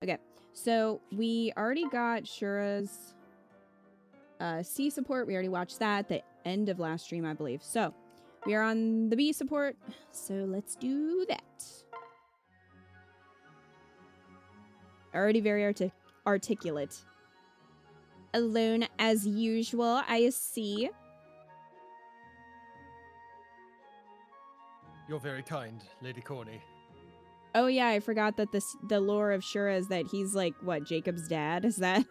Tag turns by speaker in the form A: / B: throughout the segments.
A: Okay, so we already got Shura's C support. We already watched that at the end of last stream, I believe. So we are on the B support. So let's do that. Already very articulate. Alone as usual, I see.
B: You're very kind, Lady Corny.
A: Oh yeah, I forgot that the lore of Shura is that he's like, what, Jacob's dad? Is that?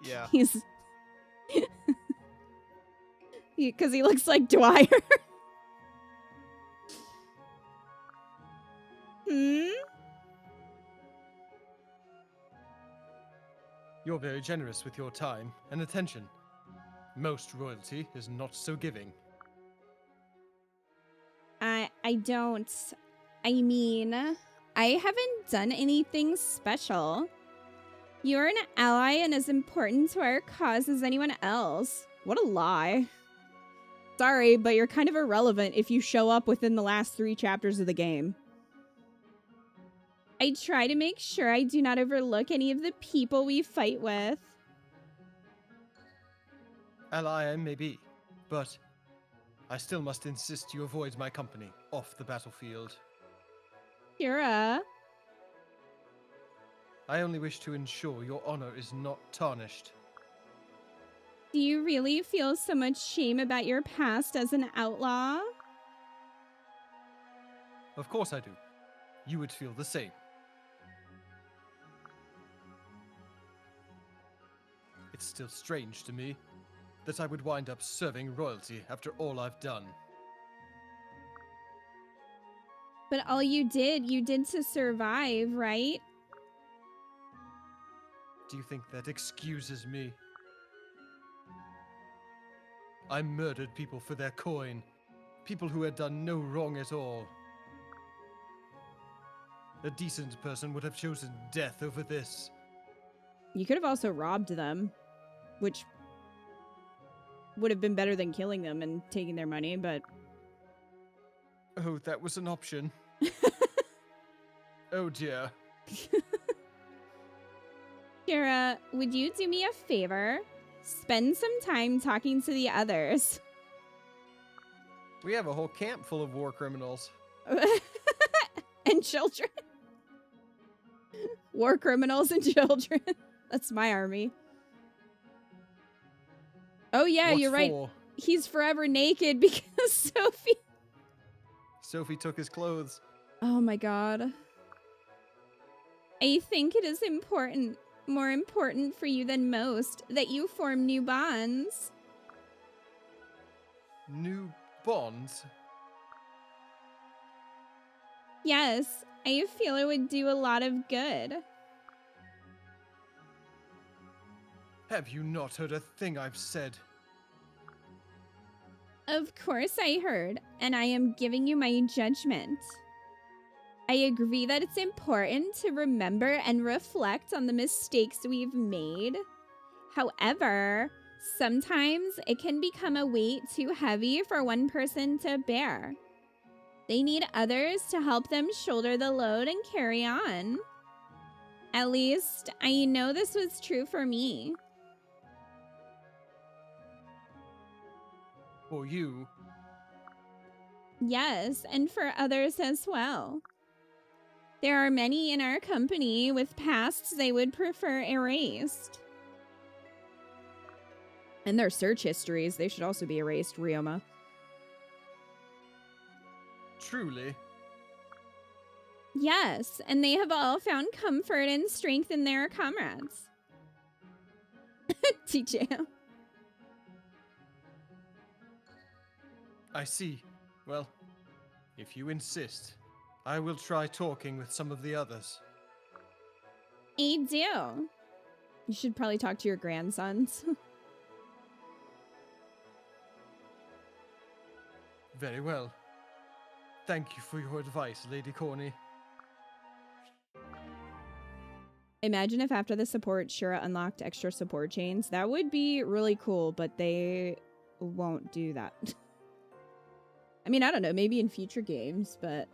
B: Yeah.
A: He's... Because he looks like Dwyer.
B: You're very generous with your time and attention. Most royalty is not so giving.
A: I don't... I mean, I haven't done anything special. You're an ally and as important to our cause as anyone else. What a lie. Sorry, but you're kind of irrelevant if you show up within the last 3 chapters of the game. I try to make sure I do not overlook any of the people we fight with.
B: Ally I may be, but I still must insist you avoid my company off the battlefield.
A: Kira.
B: I only wish to ensure your honor is not tarnished.
A: Do you really feel so much shame about your past as an outlaw?
B: Of course I do. You would feel the same. It's still strange to me that I would wind up serving royalty after all I've done.
A: But all you did to survive, right?
B: Do you think that excuses me? I murdered people for their coin. People who had done no wrong at all. A decent person would have chosen death over this.
A: You could have also robbed them, which would have been better than killing them and taking their money, but...
B: Oh, that was an option. Oh dear.
A: Kira, would you do me a favor? Spend some time talking to the others.
B: We have a whole camp full of war criminals.
A: And children. War criminals and children. That's my army. Oh yeah,
B: What
A: you're right.
B: for?
A: He's forever naked because
B: Sophie took his clothes.
A: Oh my god. I think it is important, more important for you than most, that you form new bonds.
B: New bonds?
A: Yes, I feel it would do a lot of good.
B: Have you not heard a thing I've said?
A: Of course I heard, and I am giving you my judgment. I agree that it's important to remember and reflect on the mistakes we've made. However, sometimes it can become a weight too heavy for one person to bear. They need others to help them shoulder the load and carry on. At least, I know this was true for me.
B: For you?
A: Yes, and for others as well. There are many in our company with pasts they would prefer erased. And their search histories, they should also be erased, Ryoma.
B: Truly?
A: Yes, and they have all found comfort and strength in their comrades. TJ.
B: I see. Well, if you insist, I will try talking with some of the others.
A: I do. You should probably talk to your grandsons.
B: Very well. Thank you for your advice, Lady Corny.
A: Imagine if after the support, Shura unlocked extra support chains. That would be really cool, but they won't do that. I mean, I don't know, maybe in future games, but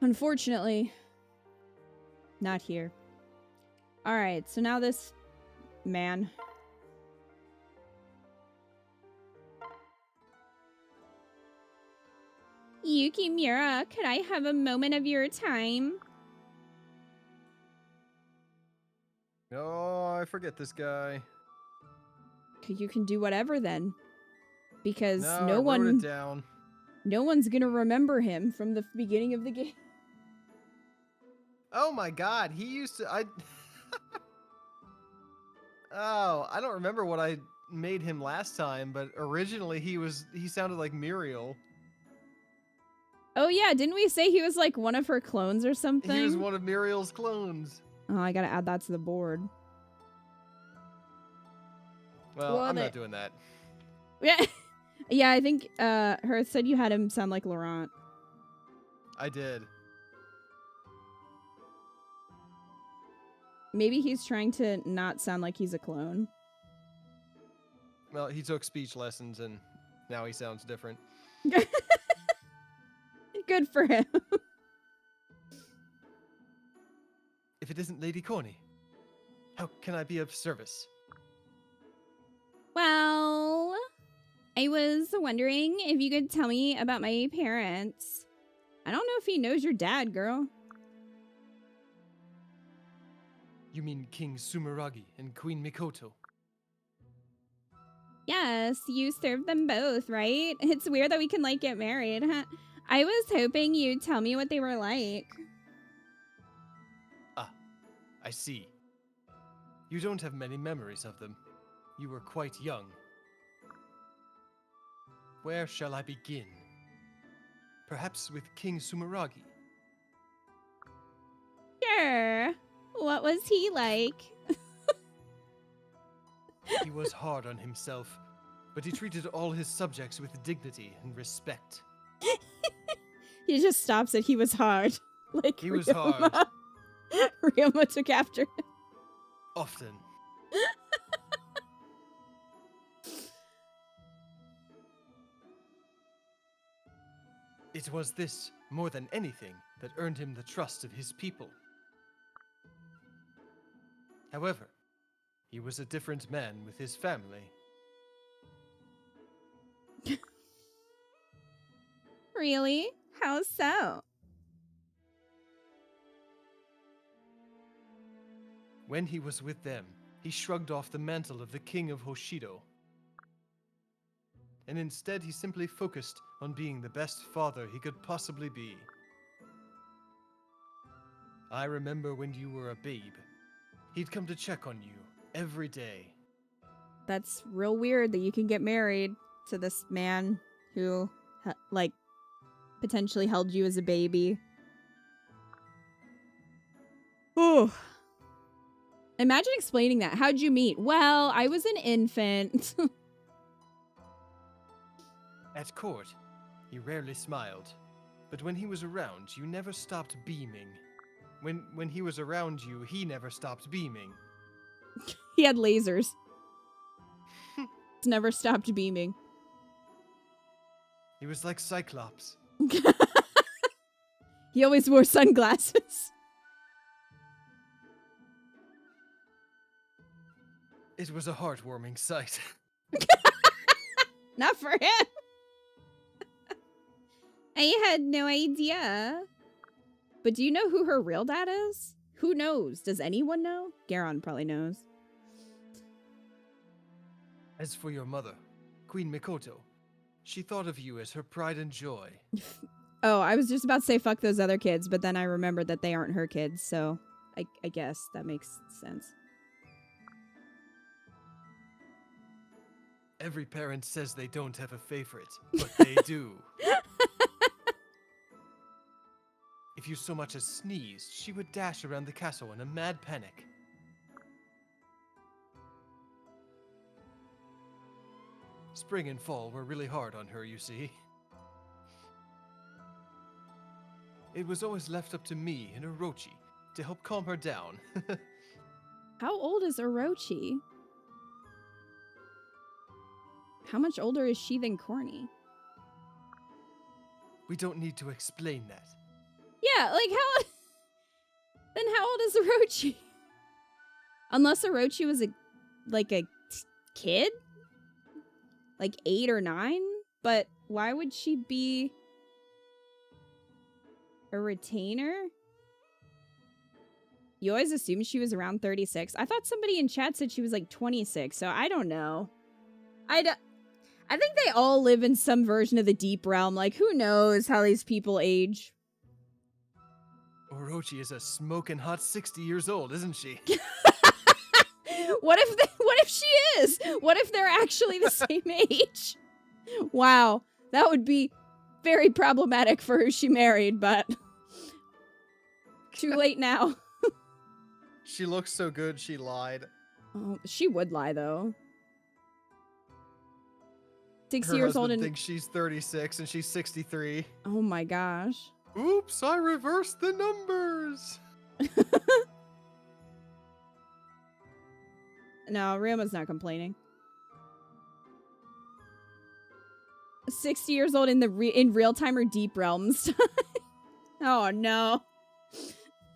A: unfortunately. Not here. Alright, so now this man. Yukimura, could I have a moment of your time?
B: Oh, I forget this guy.
A: You can do whatever then. Because
B: No, I wrote it down.
A: No one's gonna remember him from the beginning of the game.
B: Oh my god, he used to... Oh, I don't remember what I made him last time, but originally he sounded like Muriel.
A: Oh yeah, didn't we say he was like one of her clones or something?
B: He was one of Muriel's clones.
A: Oh, I gotta add that to the board.
B: Well, I'm not doing that.
A: Yeah, yeah. I think Hearth said you had him sound like Laurent.
B: I did.
A: Maybe he's trying to not sound like he's a clone.
B: Well, he took speech lessons and now he sounds different.
A: Good for him.
B: If it isn't Lady Corny, how can I be of service?
A: Well, I was wondering if you could tell me about my parents. I don't know if he knows your dad, girl.
B: You mean King Sumeragi and Queen Mikoto?
A: Yes, you served them both, right? It's weird that we can, like, get married, huh? I was hoping you'd tell me what they were like.
B: Ah, I see. You don't have many memories of them. You were quite young. Where shall I begin? Perhaps with King Sumeragi?
A: Sure. What was he like?
B: He was hard on himself, but he treated all his subjects with dignity and respect.
A: He just stops at he was hard. Like
B: he was hard.
A: Ryoma took after him.
B: Often. It was this, more than anything, that earned him the trust of his people. However, he was a different man with his family.
A: Really? How so?
B: When he was with them, he shrugged off the mantle of the king of Hoshido. And instead he simply focused on being the best father he could possibly be. I remember when you were a babe. He'd come to check on you every day.
A: That's real weird that you can get married to this man who, like, potentially held you as a baby. Ooh. Imagine explaining that. How'd you meet? Well, I was an infant.
B: At court, he rarely smiled. But when he was around, you never stopped beaming. When he was around you, he never stopped beaming.
A: He had lasers. Never stopped beaming.
B: He was like Cyclops.
A: He always wore sunglasses.
B: It was a heartwarming sight.
A: Not for him. I had no idea. But do you know who her real dad is? Who knows? Does anyone know? Garon probably knows.
B: As for your mother, Queen Mikoto, she thought of you as her pride and joy.
A: Oh, I was just about to say fuck those other kids, but then I remembered that they aren't her kids, so I guess that makes sense.
B: Every parent says they don't have a favorite, but they do. If you so much as sneezed, she would dash around the castle in a mad panic. Spring and fall were really hard on her, you see. It was always left up to me and Orochi to help calm her down.
A: How old is Orochi? How much older is she than Corny?
B: We don't need to explain that.
A: Yeah, like how... Then how old is Orochi? Unless Orochi was a kid? Like 8 or 9? But why would she be a retainer? You always assumed she was around 36. I thought somebody in chat said she was like 26, so I don't know. I think they all live in some version of the deep realm. Like, who knows how these people age?
B: Orochi is a smoking hot 60 years old, isn't she?
A: What if she is? What if they're actually the same age? Wow, that would be very problematic for who she married, but too late now.
B: She looks so good, she lied.
A: Oh, she would lie, though. 6
B: Her
A: years old
B: husband
A: and
B: thinks she's 36 and she's 63.
A: oh my gosh.
B: Oops, I reversed the numbers.
A: No, Ryuma's not complaining. 60 years old in real time or deep realms. Oh no.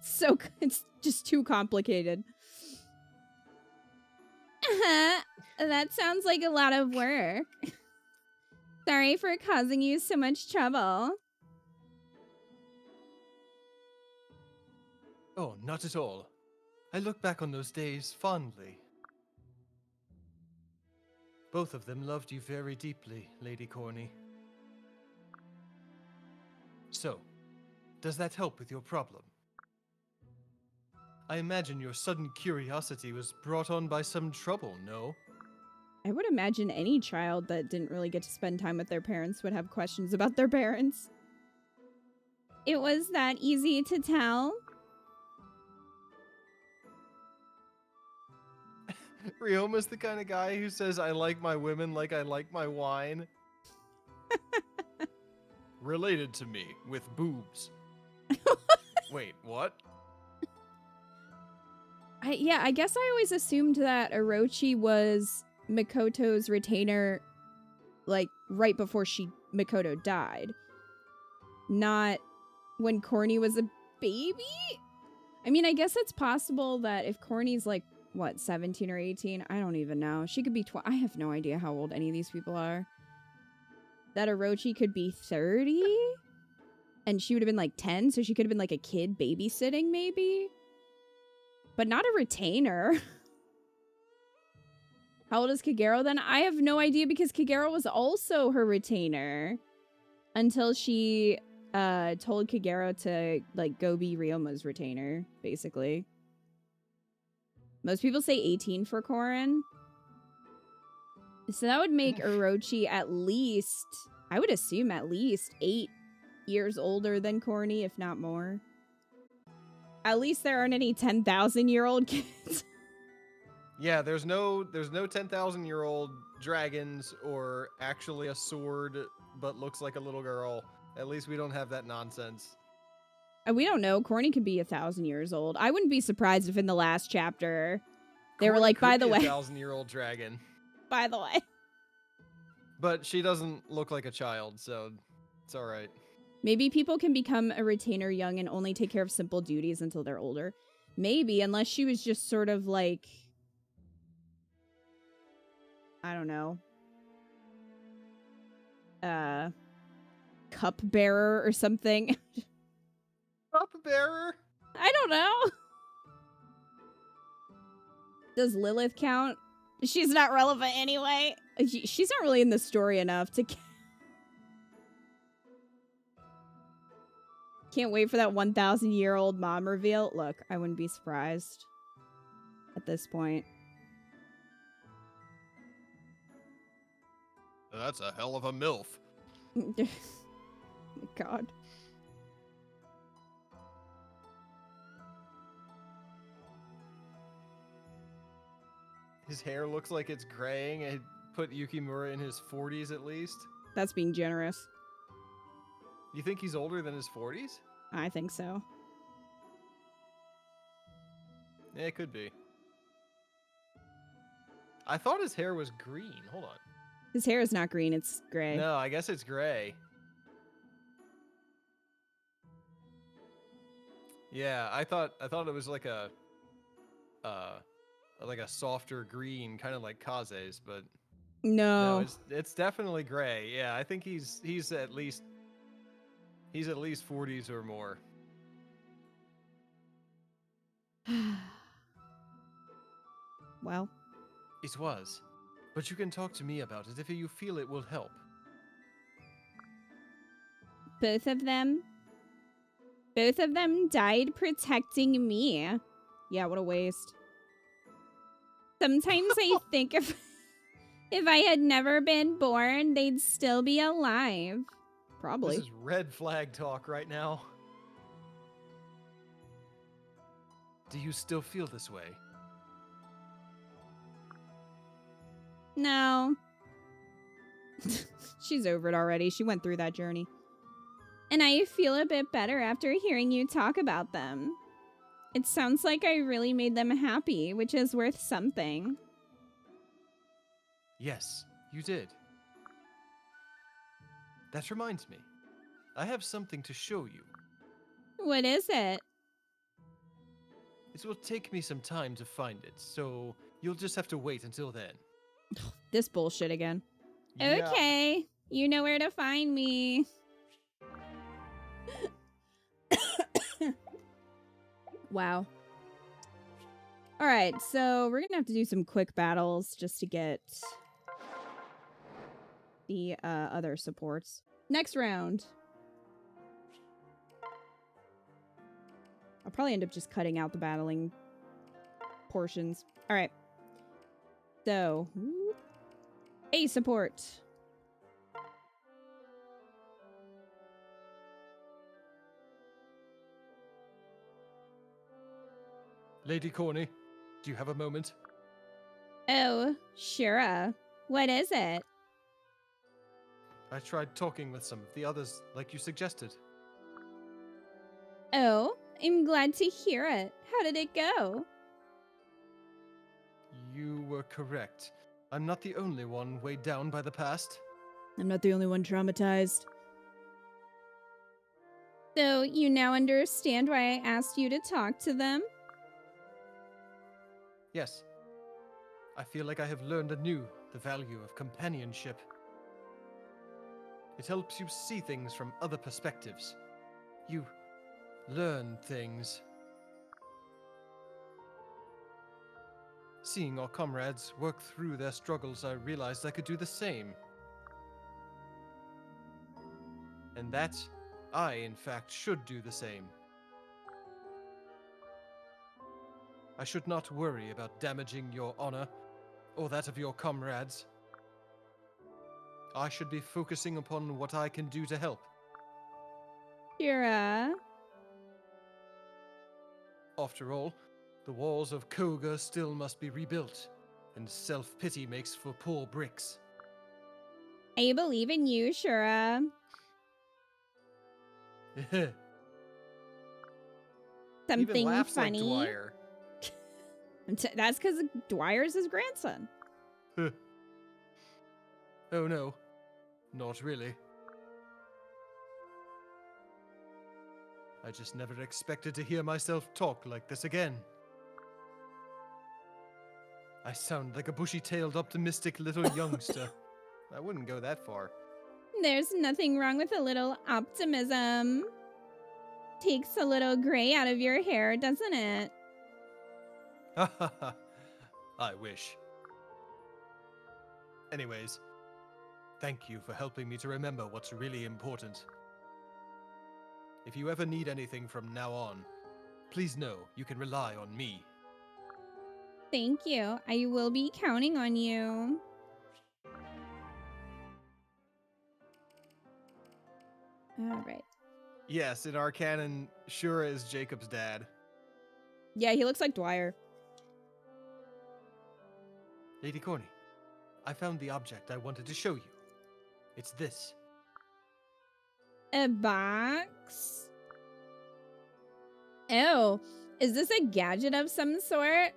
A: So it's just too complicated. That sounds like a lot of work. Sorry for causing you so much trouble.
B: Oh, not at all. I look back on those days fondly. Both of them loved you very deeply, Lady Corny. So, does that help with your problem? I imagine your sudden curiosity was brought on by some trouble, no?
A: I would imagine any child that didn't really get to spend time with their parents would have questions about their parents. It was that easy to tell.
B: Ryoma's the kind of guy who says, I like my women like I like my wine. Related to me, with boobs. Wait, what?
A: I guess I always assumed that Orochi was Mikoto's retainer, like, right before Mikoto died. Not when Corny was a baby? I mean, I guess it's possible that if Corny's, like, what, 17 or 18? I don't even know. She could be I have no idea how old any of these people are. That Orochi could be 30? And she would have been, like, 10, so she could have been, like, a kid babysitting, maybe? But not a retainer. How old is Kagero then? I have no idea because Kagero was also her retainer. Until she told Kagero to, like, go be Ryoma's retainer, basically. Most people say 18 for Corrin. So that would make Orochi at least, I would assume at least 8 years older than Corny, if not more. At least there aren't any 10,000-year-old kids.
B: Yeah, there's no 10,000-year-old dragons or actually a sword but looks like a little girl. At least we don't have that nonsense.
A: We don't know. Corny could be 1,000 years old. I wouldn't be surprised if in the last chapter they were like, by the way,
B: 1,000-year-old dragon.
A: By the way.
B: But she doesn't look like a child, so it's all right.
A: Maybe people can become a retainer young and only take care of simple duties until they're older. Maybe, unless she was just sort of like, I don't know, cupbearer or something.
B: Cupbearer?
A: I don't know. Does Lilith count? She's not relevant anyway. She's not really in the story enough to... Can't wait for that 1,000-year-old mom reveal. Look, I wouldn't be surprised at this point.
B: That's a hell of a MILF.
A: God.
B: His hair looks like it's graying. I put Yukimura in his 40s at least.
A: That's being generous.
B: You think he's older than his 40s?
A: I think so.
B: Yeah, it could be. I thought his hair was green. Hold on.
A: His hair is not green, it's gray.
B: No, I guess it's gray. Yeah, I thought it was uh like a softer green, kind of like Kaze's, but no,
A: No.
B: it's definitely gray. Yeah, I think he's at least 40s or more.
A: Well,
B: It was, but you can talk to me about it if you feel it will help.
A: both of them? Both of them died protecting me. Yeah, what a waste. Sometimes I think if I had never been born, they'd still be alive. Probably.
B: This is red flag talk right now. Do you still feel this way?
A: No. She's over it already. She went through that journey. And I feel a bit better after hearing you talk about them. It sounds like I really made them happy, which is worth something.
B: Yes, you did. That reminds me. I have something to show you.
A: What is it?
B: It will take me some time to find it, so you'll just have to wait until then.
A: This bullshit again.
B: Yeah.
A: Okay. You know where to find me. Wow. All right, so we're gonna have to do some quick battles just to get the other supports. Next round. I'll probably end up just cutting out the battling portions. All right. So, A support.
B: Lady Corny, do you have a moment?
A: Oh, sure. What is it?
B: I tried talking with some of the others, like you suggested.
A: Oh, I'm glad to hear it. How did it go?
B: You were correct. I'm not the only one weighed down by the past.
A: I'm not the only one traumatized. So, you now understand why I asked you to talk to them?
B: Yes. I feel like I have learned anew the value of companionship. It helps you see things from other perspectives. You learn things. Seeing our comrades work through their struggles, I realized I could do the same. And that I, in fact, should do the same. I should not worry about damaging your honor or that of your comrades. I should be focusing upon what I can do to help.
A: Shira.
B: After all, the walls of Koga still must be rebuilt, and self-pity makes for poor bricks.
A: I believe in you, Shira.
B: Even
A: Something
B: laughs like
A: funny?
B: Dwyer.
A: That's because Dwyer's his grandson.
B: Oh no, not really. I just never expected to hear myself talk like this again. I sound like a bushy-tailed, optimistic little youngster. I wouldn't go that far.
A: There's nothing wrong with a little optimism. Takes a little gray out of your hair, doesn't it?
B: Ha ha ha. I wish. Anyways, thank you for helping me to remember what's really important. If you ever need anything from now on, please know you can rely on me.
A: Thank you. I will be counting on you. All right.
B: Yes, in our canon, Shura is Jacob's dad.
A: Yeah, he looks like Dwyer.
B: Lady Corny, I found the object I wanted to show you. It's this.
A: A box? Oh, is this a gadget of some sort?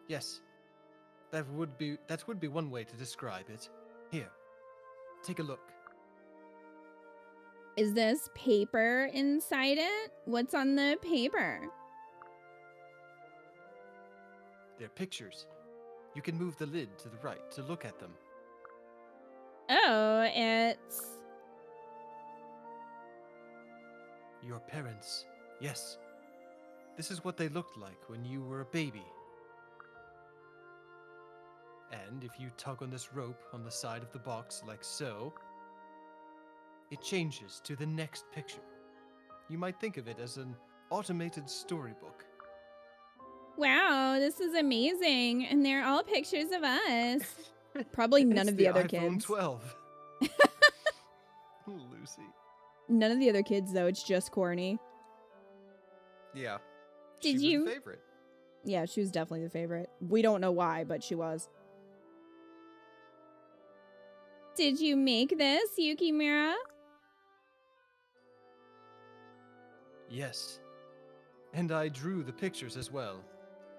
B: Yes, that would be one way to describe it. Here, take a look.
A: Is this paper inside it? What's on the paper?
B: They're pictures. You can move the lid to the right to look at them.
A: Oh, it's...
B: Your parents. Yes. This is what they looked like when you were a baby. And if you tug on this rope on the side of the box like so, it changes to the next picture. You might think of it as an automated storybook.
A: Wow, this is amazing. And they're all pictures of us. Probably none of the other
B: iPhone
A: kids.
B: 12. Lucy.
A: None of the other kids, though. It's just Corny.
B: Yeah.
A: Did
B: she
A: you?
B: was the favorite.
A: Yeah, she was definitely the favorite. We don't know why, but she was. Did you make this, Yukimura?
B: Yes. And I drew the pictures as well.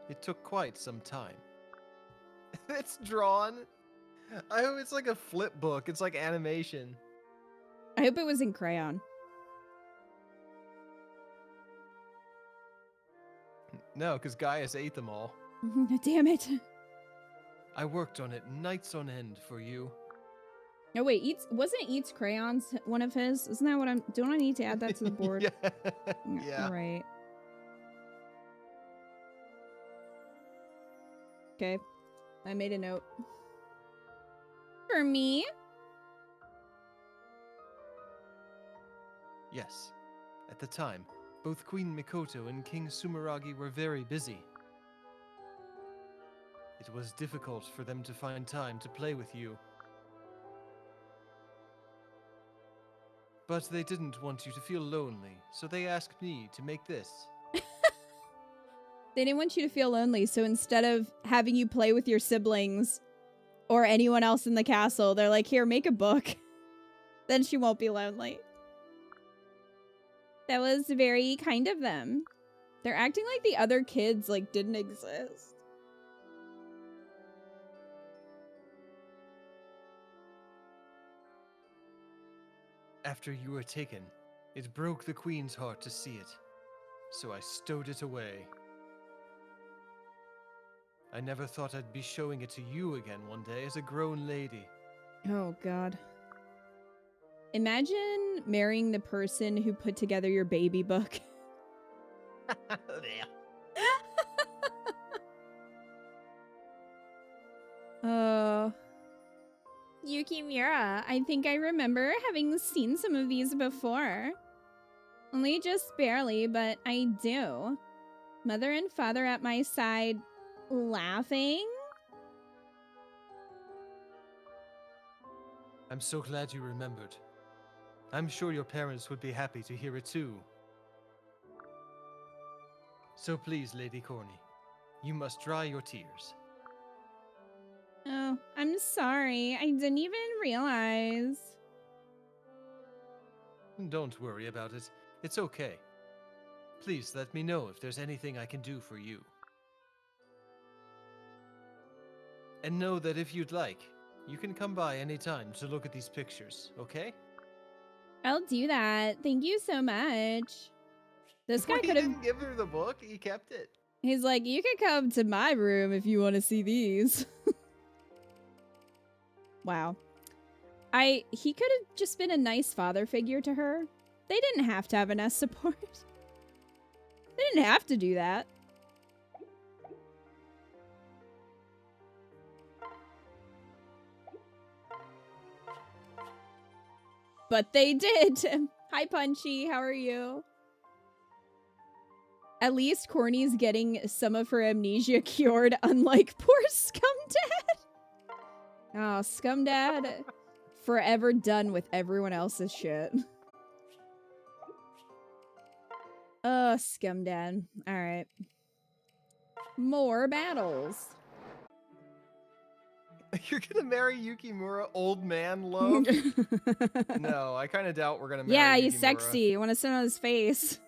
B: It took quite some time. It's drawn. I hope it's like a flip book. It's like animation.
A: I hope it was in crayon.
B: No, because Gaius ate them all.
A: Damn it.
B: I worked on it nights on end for you.
A: Oh wait, wasn't Eats Crayons one of his? Isn't that what I'm... Don't I need to add that to the board?
B: Yeah. Yeah.
A: All right. Okay. I made a note. For me?
B: Yes. At the time, both Queen Mikoto and King Sumeragi were very busy. It was difficult for them to find time to play with you. But they didn't want you to feel lonely, so they asked me to make this.
A: They didn't want you to feel lonely, so instead of having you play with your siblings or anyone else in the castle, they're like, here, make a book. Then she won't be lonely. That was very kind of them. They're acting like the other kids, like, didn't exist.
B: After you were taken, it broke the Queen's heart to see it, so I stowed it away. I never thought I'd be showing it to you again one day as a grown lady.
A: Oh, God. Imagine marrying the person who put together your baby book. Oh. Yukimura, I think I remember having seen some of these before. Only just barely, but I do. Mother and father at my side, laughing.
B: I'm so glad you remembered. I'm sure your parents would be happy to hear it too. So please, Lady Corny, you must dry your tears.
A: Oh, I'm sorry. I didn't even realize.
B: Don't worry about it. It's okay. Please let me know if there's anything I can do for you. And know that if you'd like, you can come by anytime to look at these pictures, okay?
A: I'll do that. Thank you so much. This guy
B: He
A: could have...
B: didn't give her the book. He kept it.
A: He's like, you can come to my room if you want to see these. Wow. He could have just been a nice father figure to her. They didn't have to have an S support. They didn't have to do that. But they did. Hi, Punchy. How are you? At least Corny's getting some of her amnesia cured, unlike poor Scumdad. Oh, Scumdad, forever done with everyone else's shit. Oh, Scumdad. All right. More battles.
B: You're gonna marry Yukimura, old man love? No, I kind of doubt we're gonna marry
A: Yeah,
B: Yukimura.
A: he's sexy. I want to sit on his face.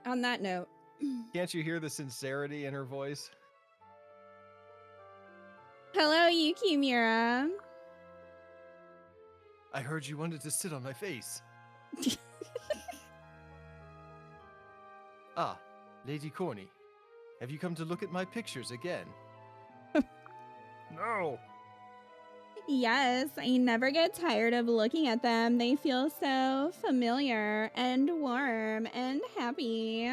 A: On that note.
B: Can't you hear the sincerity in her voice?
A: Hello, Yukimura.
B: I heard you wanted to sit on my face. Ah, Lady Corny. Have you come to look at my pictures again? No.
A: Yes, I never get tired of looking at them. They feel so familiar and warm and happy.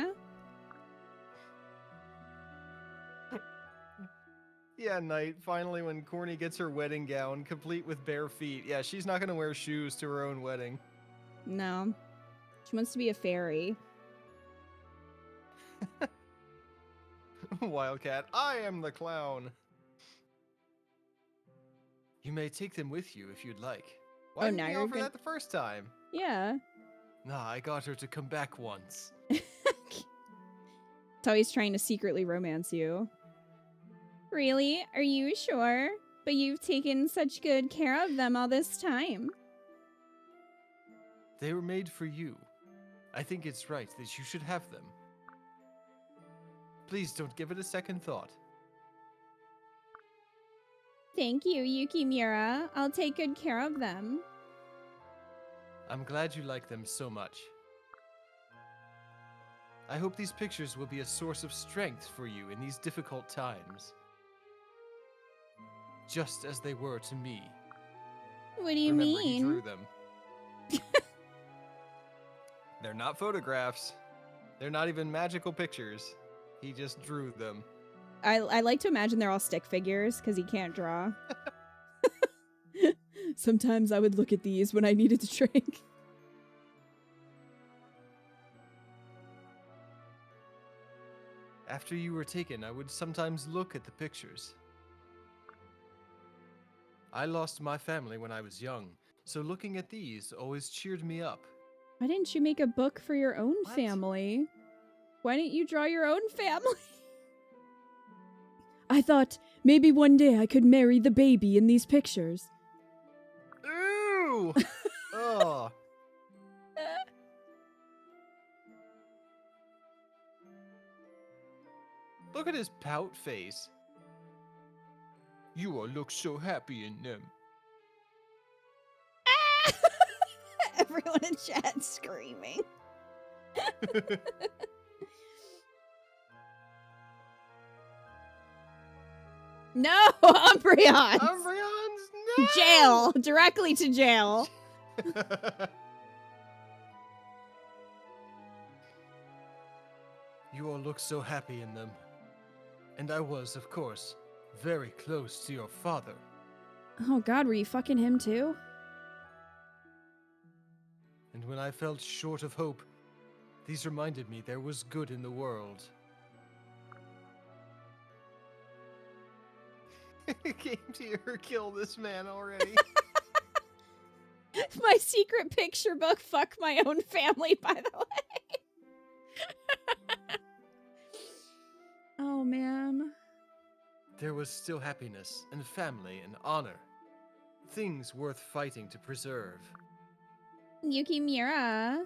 B: Yeah, Knight, finally when Corny gets her wedding gown, complete with bare feet. Yeah, she's not gonna wear shoes to her own wedding.
A: No. She wants to be a fairy.
B: Wildcat, I am the clown. You may take them with you if you'd like. Why didn't
A: now
B: you
A: you're
B: offer
A: good.
B: that the first time?
A: Yeah.
B: Nah, I got her to come back once.
A: So he's trying to secretly romance you. Really? Are you sure? But you've taken such good care of them all this time.
B: They were made for you. I think it's right that you should have them. Please don't give it a second thought.
A: Thank you, Yukimura. I'll take good care of them.
B: I'm glad you like them so much. I hope these pictures will be a source of strength for you in these difficult times. Just as they were to me.
A: What do you
B: Remember, he
A: mean?
B: drew them. They're not photographs. They're not even magical pictures. He just drew them.
A: I like to imagine they're all stick figures because he can't draw. Sometimes I would look at these when I needed to drink.
B: After you were taken, I would sometimes look at the pictures. I lost my family when I was young, so looking at these always cheered me up.
A: Why didn't you make a book for your own
B: What?
A: family? Why didn't you draw your own family? I thought maybe one day I could marry the baby in these pictures.
B: Ooh! Oh. Look at his pout face. You all look so happy in them.
A: Everyone in chat screaming. No, Umbreon!
B: Umbreons, no!
A: Jail! Directly to jail.
B: You all look so happy in them. And I was, of course, very close to your father.
A: Oh god, were you fucking him too?
B: And when I felt short of hope, these reminded me there was good in the world. Came to hear her kill this man already.
A: My secret picture book, fuck my own family, by the way. Oh, man.
B: There was still happiness and family and honor. Things worth fighting to preserve.
A: Yukimura,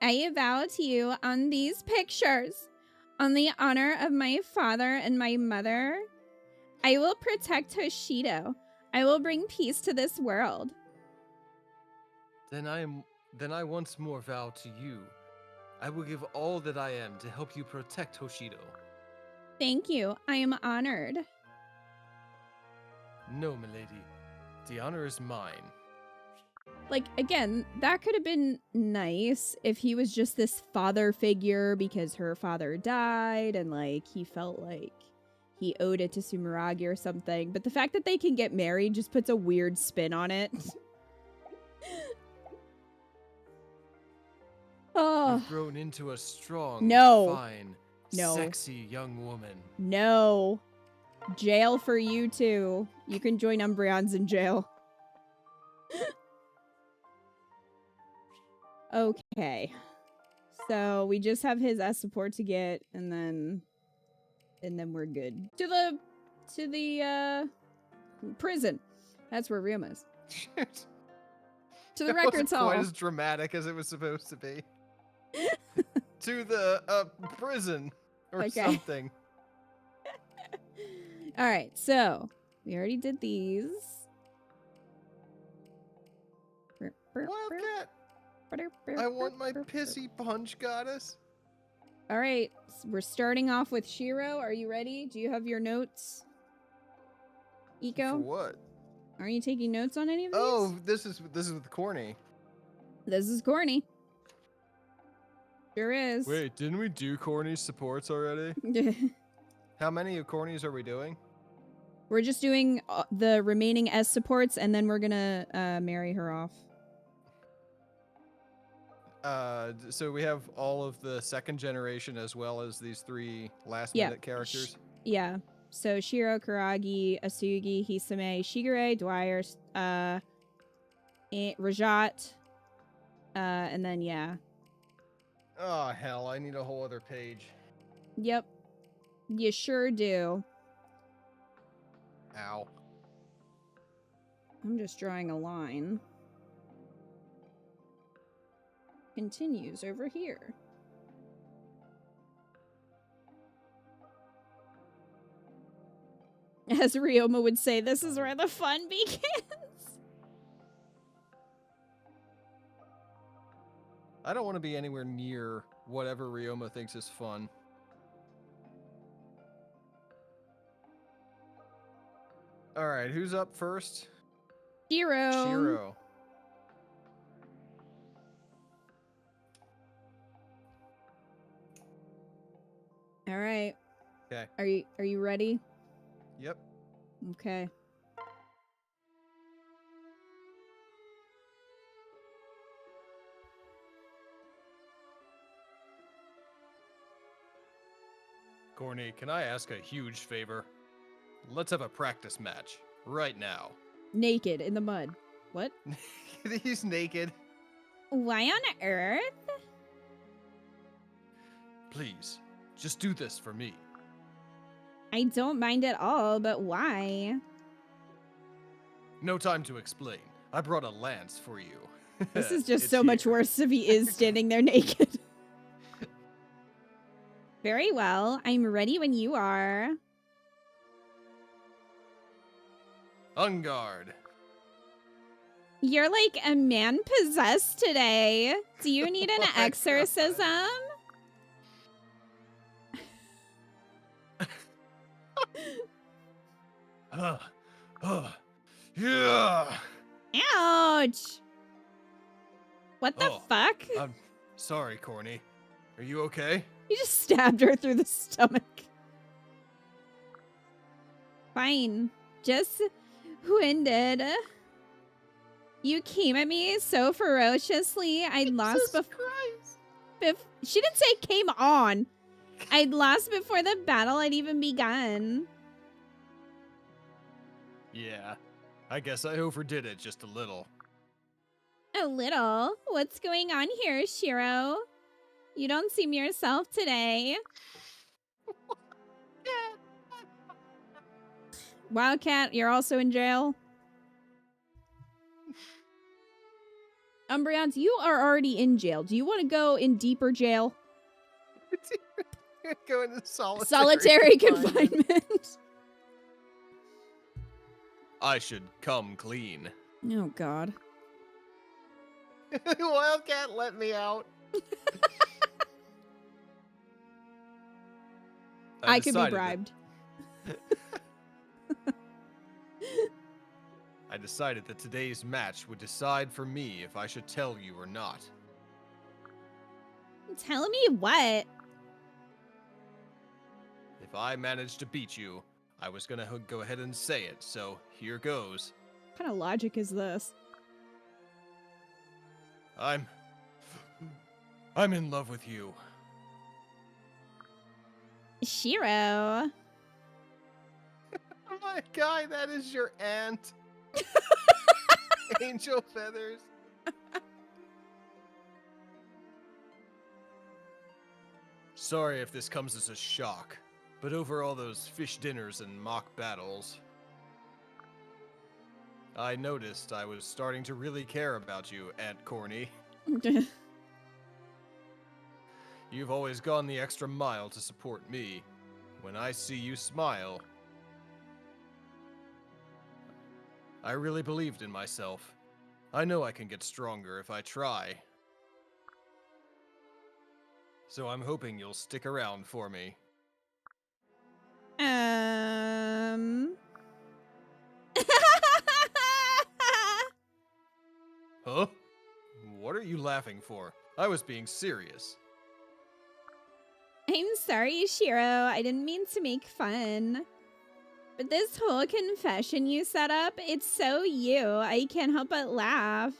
A: I vow to you on these pictures, on the honor of my father and my mother, I will protect Hoshido. I will bring peace to this world.
B: Then I once more vow to you. I will give all that I am to help you protect Hoshido.
A: Thank you. I am honored.
B: No, milady. The honor is mine.
A: Like, again, that could have been nice if he was just this father figure because her father died and, like, he felt like he owed it to Sumeragi or something. But the fact that they can get married just puts a weird spin on it. Oh.
B: You've grown into a strong, fine, sexy young woman.
A: No. Jail for you, too. You can join Umbreons in jail. Okay. So we just have his S support to get, and then we're good. To the prison. That's where Ryoma is. To the records hall.
B: Quite as dramatic as it was supposed to be. To the prison or something.
A: All right, so We already did these.
B: Wildcat! I want my pissy punch, goddess.
A: All right, so we're starting off with Shiro. Are you ready? Do you have your notes?
B: For
A: Eco,
B: what?
A: are you taking notes on any of these?
B: Oh, this is with Corny.
A: This is corny. Sure is.
B: Wait, didn't we do Corny's supports already? How many of Corny's are we doing?
A: We're just doing the remaining S supports, and then we're gonna marry her off.
B: So we have all of the second generation as well as these 3 last-minute characters.
A: Yeah. So Shiro, Kuragi, Asugi, Hisame, Shigure, Dwyer, Rajat, and then yeah.
B: Oh hell, I need a whole other page.
A: Yep. You sure do.
B: Ow.
A: I'm just drawing a line. Continues over here. As Ryoma would say, this is where the fun begins.
B: I don't want to be anywhere near whatever Ryoma thinks is fun. Alright, who's up first?
A: Shiro.
B: Shiro.
A: All right.
B: Okay.
A: Are you ready?
B: Yep.
A: Okay.
B: Corny, can I ask a huge favor? Let's have a practice match. Right now.
A: Naked in the mud. What?
B: He's naked.
A: Why on earth?
B: Please, just do this for me.
A: I don't mind at all, but why?
B: No time to explain. I brought a lance for you.
A: This is just
B: It's
A: so much
B: here.
A: worse if he is standing there naked. Very well. I'm ready when you are.
B: On guard.
A: You're like a man possessed today. Do you need an exorcism?
B: Yeah.
A: Ouch! What the fuck?
B: I'm sorry, Corny. Are you okay?
A: You just stabbed her through the stomach. Fine. Just winded. You came at me so ferociously. I'd lost before. She didn't say came on. I'd lost before the battle had even begun.
B: Yeah. I guess I overdid it just a little.
A: A little? What's going on here, Shiro? You don't seem yourself today. Wildcat, you're also in jail. Umbreon, you are already in jail. Do you want to go in deeper jail?
B: Go into
A: Solitary confinement.
B: I should come clean.
A: Oh, God.
B: Wildcat, let me out.
A: I could be bribed.
B: I decided that today's match would decide for me if I should tell you or not.
A: Tell me what?
B: If I managed to beat you, I was gonna go ahead and say it, so here goes.
A: What kind of logic is this?
B: I'm in love with you.
A: Shiro.
B: My guy, that is your aunt. Angel feathers. Sorry if this comes as a shock, but over all those fish dinners and mock battles, I noticed I was starting to really care about you, Aunt Corny. You've always gone the extra mile to support me. When I see you smile, I really believed in myself. I know I can get stronger if I try. So I'm hoping you'll stick around for me. Huh? What are you laughing for? I was being serious.
A: I'm sorry, Shiro. I didn't mean to make fun. But this whole confession you set up, it's so you. I can't help but laugh.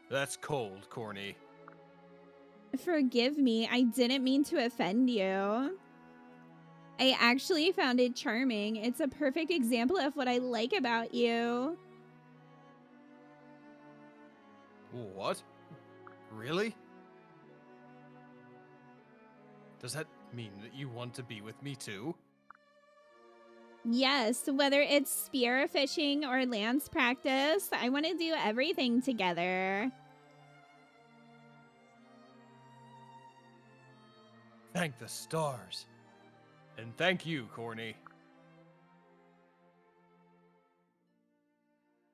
B: That's cold, Corny.
A: Forgive me, I didn't mean to offend you. I actually found it charming. It's a perfect example of what I like about you.
B: What? Really? Does that mean that you want to be with me too?
A: Yes, whether it's spear fishing or lance practice, I want to do everything together.
B: Thank the stars. And thank you, Corny.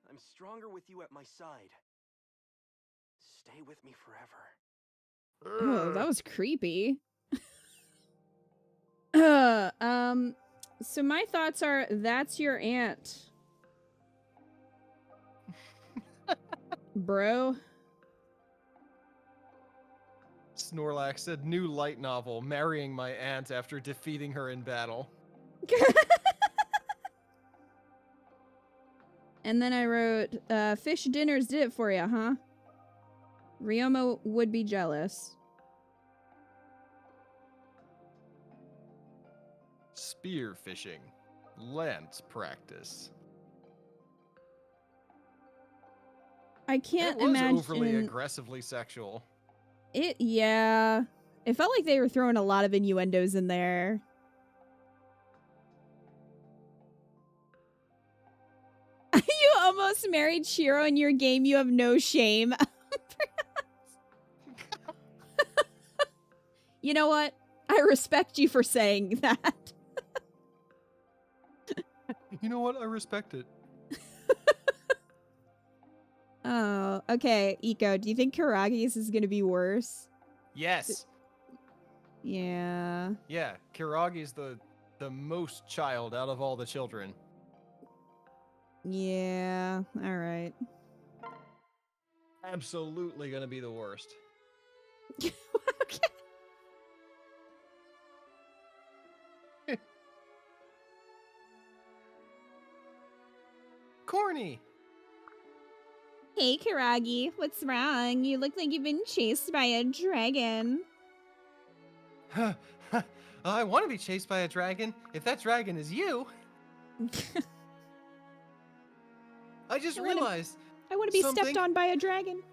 C: I'm stronger with you at my side. Stay with me forever.
A: Oh, that was creepy. So my thoughts are, that's your aunt. Bro.
B: Snorlax said new light novel, marrying my aunt after defeating her in battle.
A: And then I wrote, fish dinners did it for you, huh? Ryoma would be jealous.
B: Spear fishing. Lance practice.
A: I can't
B: It was
A: imagine
B: overly aggressively sexual.
A: it. Yeah, it felt like they were throwing a lot of innuendos in there. You almost married Shiro in your game. You have no shame. You know what? I respect you for saying that.
B: You know what? I respect it.
A: Oh, okay. Iko, do you think Karagi's is gonna be worse?
B: Yes.
A: Yeah.
B: Yeah, Kiragi's the most child out of all the children.
A: Yeah. All right.
B: Absolutely gonna be the worst.
A: Okay.
B: Corny!
A: Hey, Karagi. What's wrong? You look like you've been chased by a dragon.
B: I want to be chased by a dragon, if that dragon is you. I just realized
A: I want to be
B: something.
A: stepped on by a dragon.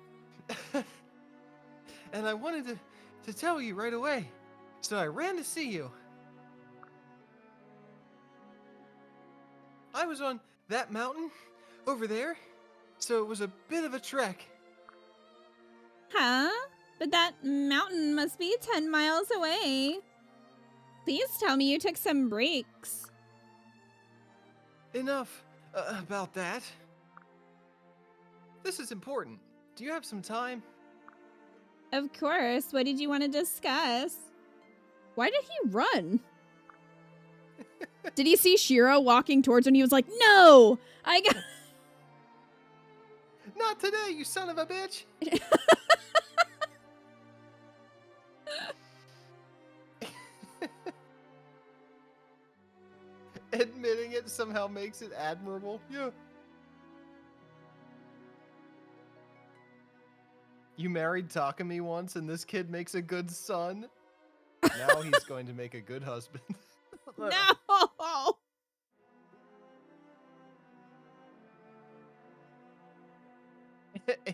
B: And I wanted to tell you right away. So I ran to see you. I was on that mountain over there, so it was a bit of a trek.
A: Huh? But that mountain must be 10 miles away. Please tell me you took some breaks.
B: Enough about that. This is important. Do you have some time?
A: Of course. What did you want to discuss? Why did he run? Did he see Shiro walking towards him and he was like, no! I got...
B: Not today, you son of a bitch! Admitting it somehow makes it admirable. Yeah. You married Takumi once and this kid makes a good son? Now he's going to make a good husband.
A: No!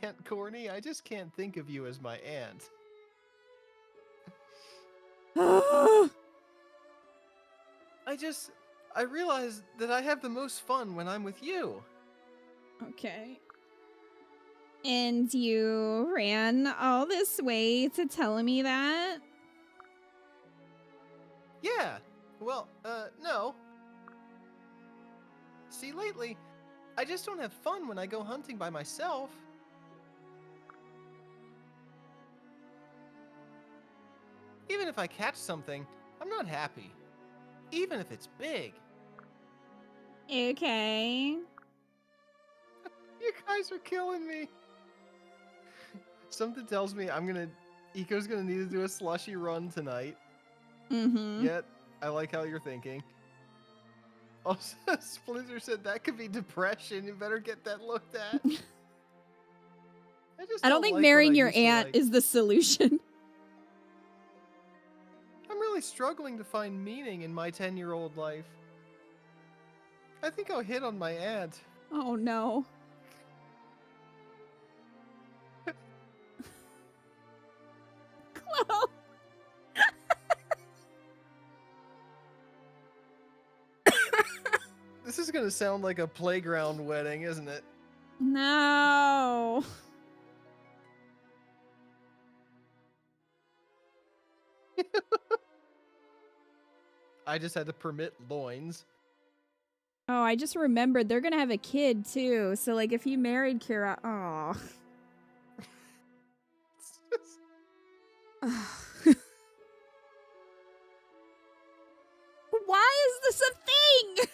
B: Aunt Corny, I just can't think of you as my aunt. I realize that I have the most fun when I'm with you.
A: Okay. And you ran all this way to tell me that?
B: Yeah. Well, no. See, lately, I just don't have fun when I go hunting by myself. Even if I catch something, I'm not happy. Even if it's big.
A: Okay.
B: You guys are killing me. Something tells me Eco's gonna need to do a slushy run tonight.
A: Mm-hmm.
B: Yet, I like how you're thinking. Also, Splinter said that could be depression. You better get that looked at.
A: I don't think
B: like
A: marrying
B: what I
A: your
B: used to
A: aunt
B: like.
A: is the solution.
B: I'm really struggling to find meaning in my 10-year-old life. I think I'll hit on my aunt.
A: Oh no. Chloe.
B: This is gonna sound like a playground wedding, isn't it?
A: No.
B: I just had to permit loins.
A: Oh, I just remembered they're gonna have a kid too. So like if you married Kira, oh. Why is this a thing?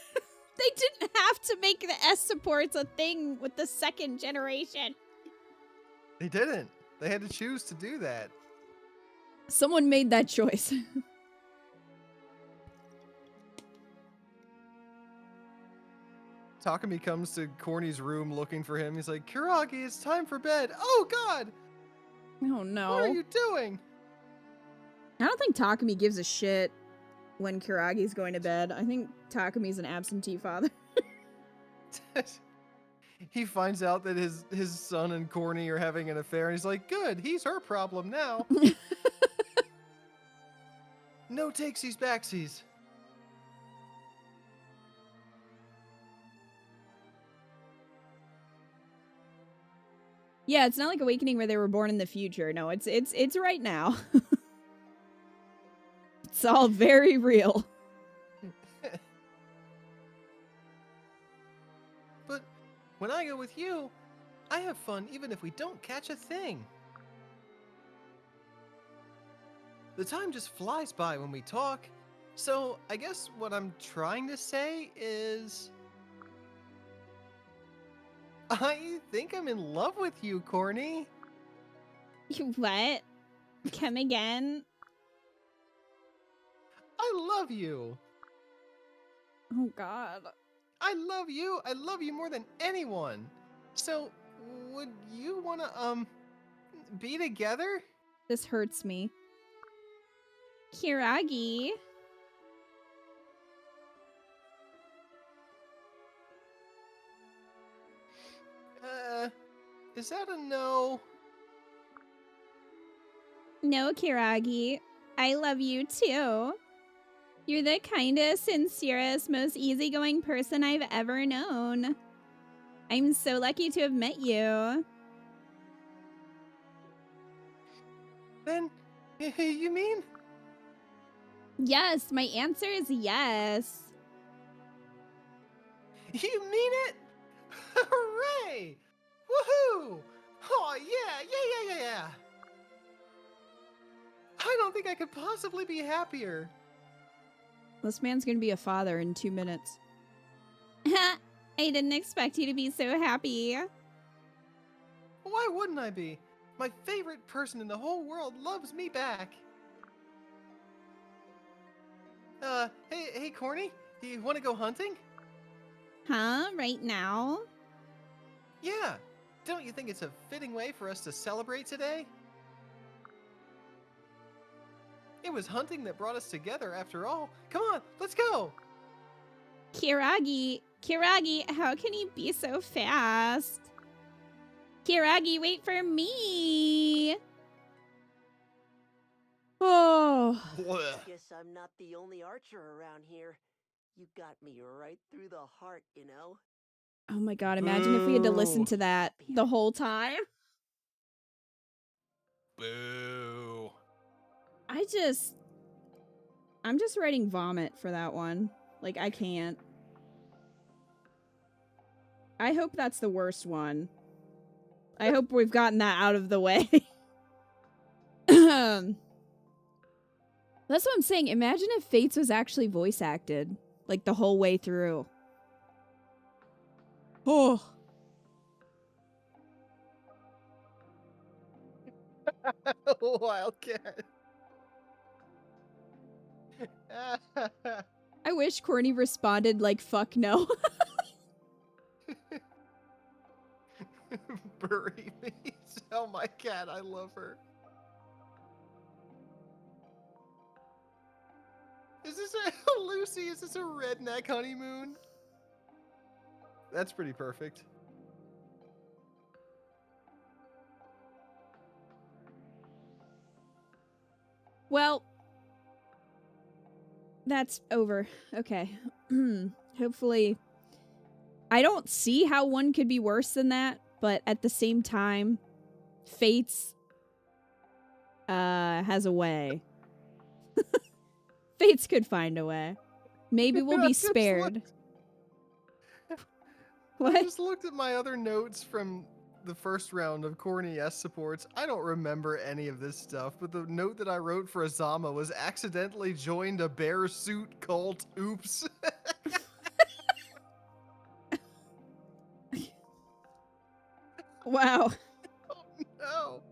A: They didn't have to make the S supports a thing with the second generation.
B: They didn't. They had to choose to do that.
A: Someone made that choice.
B: Takumi comes to Corny's room looking for him. He's like, Kuragi, it's time for bed. Oh, God!
A: Oh no.
B: What are you doing?
A: I don't think Takumi gives a shit when Kiragi's going to bed. I think Takumi's an absentee father.
B: He finds out that his son and Corny are having an affair, and he's like, good, he's her problem now. No takesies backsies.
A: Yeah, it's not like Awakening where they were born in the future. No, it's right now. It's all very real.
B: But when I go with you, I have fun even if we don't catch a thing. The time just flies by when we talk, so I guess what I'm trying to say is... I think I'm in love with you, Corny.
A: What? Come again?
B: I love you.
A: Oh god.
B: I love you. I love you more than anyone. So, would you want to, be together?
A: This hurts me. Kiragi.
B: Is that a no?
A: No, Kiragi. I love you too. You're the kindest, sincerest, most easygoing person I've ever known. I'm so lucky to have met you.
B: Then, you mean?
A: Yes, my answer is yes.
B: You mean it? Hooray! Woohoo! Oh, yeah. I don't think I could possibly be happier.
A: This man's gonna be a father in 2 minutes. I didn't expect you to be so happy.
B: Why wouldn't I be? My favorite person in the whole world loves me back. Hey, Corny, do you want to go hunting?
A: Huh? Right now?
B: Yeah. Don't you think it's a fitting way for us to celebrate today? It was hunting that brought us together after all. Come on, let's go!
A: Kiragi, how can you be so fast? Kiragi, wait for me! Oh.
C: Guess I'm not the only archer around here. You got me right through the heart, you know?
A: Oh my god, imagine if we had to listen to that the whole time.
B: Boo.
A: I'm just writing vomit for that one. Like, I can't. I hope that's the worst one. I hope we've gotten that out of the way. That's what I'm saying. Imagine if Fates was actually voice acted, like the whole way through. Oh.
B: Wildcat.
A: I wish Corny responded like, fuck no.
B: Bury me. Oh my cat, I love her. Is this a Lucy? Is this a redneck honeymoon? That's pretty perfect.
A: Well, that's over. Okay. Hopefully. I don't see how one could be worse than that, but at the same time, Fates has a way. Fates could find a way. Maybe we'll be spared. What?
B: I just looked at my other notes from the first round of Corny S supports. I don't remember any of this stuff, but the note that I wrote for Azama was accidentally joined a bear suit cult. Oops.
A: Wow.
B: Oh
A: no.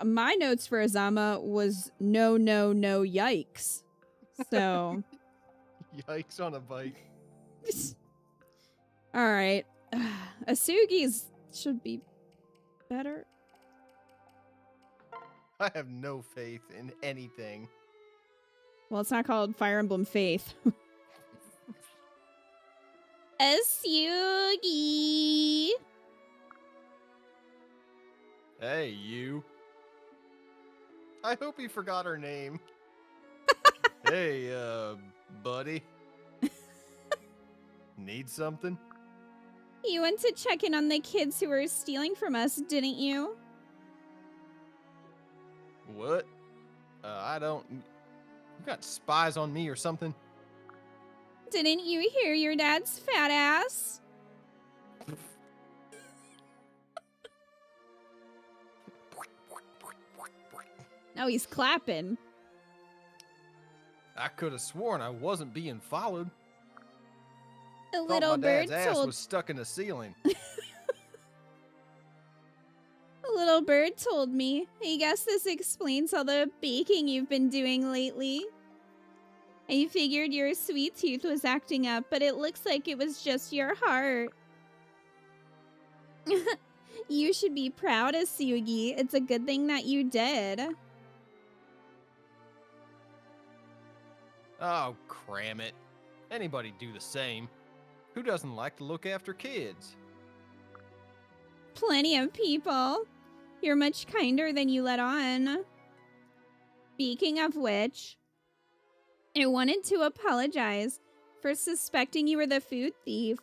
A: My notes for Azama was no, yikes. So.
B: Yikes on a bike.
A: Alright. Asugi's should be better.
B: I have no faith in anything.
A: Well, it's not called Fire Emblem Faith. Asugi!
B: Hey, you. I hope he forgot her name. Hey, buddy. Need something?
A: You went to check in on the kids who were stealing from us, didn't you?
B: What? I don't... You got spies on me or something?
A: Didn't you hear your dad's fat ass? Now he's clapping.
B: I could have sworn I wasn't being followed.
A: A
B: Thought
A: little
B: my
A: bird
B: dad's ass
A: told
B: was stuck in the ceiling.
A: a little bird told me. I guess this explains all the baking you've been doing lately. I figured your sweet tooth was acting up, but it looks like it was just your heart. You should be proud, Asugi. It's a good thing that you did.
B: Oh, cram it. Anybody do the same. Who doesn't like to look after kids?
A: Plenty of people. You're much kinder than you let on. Speaking of which, I wanted to apologize for suspecting you were the food thief.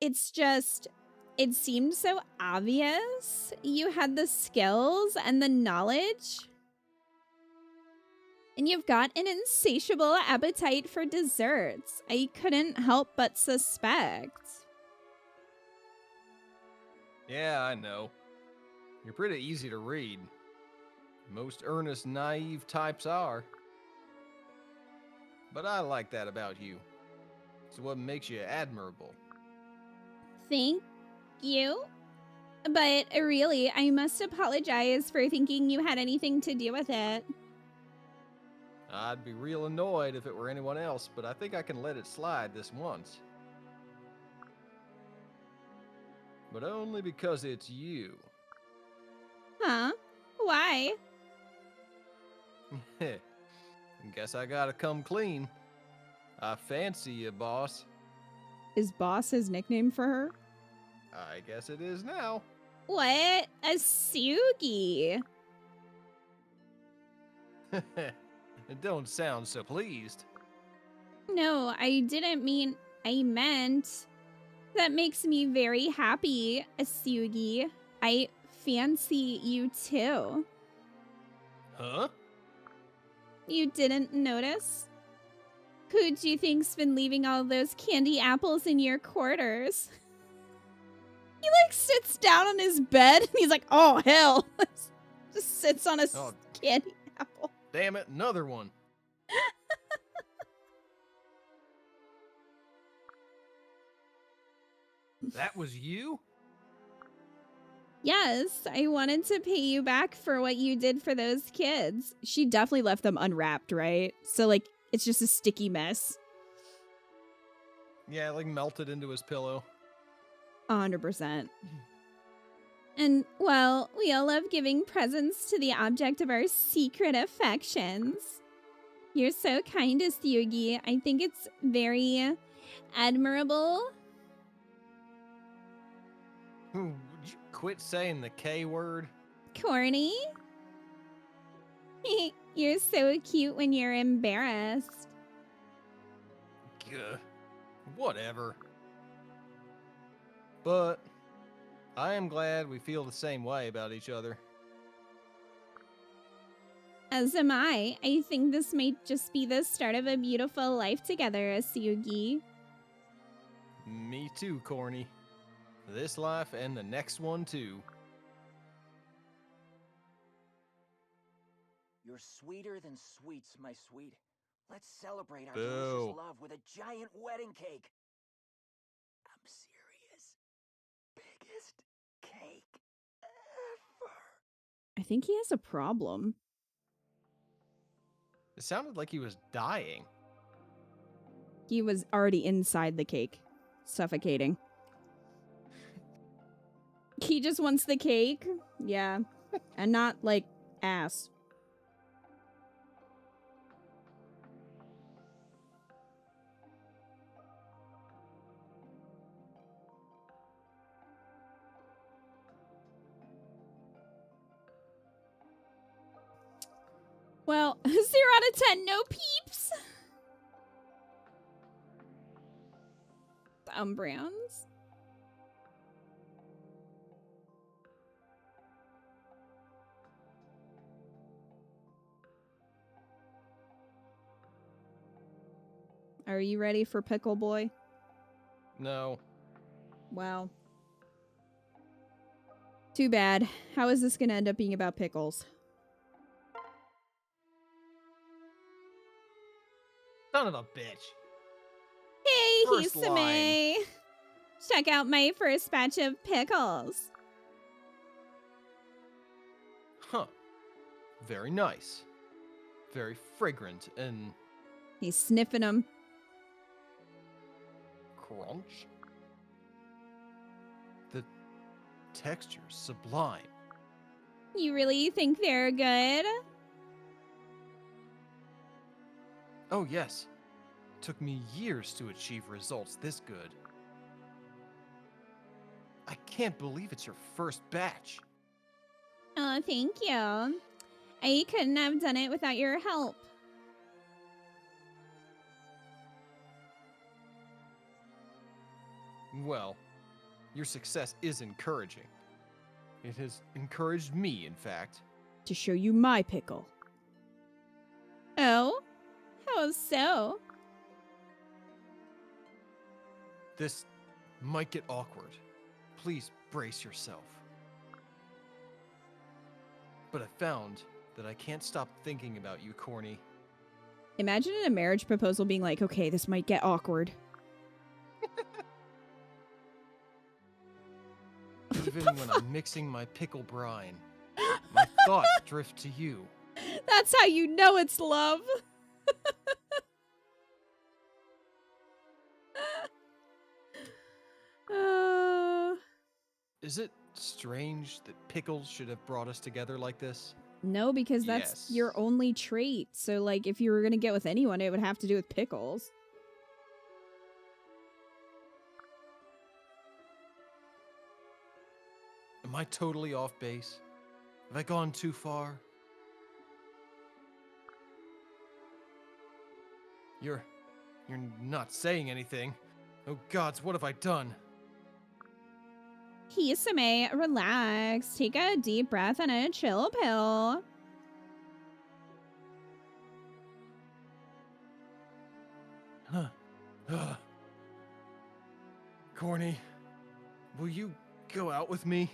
A: It's just, it seemed so obvious. You had the skills and the knowledge. And you've got an insatiable appetite for desserts. I couldn't help but suspect.
B: Yeah, I know. You're pretty easy to read. Most earnest, naive types are. But I like that about you. It's what makes you admirable.
A: Thank you. But really, I must apologize for thinking you had anything to do with it.
B: I'd be real annoyed if it were anyone else, but I think I can let it slide this once. But only because it's you.
A: Huh? Why?
B: Guess I gotta come clean. I fancy you, boss.
A: Is boss his nickname for her?
B: I guess it is now.
A: What? Asugi.
B: It don't sound so pleased.
A: No, I didn't mean, I meant. That makes me very happy, Asugi. I fancy you too.
B: Huh?
A: You didn't notice? Who do you think's been leaving all those candy apples in your quarters? He like sits down on his bed and he's like, oh hell. Just sits on a candy apple.
B: Damn it, another one. That was you?
A: Yes, I wanted to pay you back for what you did for those kids. She definitely left them unwrapped, right? So like, it's just a sticky mess.
B: Yeah, like melted into his pillow.
A: 100%. And, well, we all love giving presents to the object of our secret affections. You're so kind, Yugi. I think it's very admirable.
B: Would you quit saying the K word?
A: Corny. You're so cute when you're embarrassed.
B: Gah. Whatever. But I am glad we feel the same way about each other.
A: As am I. I think this might just be the start of a beautiful life together, Yugi.
B: Me too, Corny. This life and the next one too.
D: You're sweeter than sweets, my sweet. Let's celebrate our
B: Boo.
D: delicious love with a giant wedding cake. I'm serious. Biggest cake ever.
A: I think he has a problem.
B: It sounded like he was dying.
A: He was already inside the cake, suffocating. He just wants the cake? Yeah. And not, like, ass. Well, 0 out of 10, no peeps. Browns. Are you ready for Pickle Boy?
B: No.
A: Wow. Too bad. How is this going to end up being about pickles?
B: Son of a bitch.
A: Hey,
B: First
A: Hisame! Check out my first batch of pickles.
B: Huh. Very nice. Very fragrant and
A: He's sniffing them.
B: crunch. The texture's sublime.
A: You really think they're good?
B: Oh yes. Took me years to achieve results this good. I can't believe it's your first batch.
A: Oh, thank you. I couldn't have done it without your help.
B: Well, your success is encouraging. It has encouraged me, in fact.
A: To show you my pickle. Oh? How so?
B: This might get awkward. Please brace yourself. But I found that I can't stop thinking about you, Corny.
A: Imagine in a marriage proposal being like, okay, this might get awkward.
B: Even when I'm mixing my pickle brine, my thoughts drift to you.
A: That's how you know it's love.
B: Is it strange that pickles should have brought us together like this?
A: No, because that's your
B: Yes.
A: only trait. So, like, if you were going to get with anyone, it would have to do with pickles.
B: Am I totally off base? Have I gone too far? You're not saying anything. Oh gods, what have I done?
A: Hisame, relax. Take a deep breath and a chill pill.
B: Corny, will you go out with me?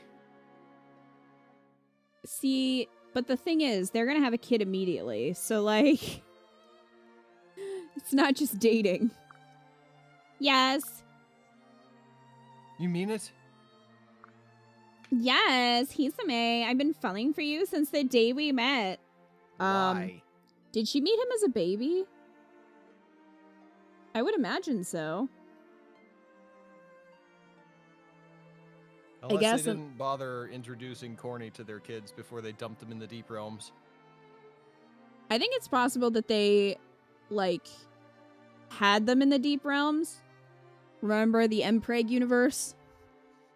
A: See, but the thing is, they're gonna have a kid immediately, so like, it's not just dating. Yes.
B: You mean it?
A: Yes, Hisame. I've been falling for you since the day we met.
B: Why?
A: Did she meet him as a baby? I would imagine so.
B: Unless
A: guess
B: they
A: I'm-
B: didn't bother introducing Corny to their kids before they dumped them in the deep realms.
A: I think it's possible that they, like, had them in the Deep Realms. Remember the Mpreg universe?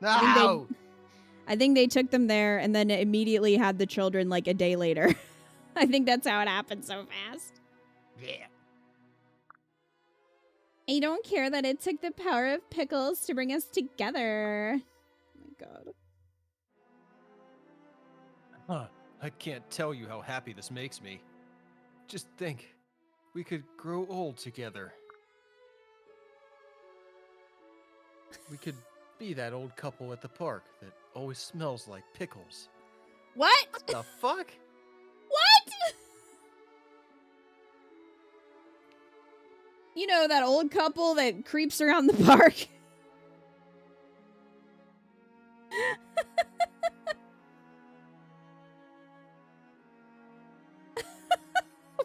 B: No!
A: I think they took them there and then immediately had the children, like, a day later. I think that's how it happened so fast.
B: Yeah.
A: I don't care that it took the power of pickles to bring us together. Oh my god.
B: Huh. I can't tell you how happy this makes me. Just think, we could grow old together. We could be that old couple at the park that always smells like pickles.
A: What?
B: What the fuck?
A: What? You know, that old couple that creeps around the park?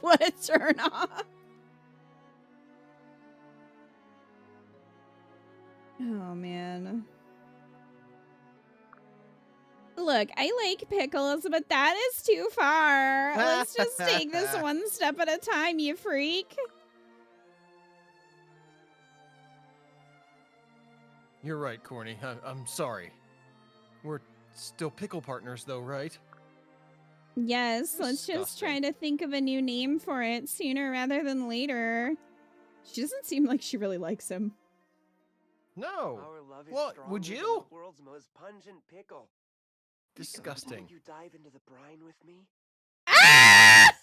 A: What a turn off. Oh, man. Look, I like pickles, but that is too far. Let's just take this one step at a time, you freak.
B: You're right, Corny. I'm sorry. We're still pickle partners, though, right?
A: Yes, let's just try
B: Disgusting.
A: to think of a new name for it sooner rather than later. She doesn't seem like she really likes him.
B: No.
C: Our love is
B: What, would
C: stronger than
B: you?
C: The world's most pungent pickle.
B: Disgusting.
C: Will you dive into the brine with me?
A: Ah!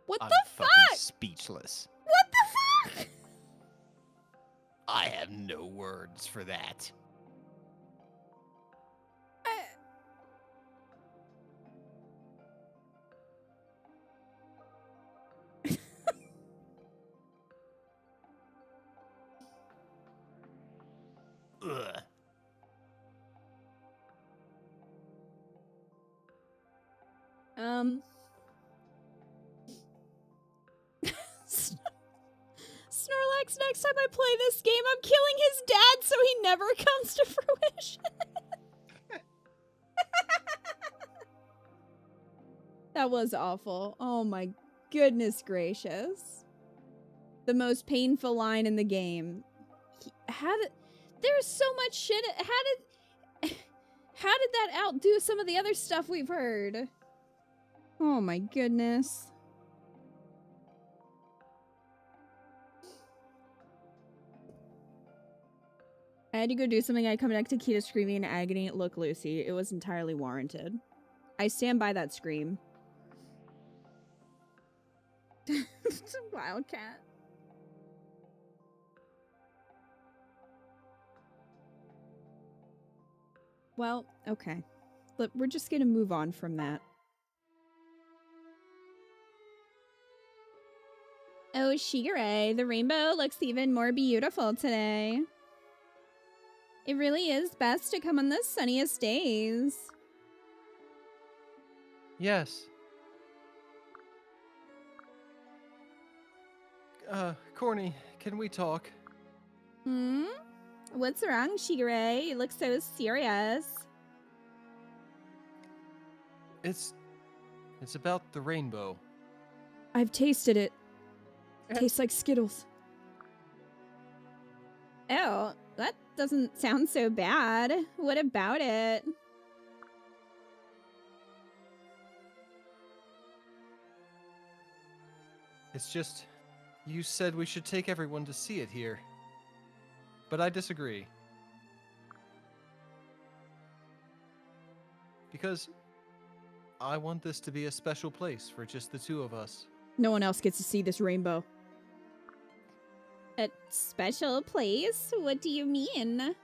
A: What
B: I'm
A: the
B: fucking
A: fuck?
B: speechless.
A: What the fuck?
B: I have no words for that. Ugh.
A: Snorlax, next time I play this game, I'm killing his dad so he never comes to fruition. That was awful. Oh my goodness gracious. The most painful line in the game. There's so much shit. How did that outdo some of the other stuff we've heard? Oh my goodness. I had to go do something. I come back to Kita screaming in agony. Look, Lucy, it was entirely warranted. I stand by that scream. Wildcat. Well, okay. Look, we're just gonna move on from that. Oh, Shigure, the rainbow looks even more beautiful today. It really is best to come on the sunniest days.
B: Yes. Corny, can we talk?
A: Hmm? What's wrong, Shigure? You look so serious.
B: It's about the rainbow.
A: I've tasted it. Tastes like Skittles. Oh, that doesn't sound so bad. What about it?
B: It's just, you said we should take everyone to see it here. But I disagree. Because I want this to be a special place for just the two of us.
A: No one else gets to see this rainbow. A special place? What do you mean?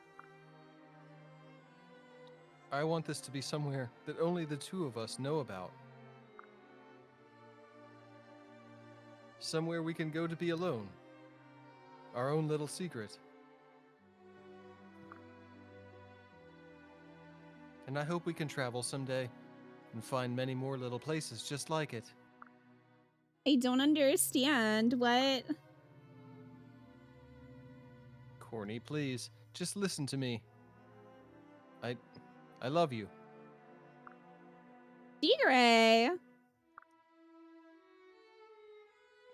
B: I want this to be somewhere that only the two of us know about. Somewhere we can go to be alone. Our own little secret. And I hope we can travel someday and find many more little places just like it.
A: I don't understand. What?
B: Corny, please, just listen to me. I love you.
A: Tigray!
B: Of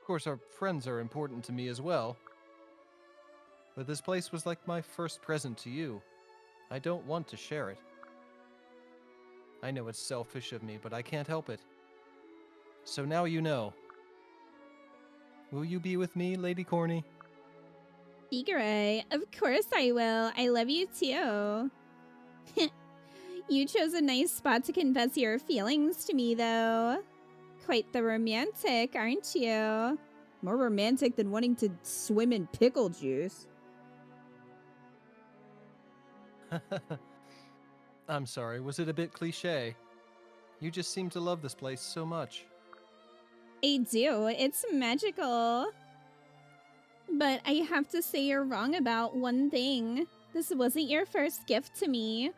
B: course, our friends are important to me as well. But this place was like my first present to you. I don't want to share it. I know it's selfish of me, but I can't help it. So now you know. Will you be with me, Lady Corny?
A: Tigray, of course I will. I love you too. You chose a nice spot to confess your feelings to me, though. Quite the romantic, aren't you? More romantic than wanting to swim in pickle juice.
B: I'm sorry, was it a bit cliche? You just seem to love this place so much.
A: I do. It's magical. But I have to say you're wrong about one thing. This wasn't your first gift to me.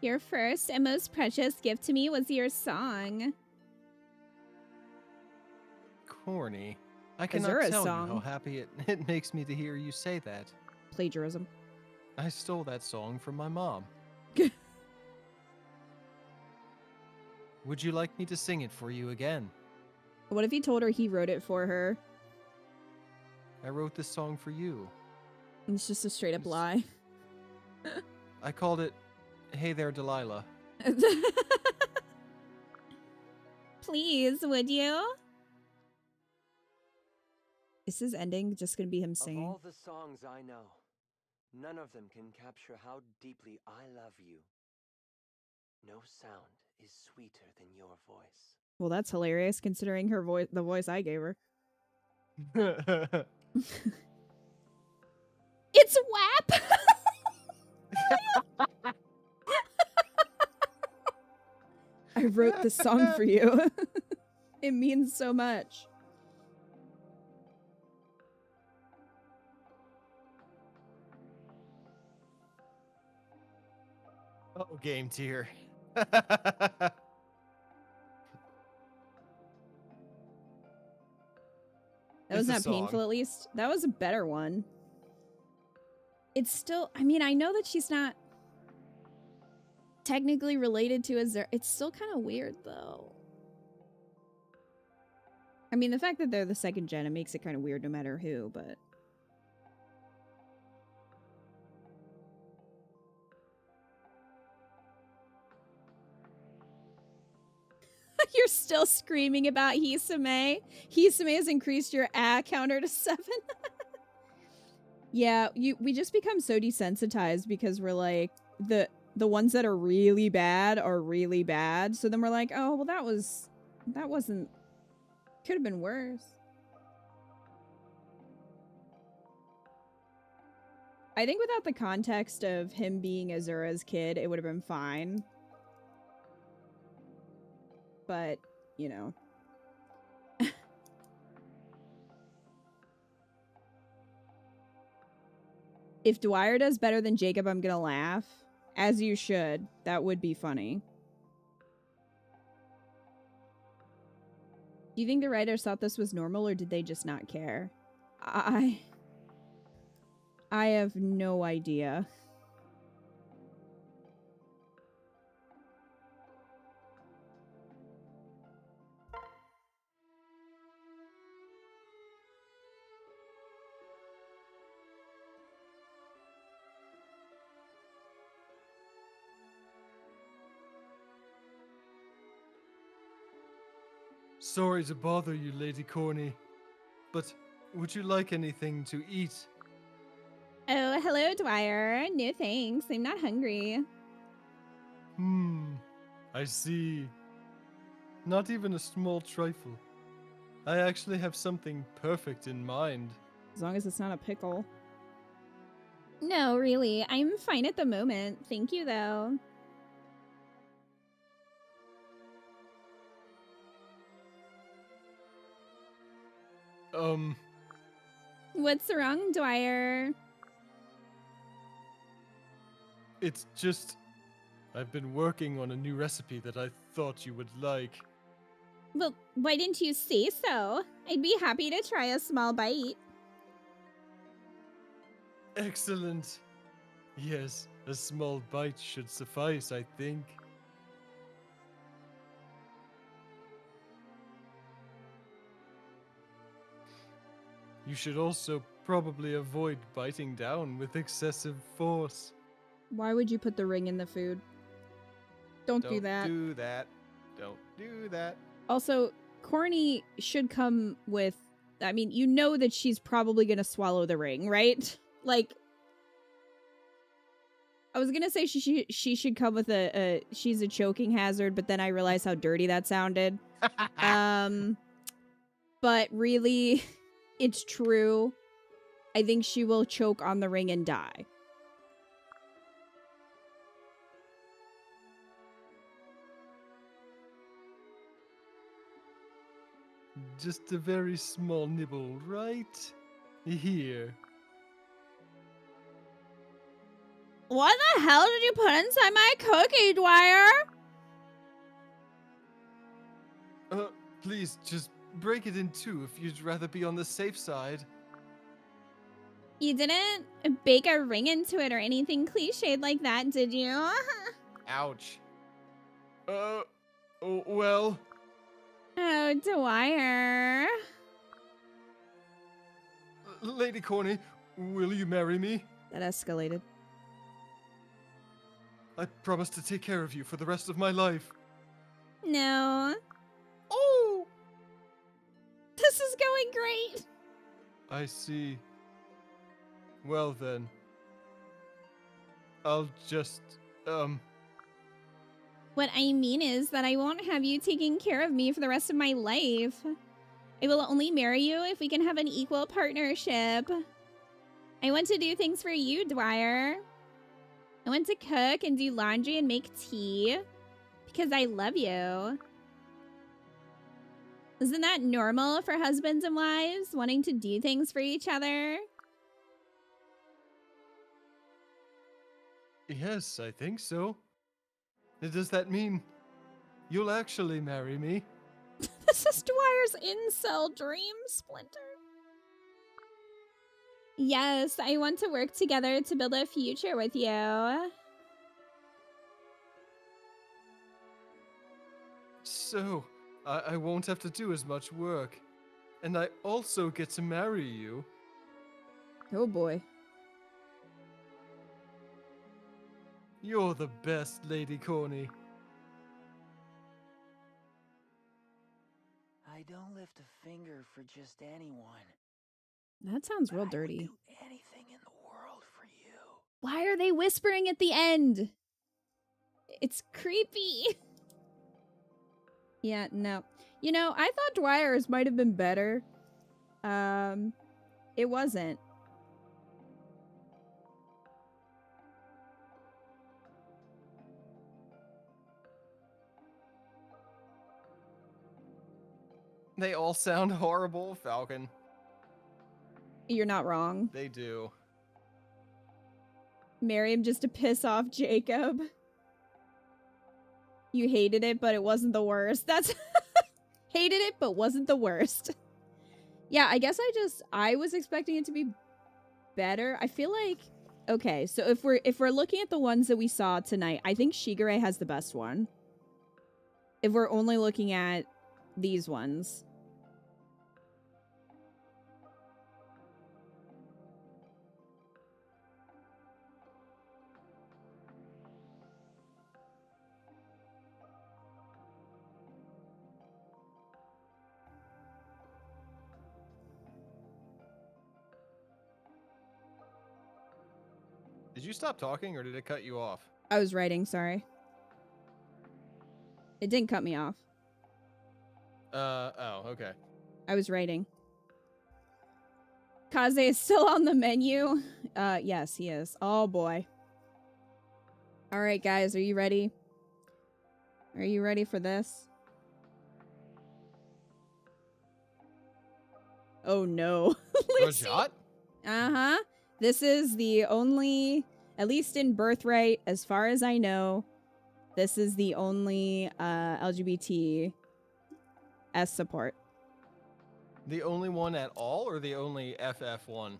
A: Your first and most precious gift to me was your song.
B: Corny. I cannot
A: Azura's
B: tell
A: song.
B: you how happy it makes me to hear you say that.
A: Plagiarism.
B: I stole that song from my mom. Would you like me to sing it for you again?
A: What if he told her he wrote it for her?
B: I wrote this song for you.
A: It's just a straight up lie.
B: I called it Hey There, Delilah.
A: Please, would you? Is his ending just gonna be him
D: Of
A: singing?
D: all the songs I know, none of them can capture how deeply I love you. No sound is sweeter than your voice.
A: Well, that's hilarious considering her voice, the voice I gave her. It's WAP! I wrote the song for you. It means so much.
B: Oh, game tier.
A: That was
B: It's a
A: not painful,
B: song.
A: at least. That was a better one. It's still, I mean, I know that she's not technically related to Azura. It's still kind of weird, though. I mean, the fact that they're the second gen, it makes it kind of weird no matter who, but... You're still screaming about Hisame. Hisame has increased your counter to 7. Yeah, we just become so desensitized because we're like, the ones that are really bad are really bad. So then we're like, oh, well, that wasn't, could have been worse. I think without the context of him being Azura's kid, it would have been fine. But, you know. If Dwyer does better than Jacob, I'm gonna laugh. As you should. That would be funny. Do you think the writers thought this was normal, or did they just not care? I have no idea.
B: Sorry to bother you, Lady Corny, but would you like anything to eat?
A: Oh, hello, Dwyer. No thanks. I'm not hungry.
B: I see. Not even a small trifle. I actually have something perfect in mind.
A: As long as it's not a pickle. No, really. I'm fine at the moment. Thank you, though. What's wrong, Dwyer?
B: It's just... I've been working on a new recipe that I thought you would like.
A: Well, why didn't you say so? I'd be happy to try a small bite.
B: Excellent. Yes, a small bite should suffice, I think. You should also probably avoid biting down with excessive force.
A: Why would you put the ring in the food? Don't do that.
B: Don't do that. Don't do that.
A: Also, Corny should come with... I mean, you know that she's probably going to swallow the ring, right? Like... I was going to say she should come with she's a choking hazard, but then I realized how dirty that sounded. But really, it's true. I think she will choke on the ring and die.
B: Just a very small nibble, right? Here.
A: What the hell did you put inside my cookie, Dwyer?
B: Please, just break it in two if you'd rather be on the safe side.
A: You didn't bake a ring into it or anything cliched like that, did you?
B: Ouch. Oh, well.
A: Oh, Dwyer.
B: Lady Corny, will you marry me?
A: That escalated.
B: I promise to take care of you for the rest of my life.
A: No.
B: Oh!
A: This is going great.
B: I see. Well then. I'll just,
A: What I mean is that I won't have you taking care of me for the rest of my life. I will only marry you if we can have an equal partnership. I want to do things for you, Dwyer. I want to cook and do laundry and make tea. Because I love you. Isn't that normal for husbands and wives, wanting to do things for each other?
B: Yes, I think so. Does that mean you'll actually marry me?
A: This is Dwyer's incel dream, Splinter. Yes, I want to work together to build a future with you.
B: So, I won't have to do as much work. And I also get to marry you.
A: Oh boy.
B: You're the best, Lady Corny.
E: I don't lift a finger for just anyone.
A: That sounds real
E: I would
A: dirty.
E: do anything in the world for you.
A: Why are they whispering at the end? It's creepy. Yeah, no. You know, I thought Dwyer's might have been better. It wasn't.
B: They all sound horrible, Falcon.
A: You're not wrong.
B: They do.
A: Marry him just to piss off Jacob. You hated it, but it wasn't the worst. That's... hated it, but wasn't the worst. Yeah, I guess I was expecting it to be better. I feel like... Okay, so if we're looking at the ones that we saw tonight, I think Shigure has the best one. If we're only looking at these ones.
B: Did you stop talking or did it cut you off?
A: I was writing, sorry. It didn't cut me off.
B: Oh, okay.
A: I was writing. Kaze is still on the menu. Yes, he is. Oh, boy. All right, guys, are you ready? Are you ready for this? Oh, no.
B: Rajat?
A: Uh-huh. This is the only, at least in Birthright, as far as I know, this is the only LGBT S support.
B: The only one at all, or the only FF one?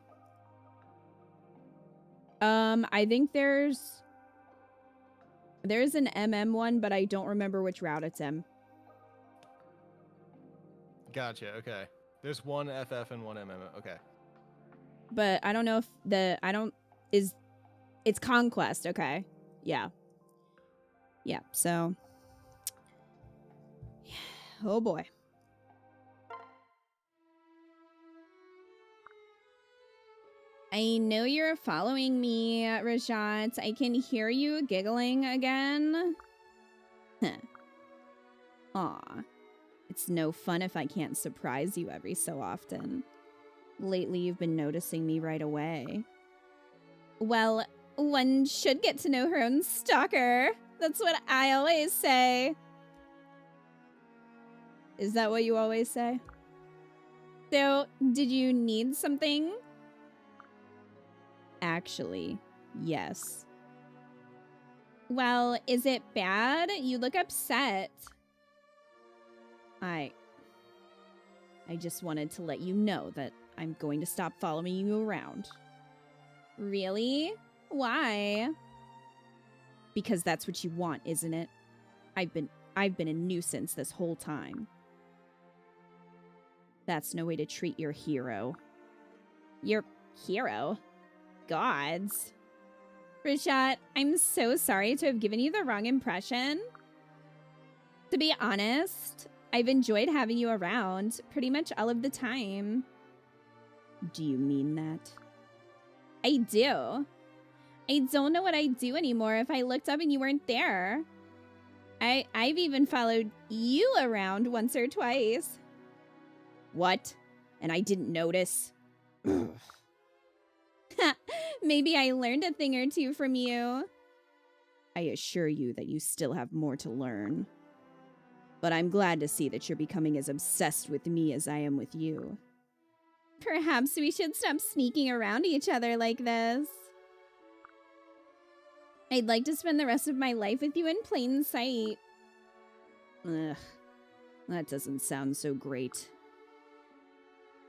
A: I think there's an MM one, but I don't remember which route it's in.
B: Gotcha, okay. There's one FF and one MM, okay.
A: But I don't know if it's Conquest, okay? Yeah. Yeah, so. Oh boy. I know you're following me, Rajat. I can hear you giggling again. Aw. It's no fun if I can't surprise you every so often. Lately, you've been noticing me right away. Well, one should get to know her own stalker. That's what I always say. Is that what you always say? So, did you need something? Actually, yes. Well, is it bad? You look upset. I just wanted to let you know that I'm going to stop following you around. Really? Why? Because that's what you want, isn't it? I've been a nuisance this whole time. That's no way to treat your hero. Your hero? Gods. Rajat, I'm so sorry to have given you the wrong impression. To be honest, I've enjoyed having you around pretty much all of the time. Do you mean that? I do. I don't know what I'd do anymore if I looked up and you weren't there. I've even followed you around once or twice. What? And I didn't notice? Maybe I learned a thing or two from you. I assure you that you still have more to learn. But I'm glad to see that you're becoming as obsessed with me as I am with you. Perhaps we should stop sneaking around each other like this. I'd like to spend the rest of my life with you in plain sight. Ugh, that doesn't sound so great.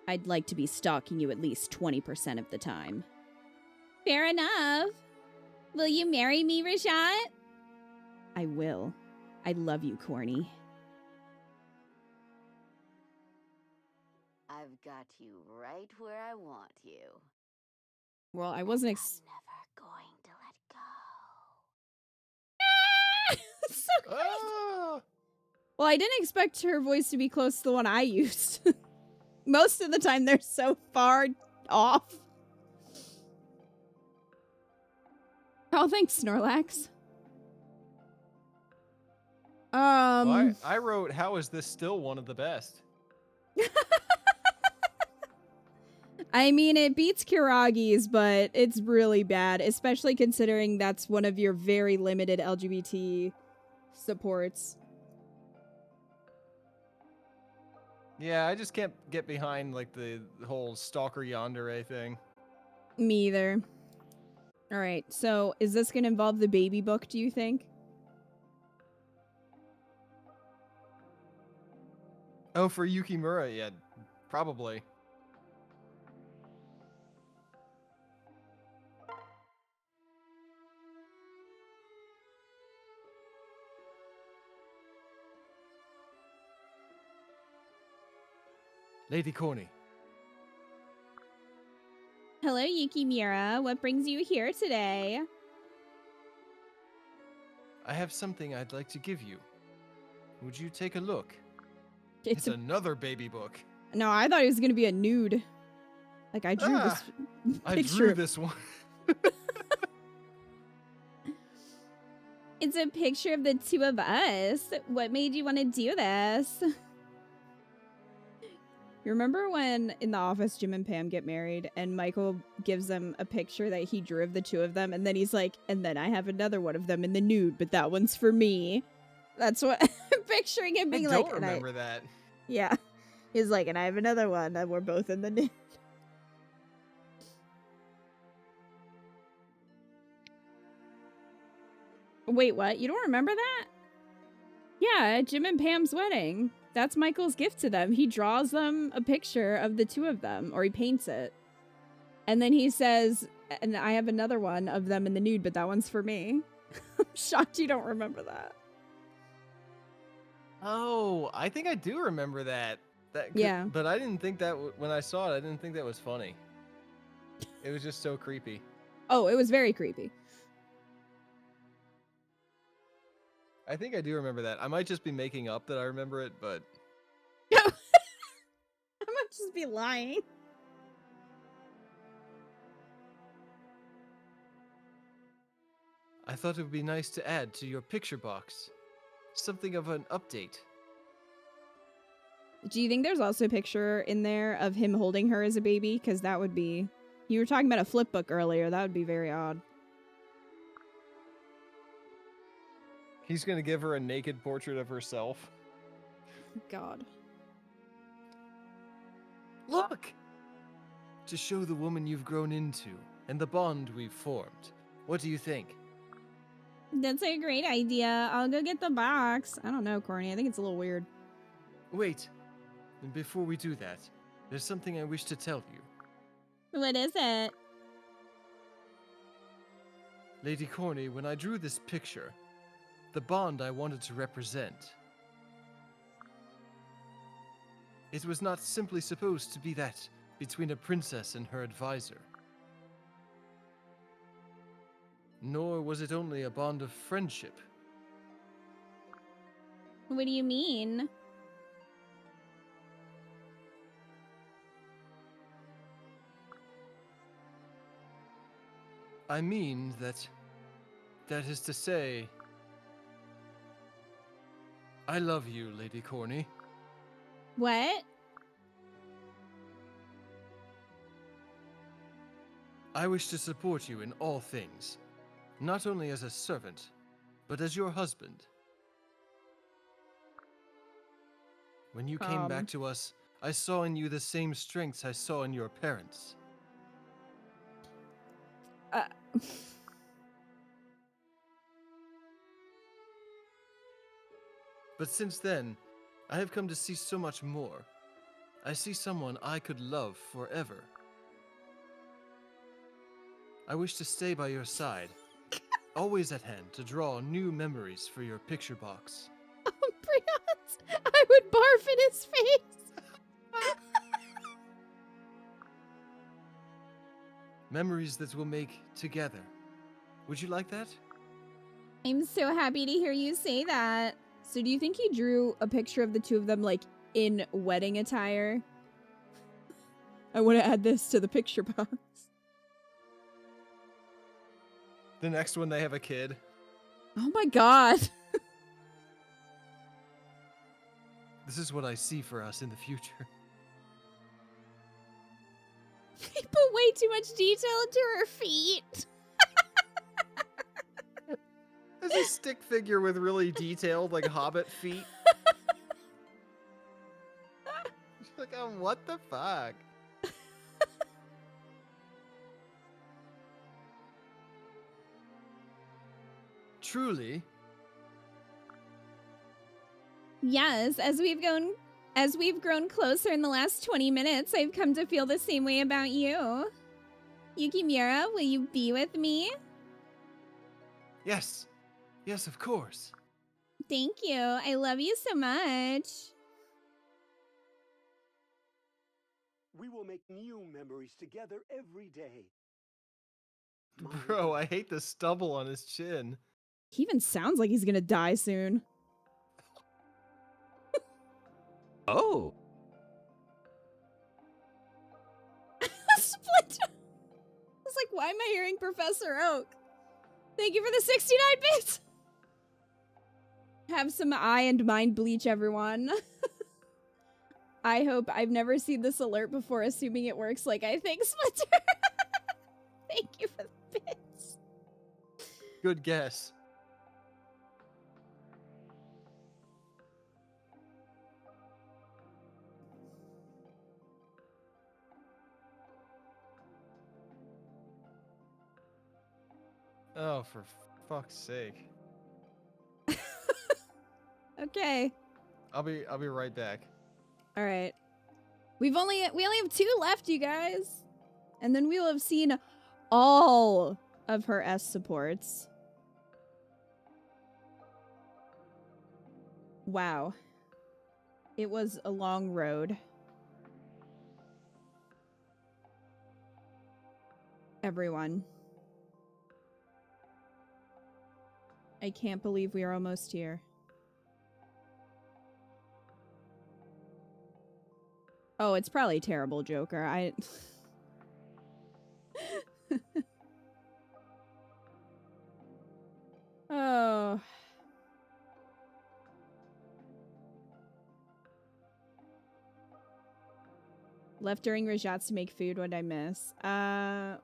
A: I'd like to be stalking you at least 20% of the time. Fair enough. Will you marry me, Rajat? I will. I love you, Corny.
F: I've got you right where I want you.
A: Well, I wasn't
F: I'm never going to let go.
A: so great. Well, I didn't expect her voice to be close to the one I used. Most of the time, they're so far off. Oh, thanks, Snorlax.
B: Well, I wrote, how is this still one of the best?
A: I mean, it beats Kiragi's, but it's really bad, especially considering that's one of your very limited LGBT supports.
B: Yeah, I just can't get behind, like, the whole stalker yandere thing.
A: Me either. All right, so is this going to involve the baby book, do you think?
B: Oh, for Yukimura, yeah, probably. Lady Corny.
A: Hello, Yukimura. What brings you here today?
B: I have something I'd like to give you. Would you take a look?
A: It's
B: another baby book.
A: No, I thought it was going to be a nude. Like, I drew this
B: I
A: picture.
B: drew this one.
A: It's a picture of the two of us. What made you want to do this? You remember when in the office Jim and Pam get married and Michael gives them a picture that he drew of the two of them and then he's like, and then I have another one of them in the nude, but that one's for me. That's what I'm picturing him being
B: I
A: like.
B: don't remember that.
A: Yeah. He's like, and I have another one and we're both in the nude. Wait, what? You don't remember that? Yeah, Jim and Pam's wedding. That's Michael's gift to them. He draws them a picture of the two of them, or he paints it. And then he says, and I have another one of them in the nude, but that one's for me. I'm shocked you don't remember that.
B: Oh, I think I do remember that.
A: Yeah.
B: But I didn't think that, when I saw it, I didn't think that was funny. It was just so creepy.
A: Oh, it was very creepy.
B: I think I do remember that. I might just be making up that I remember it, but...
A: I might just be lying.
B: I thought it would be nice to add to your picture box. Something of an update.
A: Do you think there's also a picture in there of him holding her as a baby? Because that would be... You were talking about a flip book earlier. That would be very odd.
B: He's gonna give her a naked portrait of herself.
A: God.
B: Look! To show the woman you've grown into and the bond we've formed. What do you think?
A: That's a great idea. I'll go get the box. I don't know, Corny. I think it's a little weird.
B: Wait. And before we do that, there's something I wish to tell you.
A: What is it?
B: Lady Corny, when I drew this picture, the bond I wanted to represent, it was not simply supposed to be that between a princess and her advisor. Nor was it only a bond of friendship.
A: What do you mean?
B: I mean that is to say, I love you, Lady Corny.
A: What?
B: I wish to support you in all things, not only as a servant, but as your husband. When you came back to us, I saw in you the same strengths I saw in your parents. But since then, I have come to see so much more. I see someone I could love forever. I wish to stay by your side, always at hand to draw new memories for your picture box.
A: Oh, Brianna, I would barf in his face.
B: Memories that we'll make together. Would you like that?
A: I'm so happy to hear you say that. So do you think he drew a picture of the two of them, like, in wedding attire? I want to add this to the picture box.
B: The next one, they have a kid.
A: Oh my god.
B: This is what I see for us in the future.
A: He put way too much detail into her feet.
B: There's a stick figure with really detailed, like, hobbit feet. Like, oh, what the fuck? Truly?
A: Yes, as we've grown closer in the last 20 minutes, I've come to feel the same way about you. Yukimura, will you be with me?
B: Yes. Yes, of course.
A: Thank you. I love you so much.
G: We will make new memories together every day.
B: Bro, I hate the stubble on his chin.
A: He even sounds like he's gonna die soon.
H: Oh.
A: Split. I was like, why am I hearing Professor Oak? Thank you for the 69 bits. Have some eye and mind bleach, everyone. I hope I've never seen this alert before, assuming it works like I think, Splinter. Thank you for the bits.
B: Good guess. Oh, for fuck's sake.
A: Okay.
B: I'll be right back.
A: All right. We only have 2 left, you guys. And then we will have seen all of her S supports. Wow. It was a long road. Everyone. I can't believe we are almost here. Oh, it's probably terrible, Joker. Oh. Left during Rajats to make food. What'd I miss?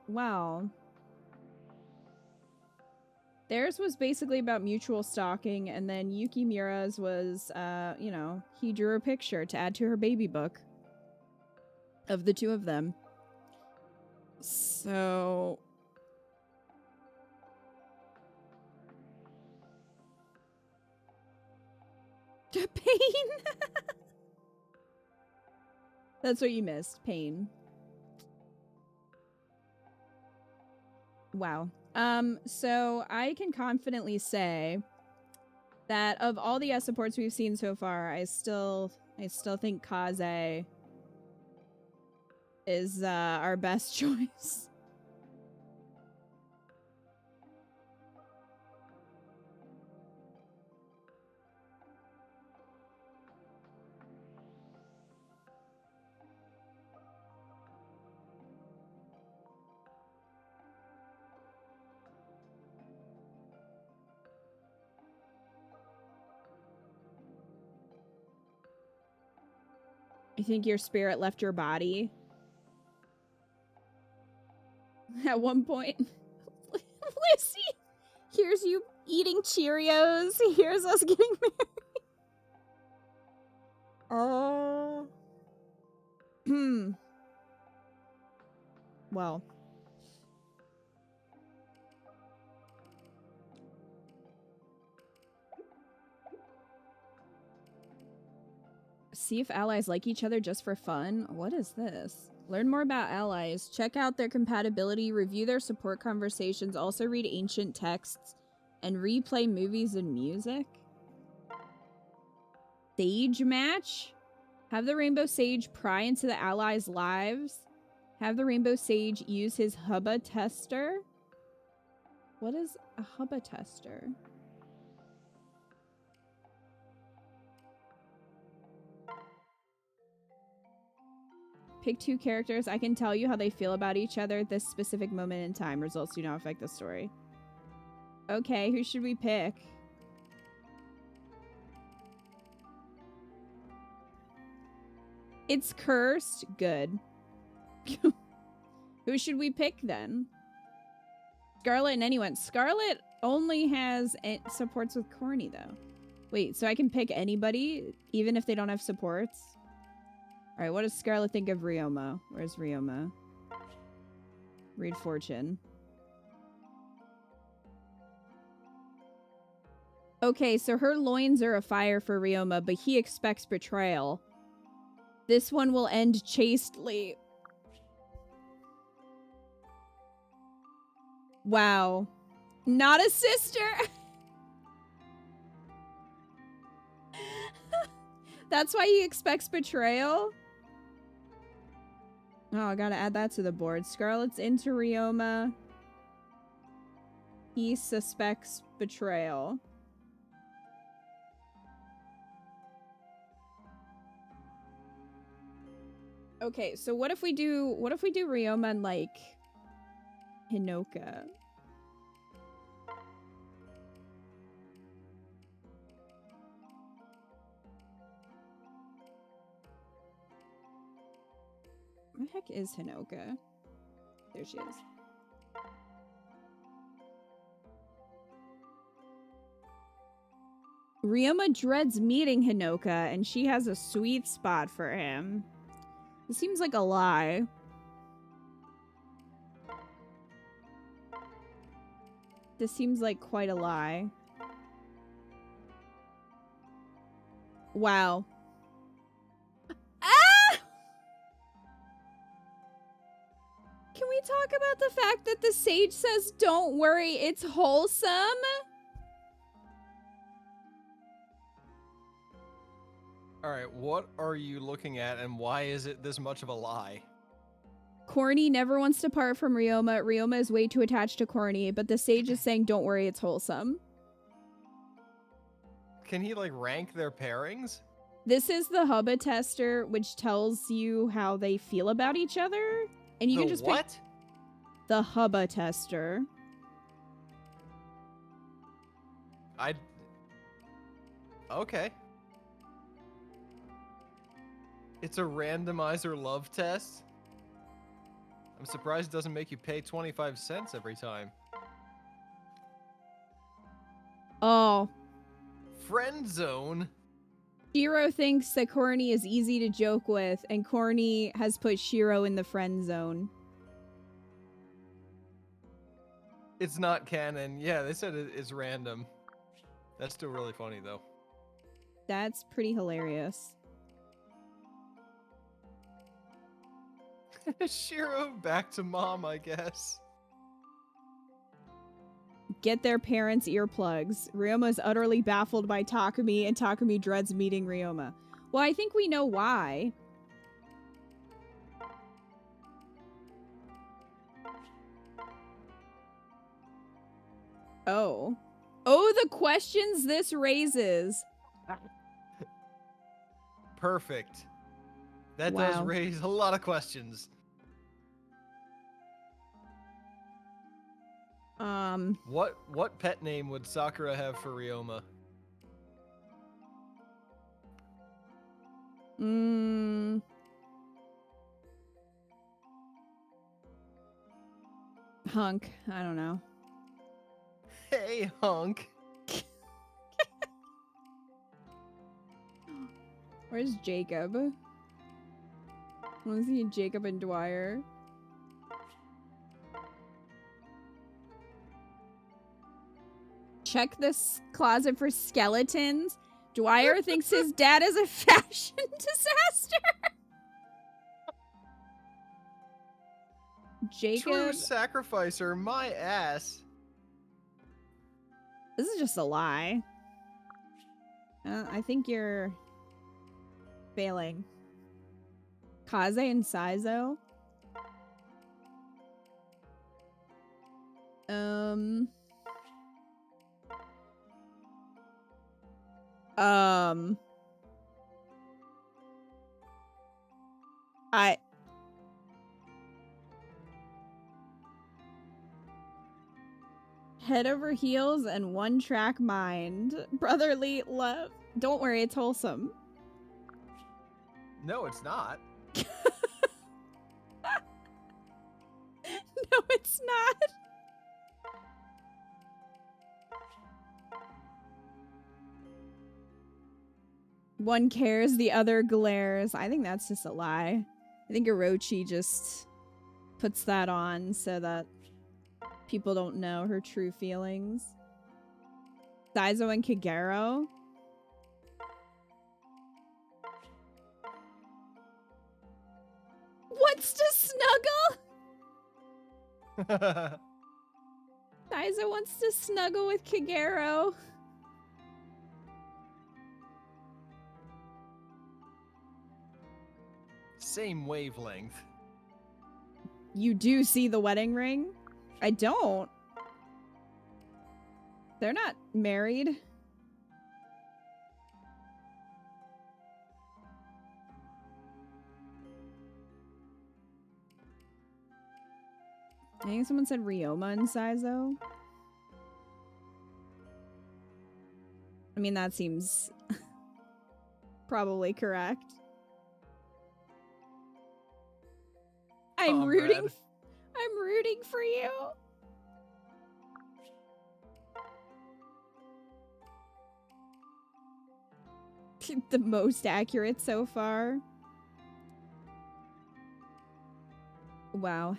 A: Well. Theirs was basically about mutual stalking, and then Yuki Mura's was, you know, he drew a picture to add to her baby book of the 2 of them. So... Pain! That's what you missed. Pain. Wow. So I can confidently say that of all the S supports we've seen so far, I still think Kaze is our best choice. I think your spirit left your body at one point. Lucy hears you eating Cheerios. He hears us getting married. Oh. Well. See if allies like each other just for fun. What is this? Learn more about allies. Check out their compatibility. Review their support conversations. Also read ancient texts. And replay movies and music. Sage match? Have the Rainbow Sage pry into the allies' lives. Have the Rainbow Sage use his hubba tester. What is a hubba tester? Pick 2 characters. I can tell you how they feel about each other at this specific moment in time. Results do not affect the story. Okay, who should we pick? It's cursed. Good. Who should we pick then? Scarlet and anyone. Scarlet only has supports with Corny though. Wait, so I can pick anybody even if they don't have supports? Alright, what does Scarlet think of Ryoma? Where's Ryoma? Read fortune. Okay, so her loins are afire for Ryoma, but he expects betrayal. This one will end chastely. Wow. Not a sister! That's why he expects betrayal? Oh, I gotta add that to the board. Scarlet's into Ryoma. He suspects betrayal. Okay, so what if we do Ryoma and like Hinoka? Where the heck is Hinoka? There she is. Ryoma dreads meeting Hinoka, and she has a sweet spot for him. This seems like a lie. This seems like quite a lie. Wow. Ah! Can we talk about the fact that the sage says, don't worry, it's wholesome?
B: Alright, what are you looking at and why is it this much of a lie?
A: Corny never wants to part from Ryoma. Ryoma is way too attached to Corny, but the sage is saying, don't worry, it's wholesome.
B: Can he, like, rank their pairings?
A: This is the Hubba tester, which tells you how they feel about each other. And you
B: The
A: can just
B: what?
A: pick the Hubba tester.
B: Okay. It's a randomizer love test? I'm surprised it doesn't make you pay 25 cents every time.
A: Oh.
B: Friend zone?
A: Shiro thinks that Corny is easy to joke with, and Corny has put Shiro in the friend zone.
B: It's not canon. Yeah, they said it's random. That's still really funny, though.
A: That's pretty hilarious.
B: Shiro back to mom, I guess.
A: Get their parents' earplugs. Ryoma is utterly baffled by Takumi, and Takumi dreads meeting Ryoma. Well, I think we know why. Oh. Oh, the questions this raises.
B: Perfect. That
A: Wow.
B: does raise a lot of questions. What pet name would Sakura have for Ryoma?
A: Hunk. I don't know.
B: Hey, hunk.
A: Where's Jacob? I want to see Jacob and Dwyer. Check this closet for skeletons. Dwyer thinks his dad is a fashion disaster. Jacob.
B: True sacrificer, my ass.
A: This is just a lie. I think you're failing. Kaze and Saizo. Head over heels and one track mind. Brotherly love. Don't worry, it's wholesome.
B: No, it's not.
A: No, it's not. One cares, the other glares. I think that's just a lie. I think Orochi just puts that on so that people don't know her true feelings. Saizo and Kagero. Wants to snuggle? Saizo wants to snuggle with Kagero.
B: Same wavelength.
A: You do see the wedding ring? I don't. They're not married. I think someone said Ryoma and Saizo. I mean, that seems probably correct. I'm rooting.
B: comrade.
A: I'm rooting for you. The most accurate so far. Wow.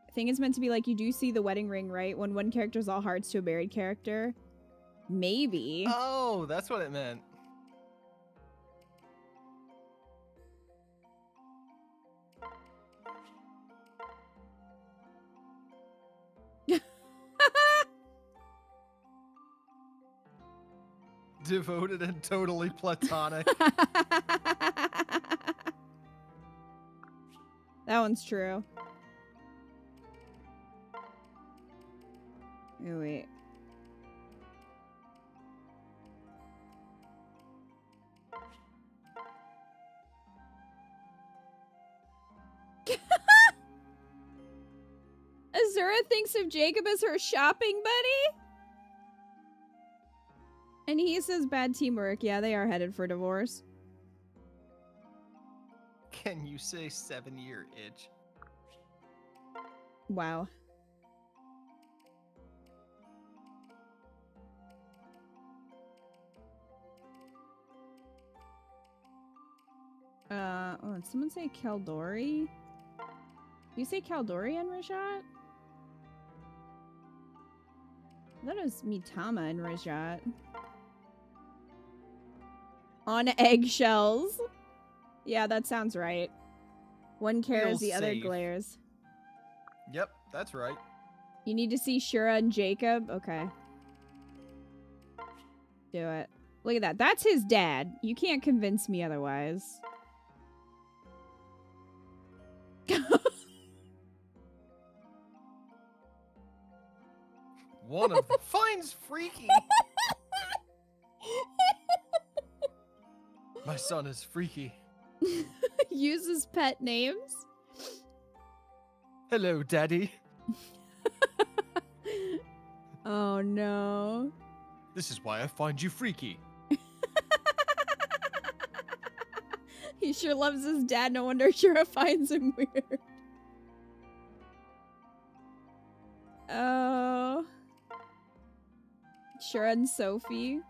A: I think it's meant to be like, you do see the wedding ring, right? When one character's all hearts to a married character. Maybe.
B: Oh, that's what it meant. Devoted and totally platonic.
A: That one's true. Oh, wait. Azura thinks of Jacob as her shopping buddy? And he says bad teamwork. Yeah, they are headed for divorce.
B: Can you say 7-year itch?
A: Wow. Oh, did someone say Caldori? You say Caldori and Rajat? That is Mitama and Rajat. On eggshells. Yeah, that sounds right. One cares,
B: Feels
A: the other
B: safe.
A: glares.
B: Yep, that's right.
A: You need to see Shura and Jacob? Okay. Do it. Look at that. That's his dad. You can't convince me otherwise.
B: One of them finds freaky. My son is freaky.
A: Uses pet names.
B: Hello, Daddy.
A: Oh no.
B: This is why I find you freaky.
A: He sure loves his dad. No wonder Shura finds him weird. Oh. Shura and Sophie.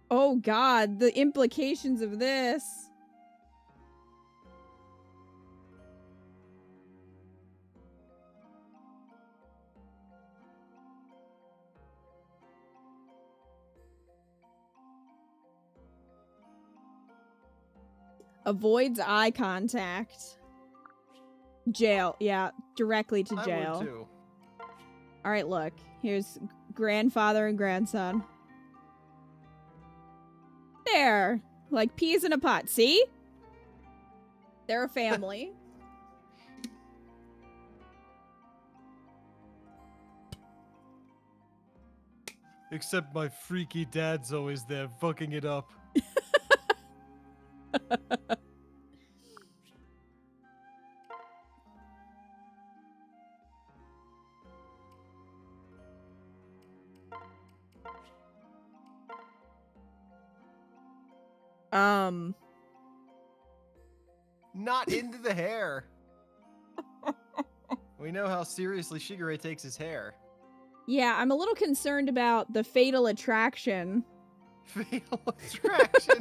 A: Oh god, the implications of this. Avoids eye contact. Jail. Yeah, directly to
B: I
A: jail.
B: would too.
A: All right, look. Here's grandfather and grandson. There. Like peas in a pot. See? They're a family.
B: Except my freaky dad's always there fucking it up. Not into the hair. We know how seriously Shigure takes his hair.
A: Yeah, I'm a little concerned about the fatal attraction.
B: Fatal attraction.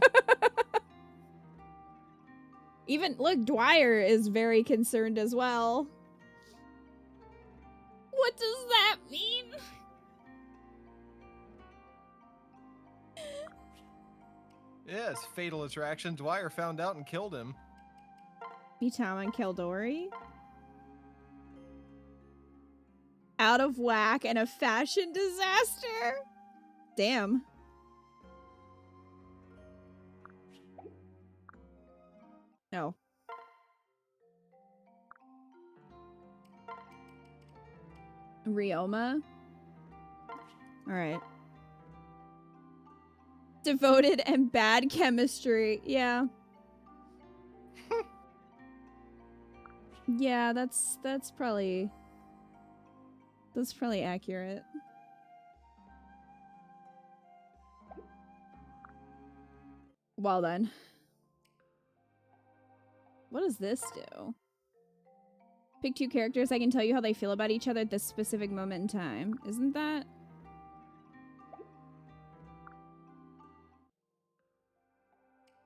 A: Even, look, Dwyer is very concerned as well. What does that mean?
B: Yes, fatal attraction. Dwyer found out and killed him.
A: Mitama and Keldori? Out of whack and a fashion disaster? Damn. No. Ryoma? Alright. Devoted and bad chemistry. Yeah. Yeah, that's probably accurate. Well then. What does this do? Pick 2 characters. I can tell you how they feel about each other at this specific moment in time. Isn't that?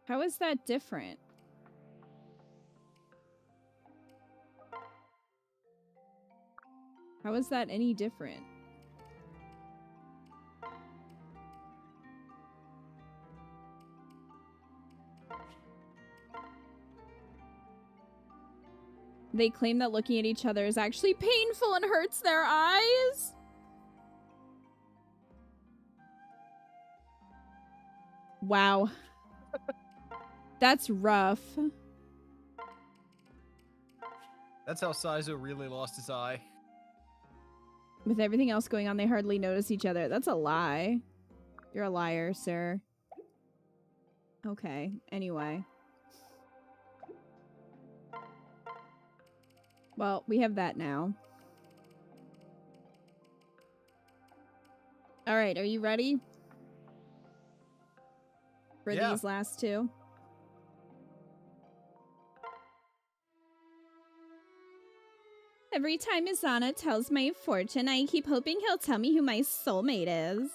A: How is that different? How is that any different? They claim that looking at each other is actually painful and hurts their eyes. Wow. That's rough.
B: That's how Saizo really lost his eye.
A: With everything else going on, they hardly notice each other. That's a lie. You're a liar, sir. Okay, anyway. Well, we have that now. Alright, are you ready? For these last 2? Every time Izana tells my fortune, I keep hoping he'll tell me who my soulmate is.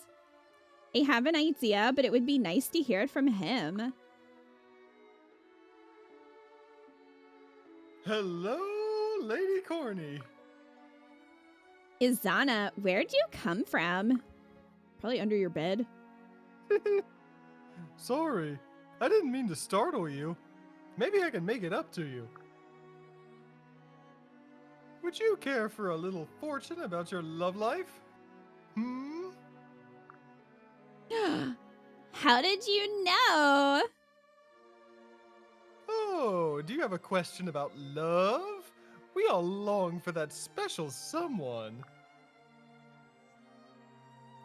A: I have an idea, but it would be nice to hear it from him.
B: Hello, Lady Corny.
A: Izana, where'd you come from? Probably under your bed.
B: Sorry, I didn't mean to startle you. Maybe I can make it up to you. Would you care for a little fortune about your love life? Hmm?
A: How did you know?
B: Oh, do you have a question about love? We all long for that special someone.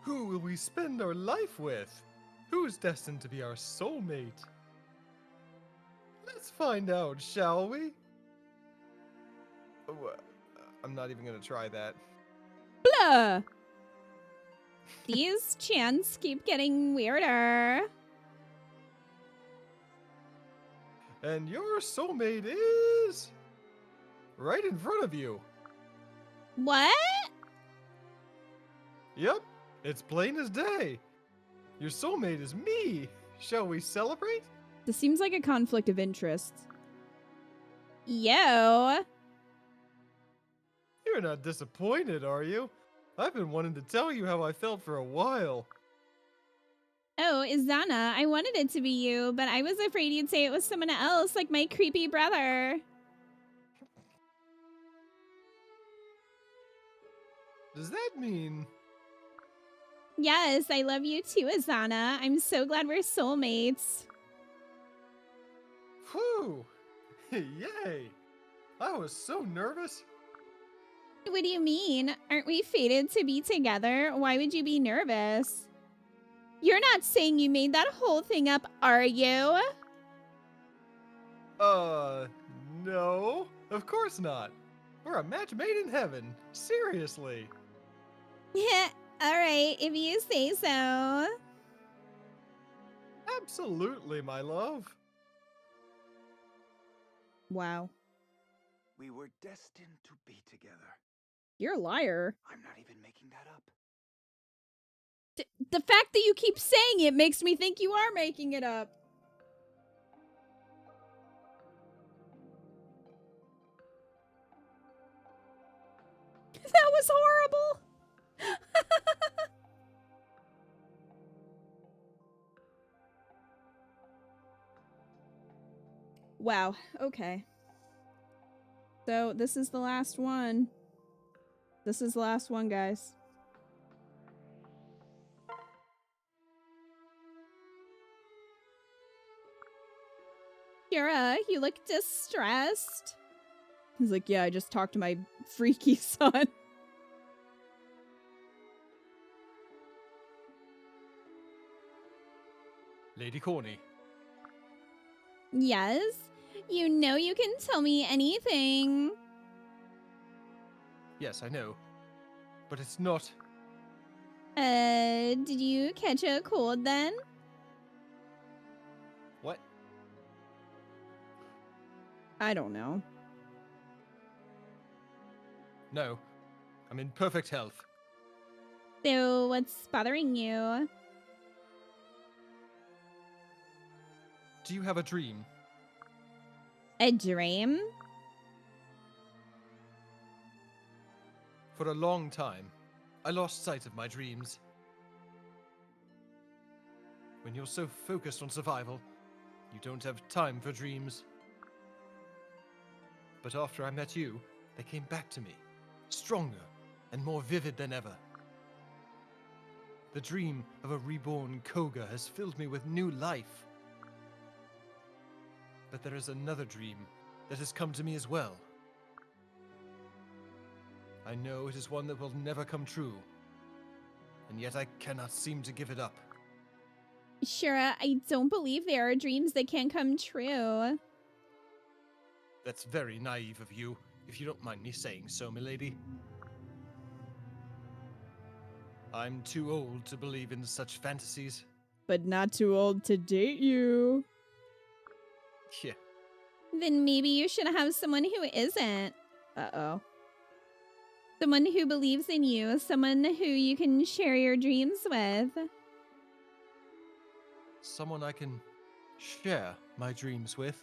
B: Who will we spend our life with? Who's destined to be our soulmate? Let's find out, shall we? Oh, I'm not even gonna try that.
A: Blah! These chants keep getting weirder.
B: And your soulmate is... right in front of you.
A: What?
B: Yep, it's plain as day. Your soulmate is me. Shall we celebrate?
A: This seems like a conflict of interest. Yo.
B: You're not disappointed, are you? I've been wanting to tell you how I felt for a while.
A: Oh, Izana, I wanted it to be you, but I was afraid you'd say it was someone else, like my creepy brother.
B: Does that mean...
A: Yes, I love you too, Izana. I'm so glad we're soulmates.
B: Whew! Yay! I was so nervous.
A: What do you mean? Aren't we fated to be together? Why would you be nervous? You're not saying you made that whole thing up, are you?
B: No. Of course not. We're a match made in heaven. Seriously.
A: Yeah, alright, if you say so.
B: Absolutely, my love.
A: Wow.
G: We were destined to be together.
A: You're a liar.
G: I'm not even making that up.
A: The fact that you keep saying it makes me think you are making it up. That was horrible. Wow, okay. So this is the last one. This is the last one, guys. Kira, you look distressed. He's like, yeah, I just talked to my freaky son.
B: Lady Corny.
A: Yes? You know you can tell me anything.
B: Yes, I know. But it's not...
A: Did you catch a cold then?
B: What?
A: I don't know.
B: No. I'm in perfect health.
A: So what's bothering you?
B: Do you have a dream?
A: A dream?
B: For a long time, I lost sight of my dreams. When you're so focused on survival, you don't have time for dreams. But after I met you, they came back to me, stronger and more vivid than ever. The dream of a reborn Koga has filled me with new life. But there is another dream that has come to me as well. I know it is one that will never come true, and yet I cannot seem to give it up.
A: Shira, I don't believe there are dreams that can't come true.
B: That's very naive of you, if you don't mind me saying so, milady. I'm too old to believe in such fantasies.
A: But not too old to date you.
B: Yeah.
A: Then maybe you should have someone who isn't. Uh-oh. Someone who believes in you. Someone who you can share your dreams with.
B: Someone I can share my dreams with.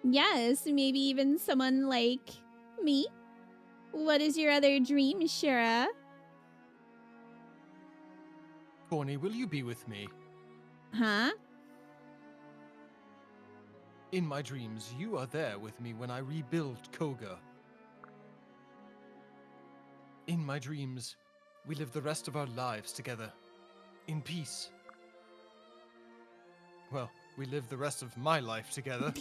A: Yes, maybe even someone like me. What is your other dream, Shira?
B: Corny, will you be with me?
A: Huh?
B: In my dreams, you are there with me when I rebuild Koga. In my dreams, we live the rest of our lives together, in peace. Well, we live the rest of my life together.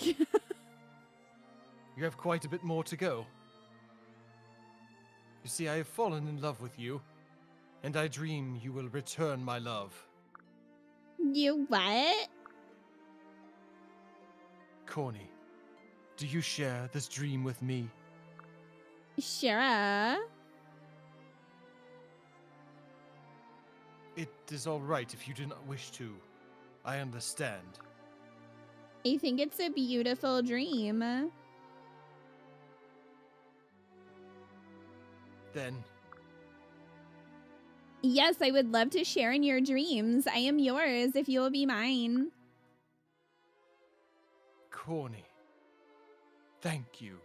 B: You have quite a bit more to go. You see, I have fallen in love with you, and I dream you will return my love.
A: You what?
B: Corny, do you share this dream with me?
A: Shira?
B: It is all right if you do not wish to. I understand.
A: I think it's a beautiful dream.
B: Then,
A: Yes, I would love to share in your dreams. I am yours if you will be mine.
B: Corny, thank you.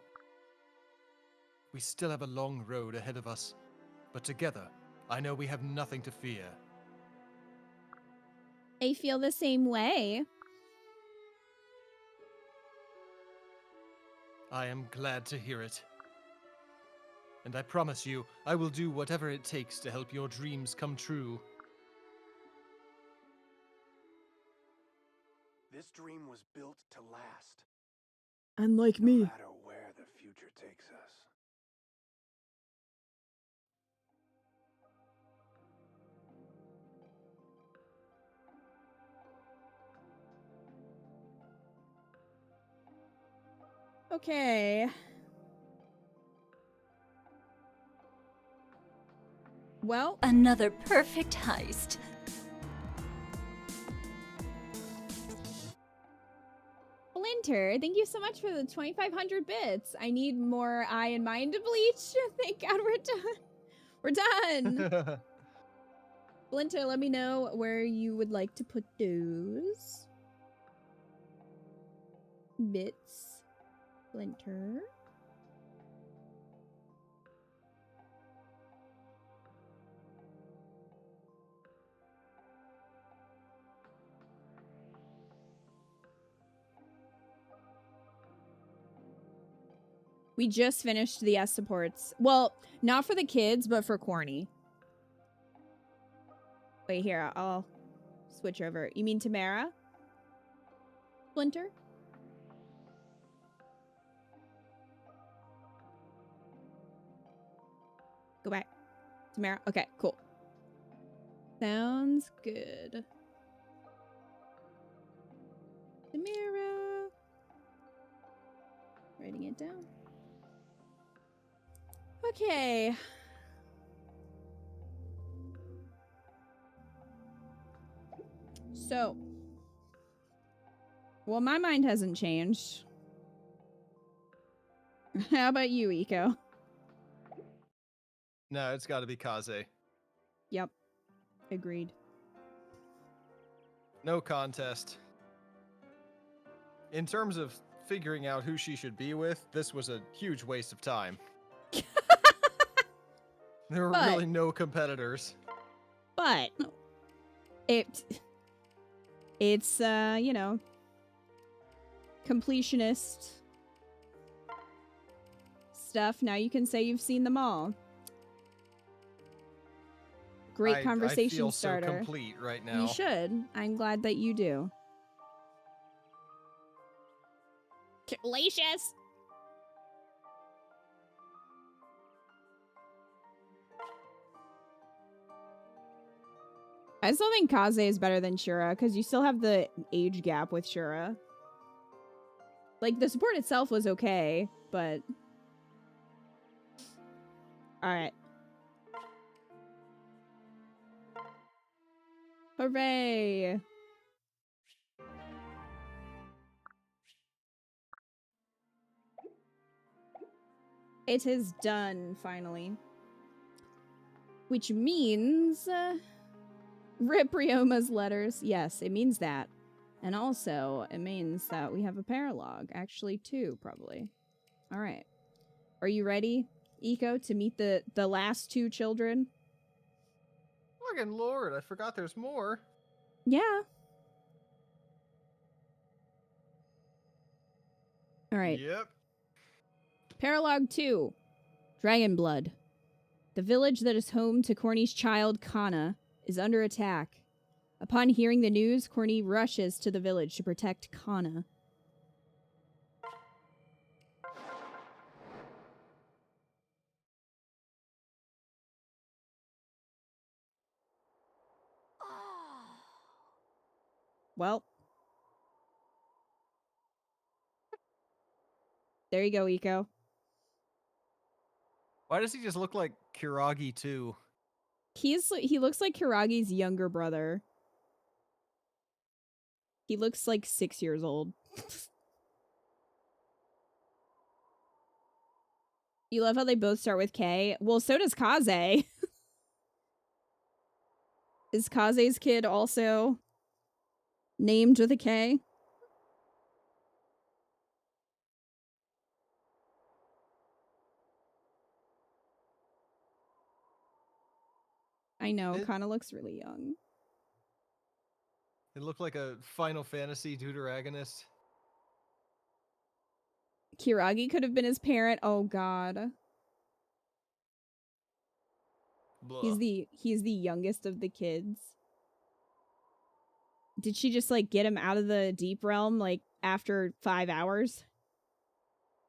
B: We still have a long road ahead of us, but together, I know we have nothing to fear.
A: I feel the same way.
B: I am glad to hear it. And I promise you, I will do whatever it takes to help your dreams come true.
G: This dream was built to last,
A: Unlike
G: no
A: me.
G: matter where the future takes us.
A: Okay. Well,
I: Another perfect heist.
A: Splinter, thank you so much for the 2,500 bits. I need more eye and mind to bleach. Thank God we're done. We're done. Splinter, let me know where you would like to put those bits. Splinter. We just finished the S supports. Well, not for the kids, but for Corny. Wait, here, I'll switch over. You mean Tamara? Splinter? Go back. Tamara? Okay, cool. Sounds good. mirror. Writing it down. Okay. So. Well, my mind hasn't changed. How about you, Eco?
B: No, it's got to be Kaze.
A: Yep. Agreed.
B: No contest. In terms of figuring out who she should be with, this was a huge waste of time. There were really no competitors.
A: But it's you know, completionist stuff. Now you can say you've seen them all. Great conversation
B: I feel
A: starter.
B: so complete right now.
A: You should. I'm glad that you do. Delicious. I still think Kaze is better than Shura because you still have the age gap with Shura. Like, the support itself was okay, but... Alright. Hooray! It is done, finally. Which means... rip Ryoma's letters. Yes, it means that. And also, it means that we have a paralogue. Actually, 2, probably. Alright. Are you ready, Eco, to meet the last 2 children?
B: Fucking lord, I forgot there's more.
A: Yeah. Alright.
B: Yep.
A: Paralogue 2. Dragon Blood. The village that is home to Corny's child, Kana, is under attack. Upon hearing the news, Corny rushes to the village to protect Kana. Well. There you go, Eco.
B: Why does he just look like Kiragi too?
A: He looks like Kiragi's younger brother. He looks like 6 years old. You love how they both start with K? Well, so does Kaze. Is Kaze's kid also named with a K? I know, Kana looks really young.
B: It looked like a Final Fantasy deuteragonist.
A: Kiragi could have been his parent. Oh god.
B: Blah.
A: He's the youngest of the kids. Did she just like get him out of the deep realm like after 5 hours?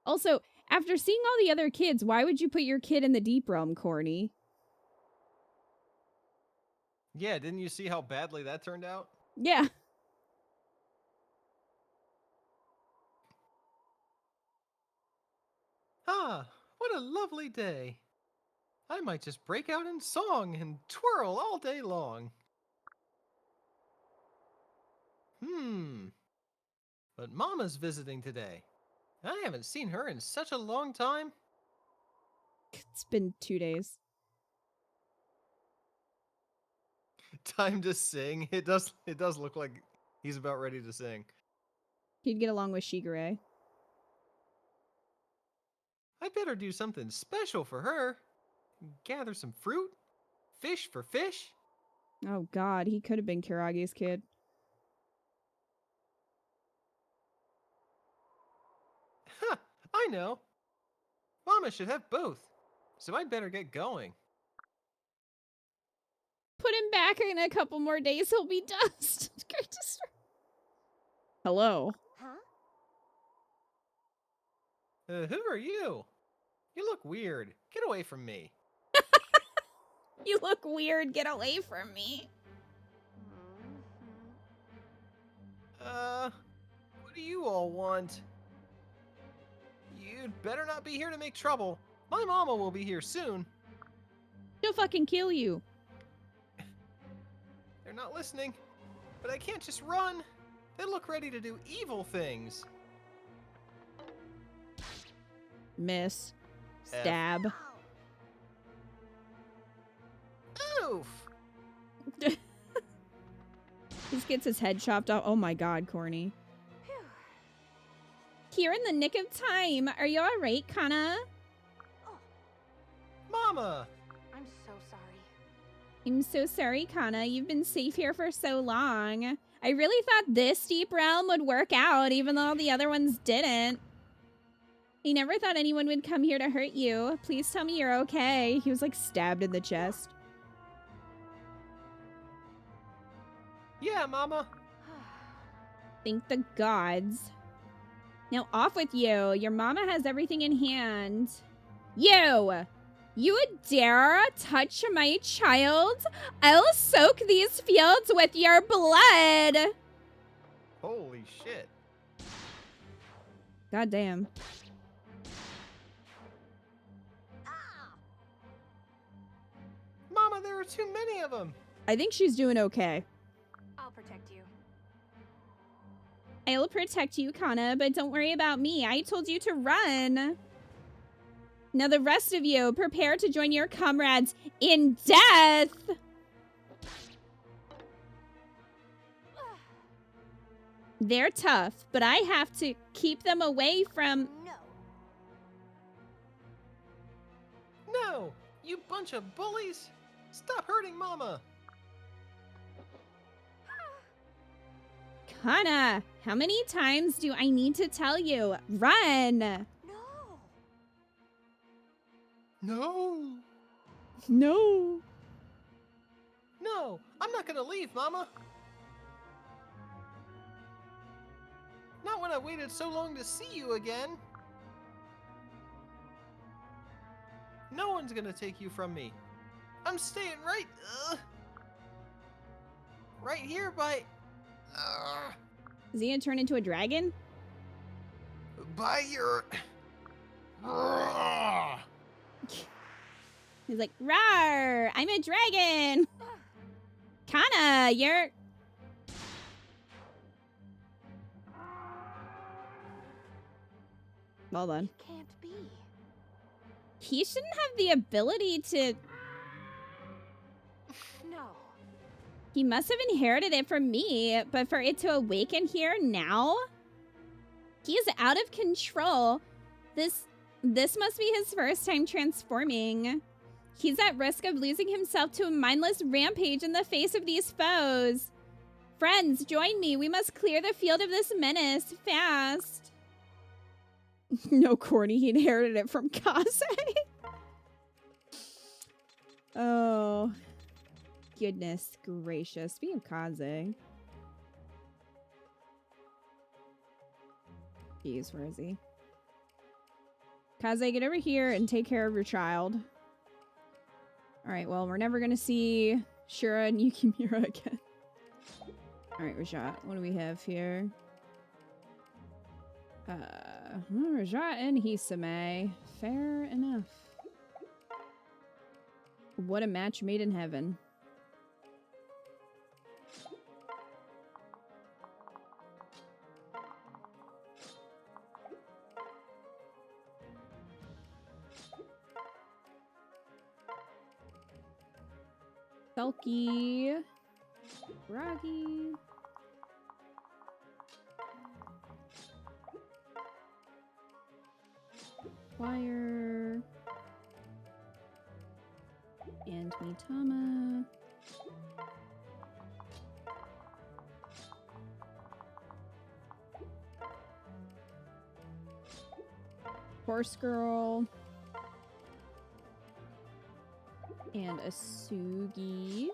A: Also, after seeing all the other kids, why would you put your kid in the deep realm, Corny?
B: Yeah, didn't you see how badly that turned out?
A: Yeah.
B: Ah, what a lovely day. I might just break out in song and twirl all day long. But Mama's visiting today. I haven't seen her in such a long time.
A: It's been 2 days.
B: Time to sing. It does look like he's about ready to sing.
A: He'd get along with Shigure.
B: I better do something special for her. Gather some fruit? Fish for fish?
A: Oh god, he could have been Kiragi's kid.
B: Ha! I know. Mama should have both. So I'd better get going.
A: Put him back in a couple more days, he'll be dust. Great to start. Hello.
F: Huh?
B: Who are you? You look weird. Get away from me.
A: You look weird, get away from me.
B: What do you all want? You'd better not be here to make trouble. My mama will be here soon.
A: She'll fucking kill you.
B: They're not listening, but I can't just run. They look ready to do evil things.
A: Miss. Stab.
B: Oof.
A: He just gets his head chopped off. Oh my god, corny. Here in the nick of time. Are you alright, Kana?
B: Mama!
F: I'm so sorry.
A: I'm so sorry, Kana. You've been safe here for so long. I really thought this deep realm would work out, even though the other ones didn't. I never thought anyone would come here to hurt you. Please tell me you're okay. He was like stabbed in the chest.
B: Yeah, Mama.
A: Thank the gods. Now off with you. Your mama has everything in hand. You! You would dare touch my child? I'll soak these fields with your blood!
B: Holy shit.
A: God damn.
B: Mama, there are too many of them.
A: I think she's doing okay.
F: I'll protect you.
A: I'll protect you, Kana, but don't worry about me. I told you to run. Now the rest of you, prepare to join your comrades in death! They're tough, but I have to keep them away from...
F: No.
B: No! You bunch of bullies! Stop hurting Mama!
A: Kana, how many times do I need to tell you? Run!
F: No.
B: No!
A: No.
B: No! I'm not gonna leave, Mama! Not when I waited so long to see you again! No one's gonna take you from me. I'm staying right here by...
A: Is he gonna turn into a dragon?
B: by your...
A: He's like, rawr, I'm a dragon. Kana, you're... Well done.
F: Can't be.
A: He shouldn't have the ability to...
F: No.
A: He must have inherited it from me, but for it to awaken here now? He's out of control. This must be his first time transforming. He's at risk of losing himself to a mindless rampage in the face of these foes. Friends, join me. We must clear the field of this menace fast. No, corny. He inherited it from Kaze. Oh. Goodness gracious. Speaking of Kaze. Jeez, where is he? Kaze, get over here and take care of your child. Alright, well, we're never gonna see Shura and Yukimura again. Alright, Rajat, what do we have here? Rajat and Hisame. Fair enough. What a match made in heaven. Sulky. Raggy. Fire. And Mitama. Horse Girl. And Asugi.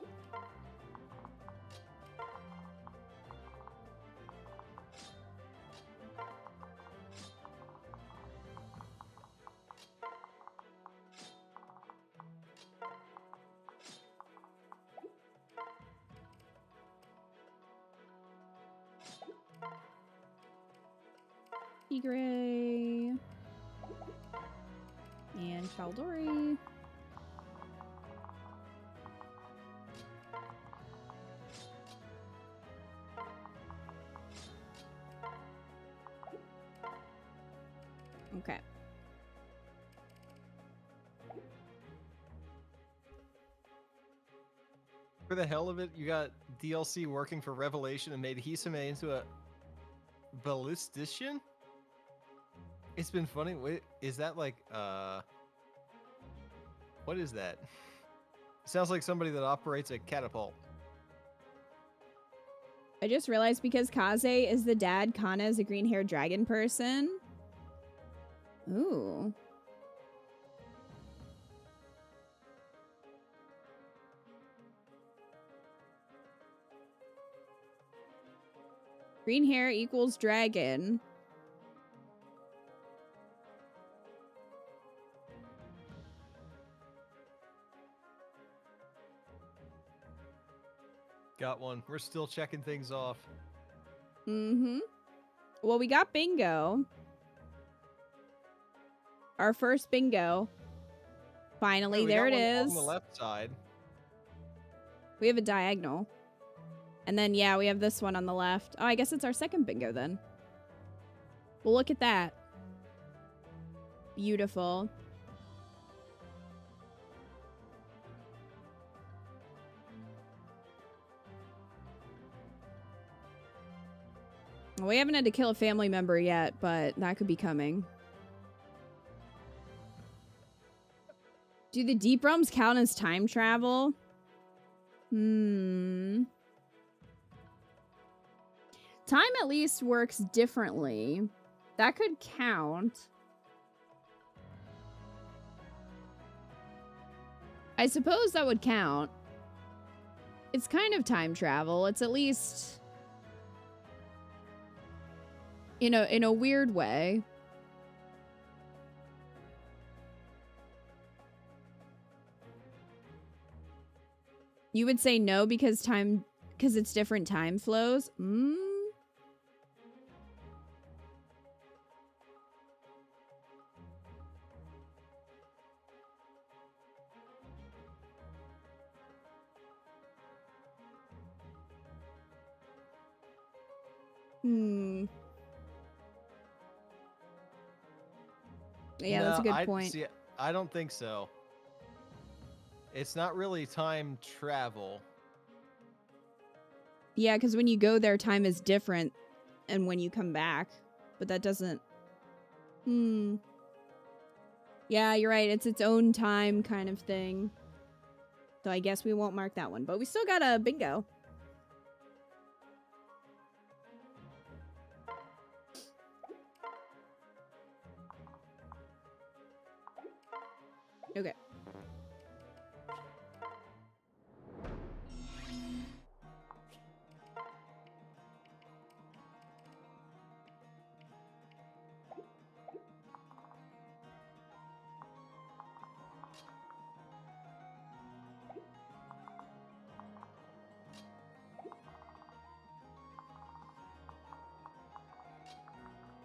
A: Tigray. And Chaldori. Okay.
B: For the hell of it, you got DLC working for Revelation and made Hisame into a ballistician? It's been funny. Wait, is that like, what is that? Sounds like somebody that operates a catapult.
A: I just realized because Kaze is the dad, Kana is a green-haired dragon person. Ooh. Green hair equals dragon.
B: Got one. We're still checking things off.
A: Mm-hmm. Well, we got bingo. Our first bingo. Finally,
B: Hey, we
A: there
B: got
A: it
B: one
A: is.
B: on the left side.
A: We have a diagonal. And then, yeah, we have this one on the left. Oh, I guess it's our second bingo then. Well, look at that. Beautiful. We haven't had to kill a family member yet, but that could be coming. Do the deep realms count as time travel? Time at least works differently. That could count. I suppose that would count. It's kind of time travel. It's at least, you know, in a weird way. You would say no because it's different time flows. Yeah,
B: No,
A: that's a good point.
B: See, I don't think so. It's not really time travel.
A: Yeah, because when you go there, time is different, and when you come back, but that doesn't. Yeah, you're right. It's its own time kind of thing. So I guess we won't mark that one, but we still got a bingo. Okay.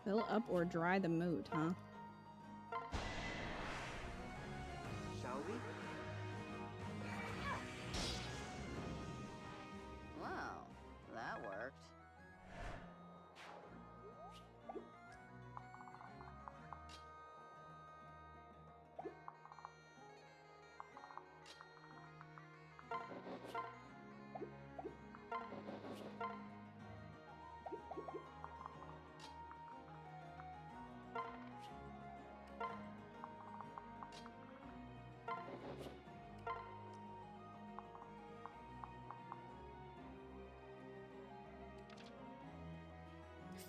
A: Fill up or dry the mood, huh?
C: Shall we?
J: Wow, that worked.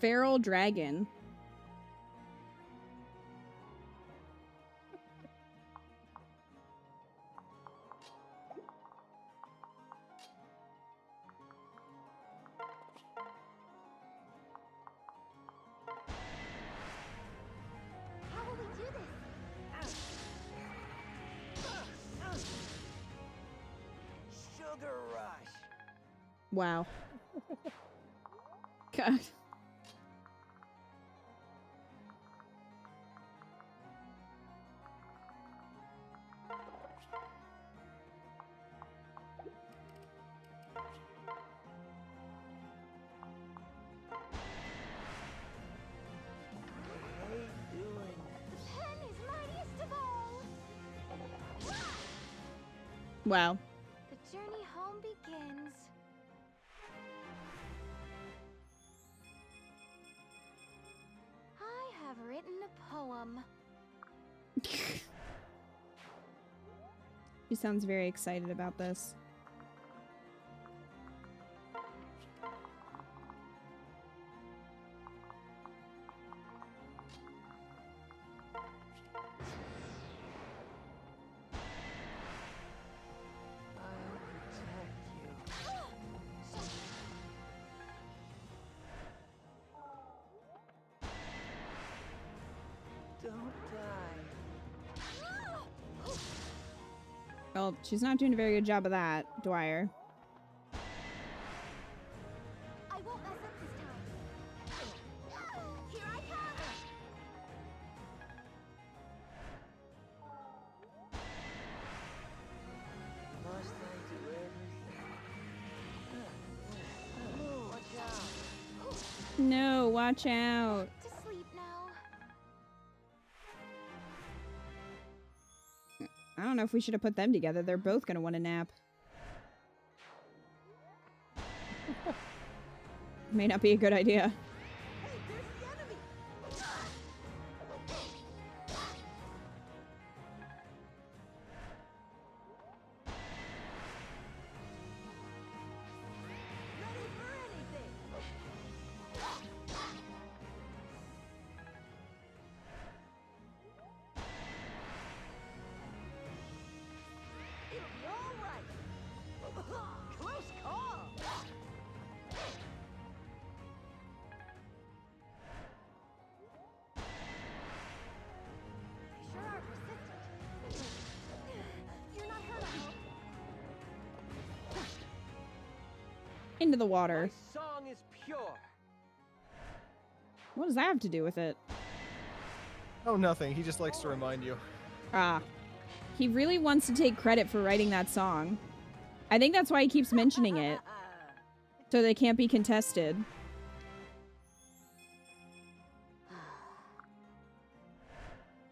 A: Feral dragon.
F: How will we do this?
C: Sugar rush.
A: Wow. God. Wow.
F: The journey home begins. I have written a poem.
A: She sounds very excited about this. Well, she's not doing a very good job of that, Dwyer.
F: I won't mess up this time. Here I come.
E: Must I do everything? Watch out.
A: No, watch out.
F: To sleep now.
A: I don't know if we should have put them together. They're both gonna want a nap. May not be a good idea.
F: Hey, there's the enemy. Ready for anything. It'll be all right. Close call. They sure are persistent. You're not hurt, I hope.
A: Into the water.
D: My song is pure.
A: What does that have to do with it?
B: Oh, nothing. He just likes to remind you.
A: Ah. He really wants to take credit for writing that song. I think that's why he keeps mentioning it. So they can't be contested.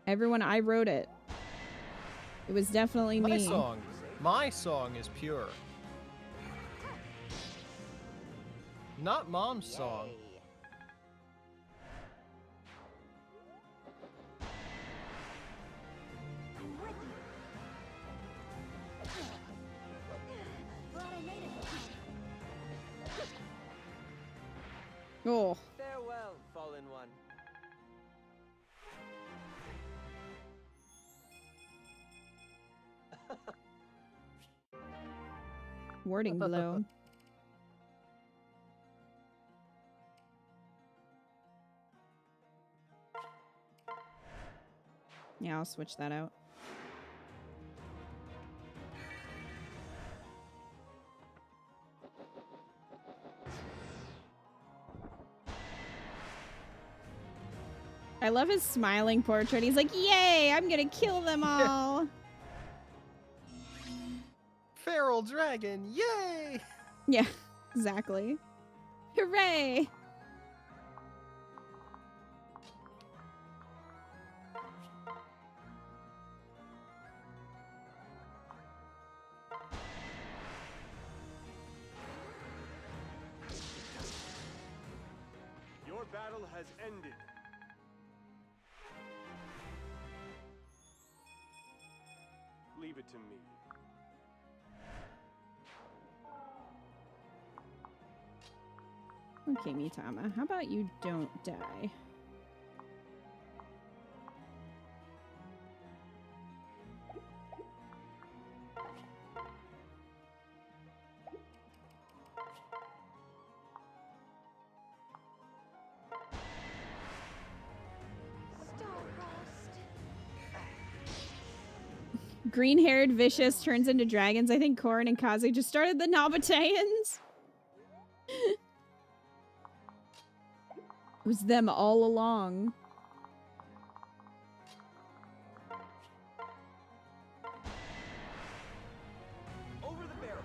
A: Everyone, I wrote it. It was definitely me.
B: My song is pure. Not Mom's song.
F: I'm with you. Glad I made it.
A: Oh.
D: Farewell, fallen one.
A: Wording below. Yeah, I'll switch that out. I love his smiling portrait. He's like, yay, I'm gonna kill them all.
B: Feral dragon, yay!
A: Yeah, exactly. Hooray!
G: Your battle has ended. Leave it to me.
A: Okay, Mitama, how about you don't die? Green-haired Vicious turns into dragons. I think Corrin and Kaze just started the Nabateans. It was them all along.
D: Over the barrel.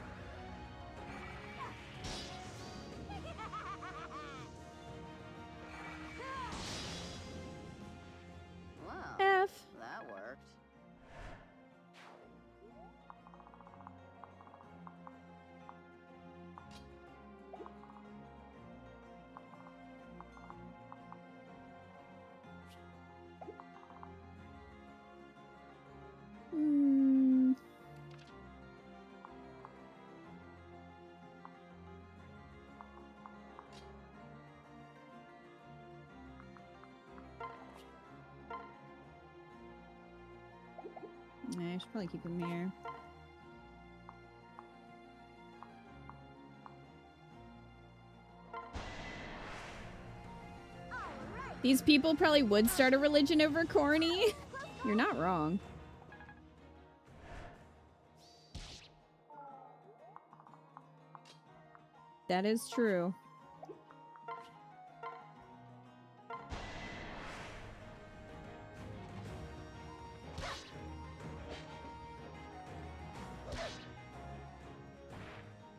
J: Wow.
A: F.
J: That worked.
A: I should probably keep them here. These people probably would start a religion over corny. You're not wrong. That is true.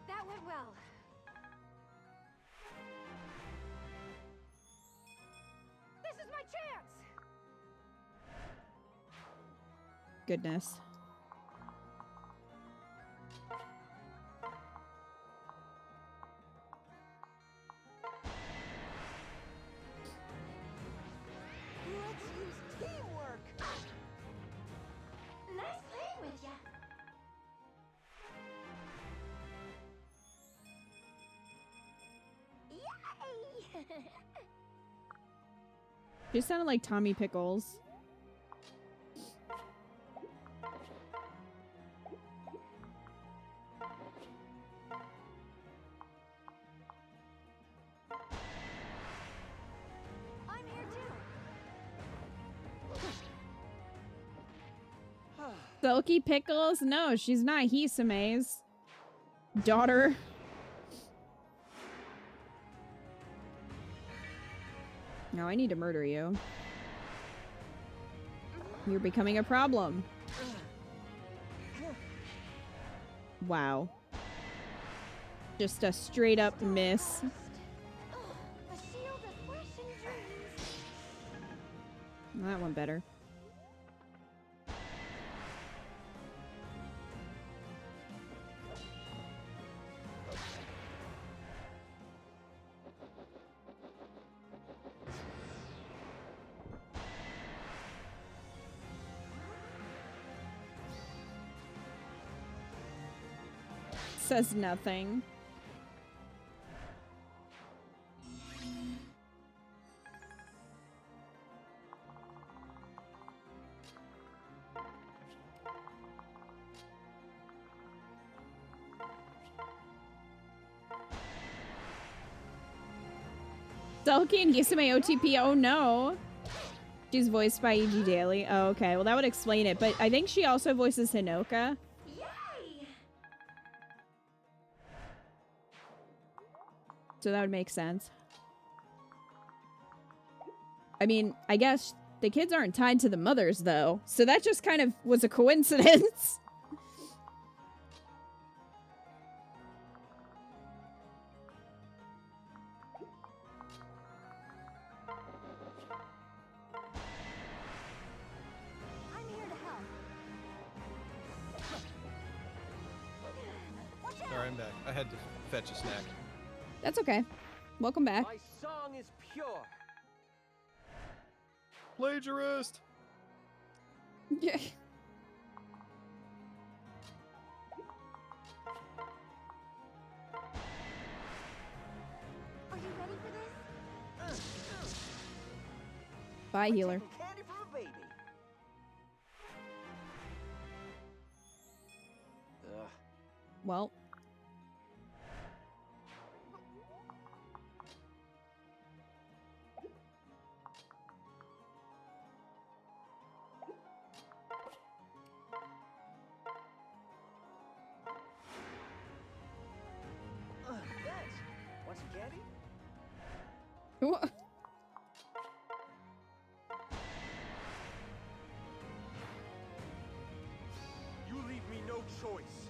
F: That went well. This is my chance.
A: Goodness.
F: Let's use teamwork.
E: Nice playing with ya.
F: Yay!
A: She sounded like Tommy Pickles.
F: I'm here too.
A: Silky Pickles? No, she's not Hisame's daughter. No, I need to murder you. You're becoming a problem. Wow. Just a straight up miss.
F: A shield of flesh and dreams.
A: Well, that one better. Says nothing. Selkie and Hisame OTP, oh no. She's voiced by E.G. Daily. Oh, okay. Well, that would explain it. But I think she also voices Hinoka.
E: Yay!
A: So that would make sense. I mean, I guess the kids aren't tied to the mothers, though. So that just kind of was a coincidence.
F: I'm here to help. Watch out!
B: Alright, I'm back. I had to fetch a snack.
A: That's okay. Welcome back.
D: My song is pure.
B: Plagiarist!
A: Yeah.
F: Are you ready for this?
A: Bye, healer.
C: Taking candy for a baby. Ugh.
A: Well.
C: Thanks. Want some candy?
A: Wha-
G: You leave me no choice.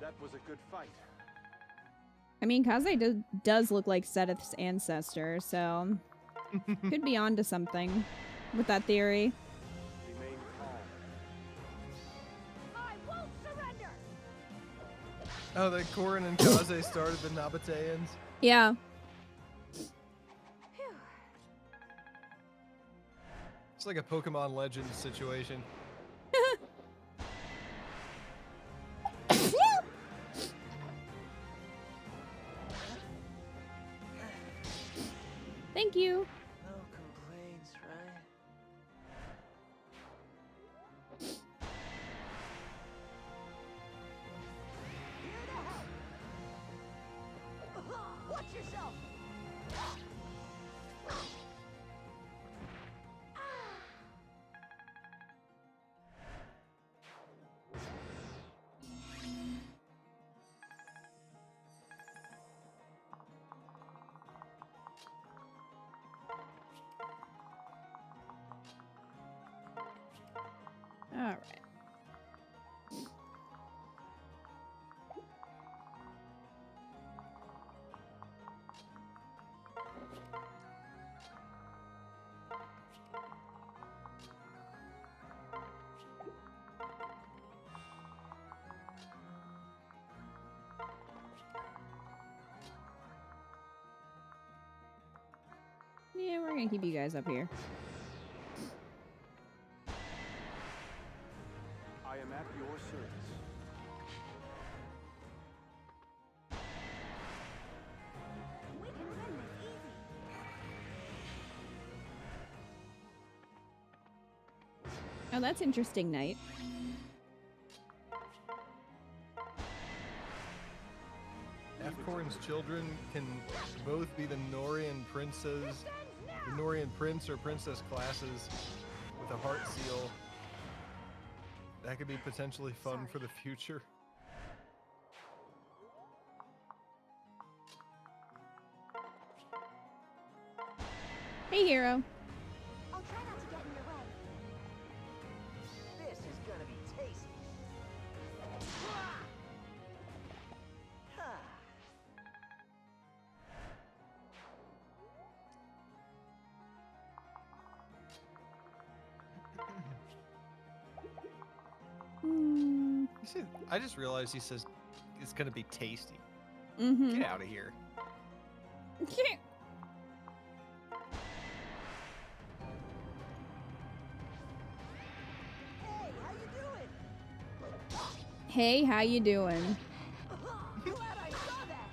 G: That was a good fight.
A: I mean, Kaze does look like Seth's ancestor, so could be onto something with that theory.
G: Remain calm.
F: I won't surrender!
B: Oh, that Corrin and Kaze started the Nabateans.
A: Yeah.
F: Phew.
B: It's like a Pokemon Legends situation.
A: Thank you.
C: No complaints, right?
A: gonna keep you guys up here.
G: I am at your service.
F: We can win this easy.
A: Oh, that's interesting, Knight.
B: If Corrin's children can both be the Norian princes, the Norian prince or princess classes with a heart seal, that could be potentially fun for the future.
A: Hey, hero.
F: I'll try not to get in your way.
C: This is gonna be tasty. Ha!
B: I just realized he says it's gonna be tasty.
A: Mm-hmm.
B: Get out of here.
C: Hey, how you doing?
A: Hey, how you doing?
C: Glad I saw that.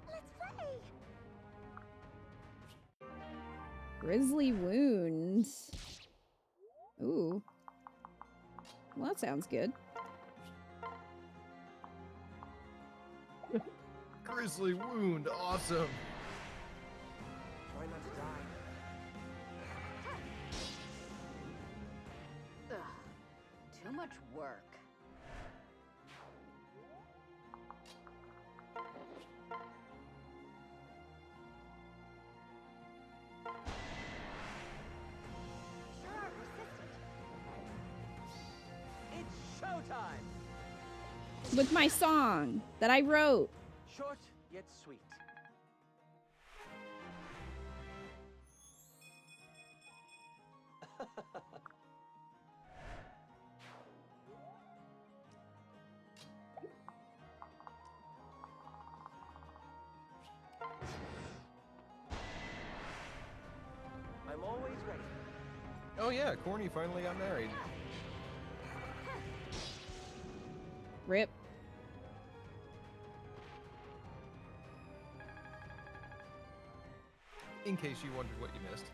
F: Let's play.
A: Grisly wounds. Ooh. Well, that sounds good.
B: Grizzly wound, awesome.
D: Try not to die.
J: Ugh. Too much work.
F: Sure are persistent.
D: It's showtime!
A: With my song that I wrote.
D: Short yet sweet.
C: I'm always ready.
B: Oh yeah, Corny finally got married.
A: Rip.
B: In case you wondered what you missed.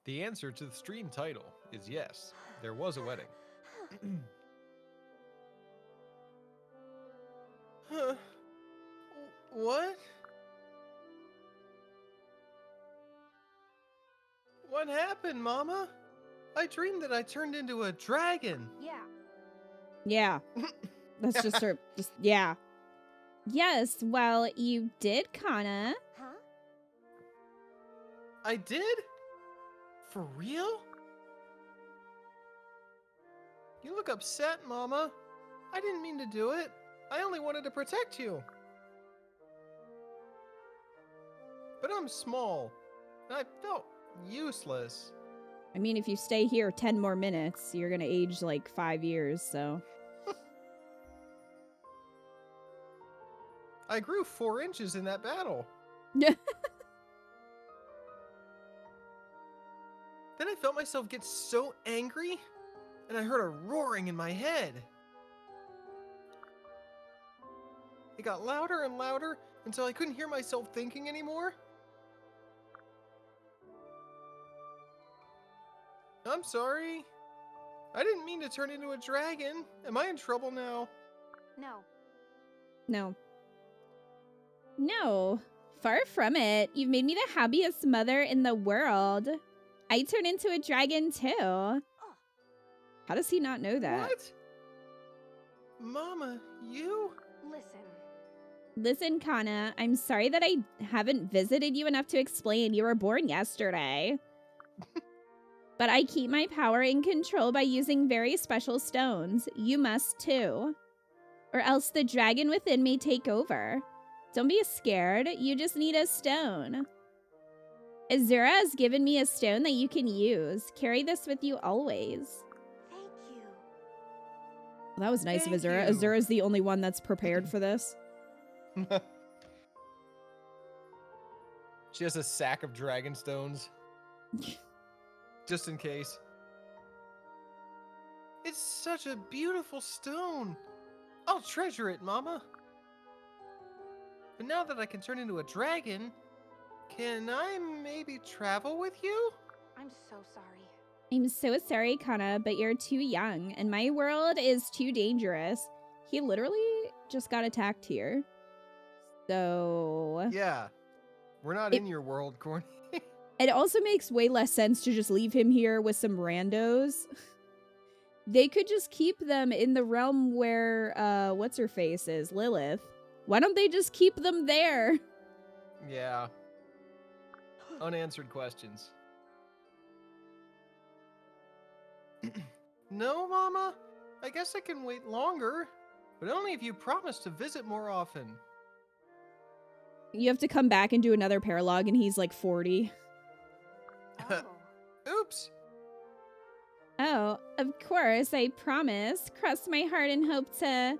B: The answer to the stream title is yes, there was a wedding. Huh? What? What happened, Mama? I dreamed that I turned into a dragon.
F: Yeah.
A: Yeah. That's just her. Just, yeah. Yes, well, you did, Kana.
F: Huh?
B: I did? For real? You look upset, Mama. I didn't mean to do it. I only wanted to protect you. But I'm small, and I felt useless.
A: I mean, if you stay here 10 more minutes, you're gonna age like 5 years, so.
B: I grew 4 inches in that battle. Then I felt myself get so angry, and I heard a roaring in my head. It got louder and louder until I couldn't hear myself thinking anymore. I'm sorry. I didn't mean to turn into a dragon. Am I in trouble now?
F: No.
A: No. No. Far from it. You've made me the happiest mother in the world. I turned into a dragon too. How does he not know that?
B: What? Mama, you?
F: Listen.
A: Listen, Kana, I'm sorry that I haven't visited you enough to explain. You were born yesterday. But I keep my power in control by using very special stones. You must too. Or else the dragon within may take over. Don't be scared. You just need a stone. Azura has given me a stone that you can use. Carry this with you always.
F: Thank you.
A: Well, that was nice
B: Thank
A: of Azura.
B: you.
A: Azura's the only one that's prepared for this.
B: She has a sack of dragon stones. Just in case. It's such a beautiful stone. I'll treasure it, Mama. But now that I can turn into a dragon, can I maybe travel with you?
F: I'm so sorry.
A: I'm so sorry, Kana, but you're too young, and my world is too dangerous. He literally just got attacked here. So...
B: Yeah. We're not in your world, Corrin.
A: It also makes way less sense to just leave him here with some randos. They could just keep them in the realm where, what's-her-face is, Lilith. Why don't they just keep them there?
B: Yeah. Unanswered questions. No, Mama. I guess I can wait longer. But only if you promise to visit more often.
A: You have to come back and do another paralogue, and he's like 40.
F: Oh.
B: Oops.
A: Oh, of course, I promise. Cross my heart and hope to...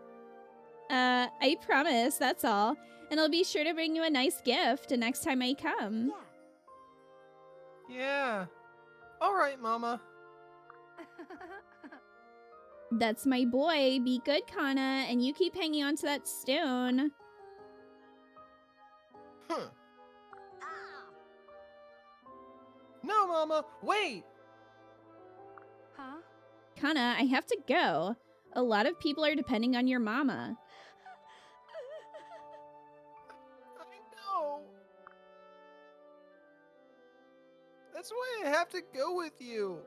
A: I promise, that's all. And I'll be sure to bring you a nice gift next time I come.
F: Yeah.
B: Yeah. All right, Mama.
A: That's my boy. Be good, Kana, and you keep hanging on to that stone.
B: Huh.
F: Ah.
B: No, Mama. Wait.
F: Huh?
A: Kana, I have to go. A lot of people are depending on your mama.
B: I know. That's why I have to go with you.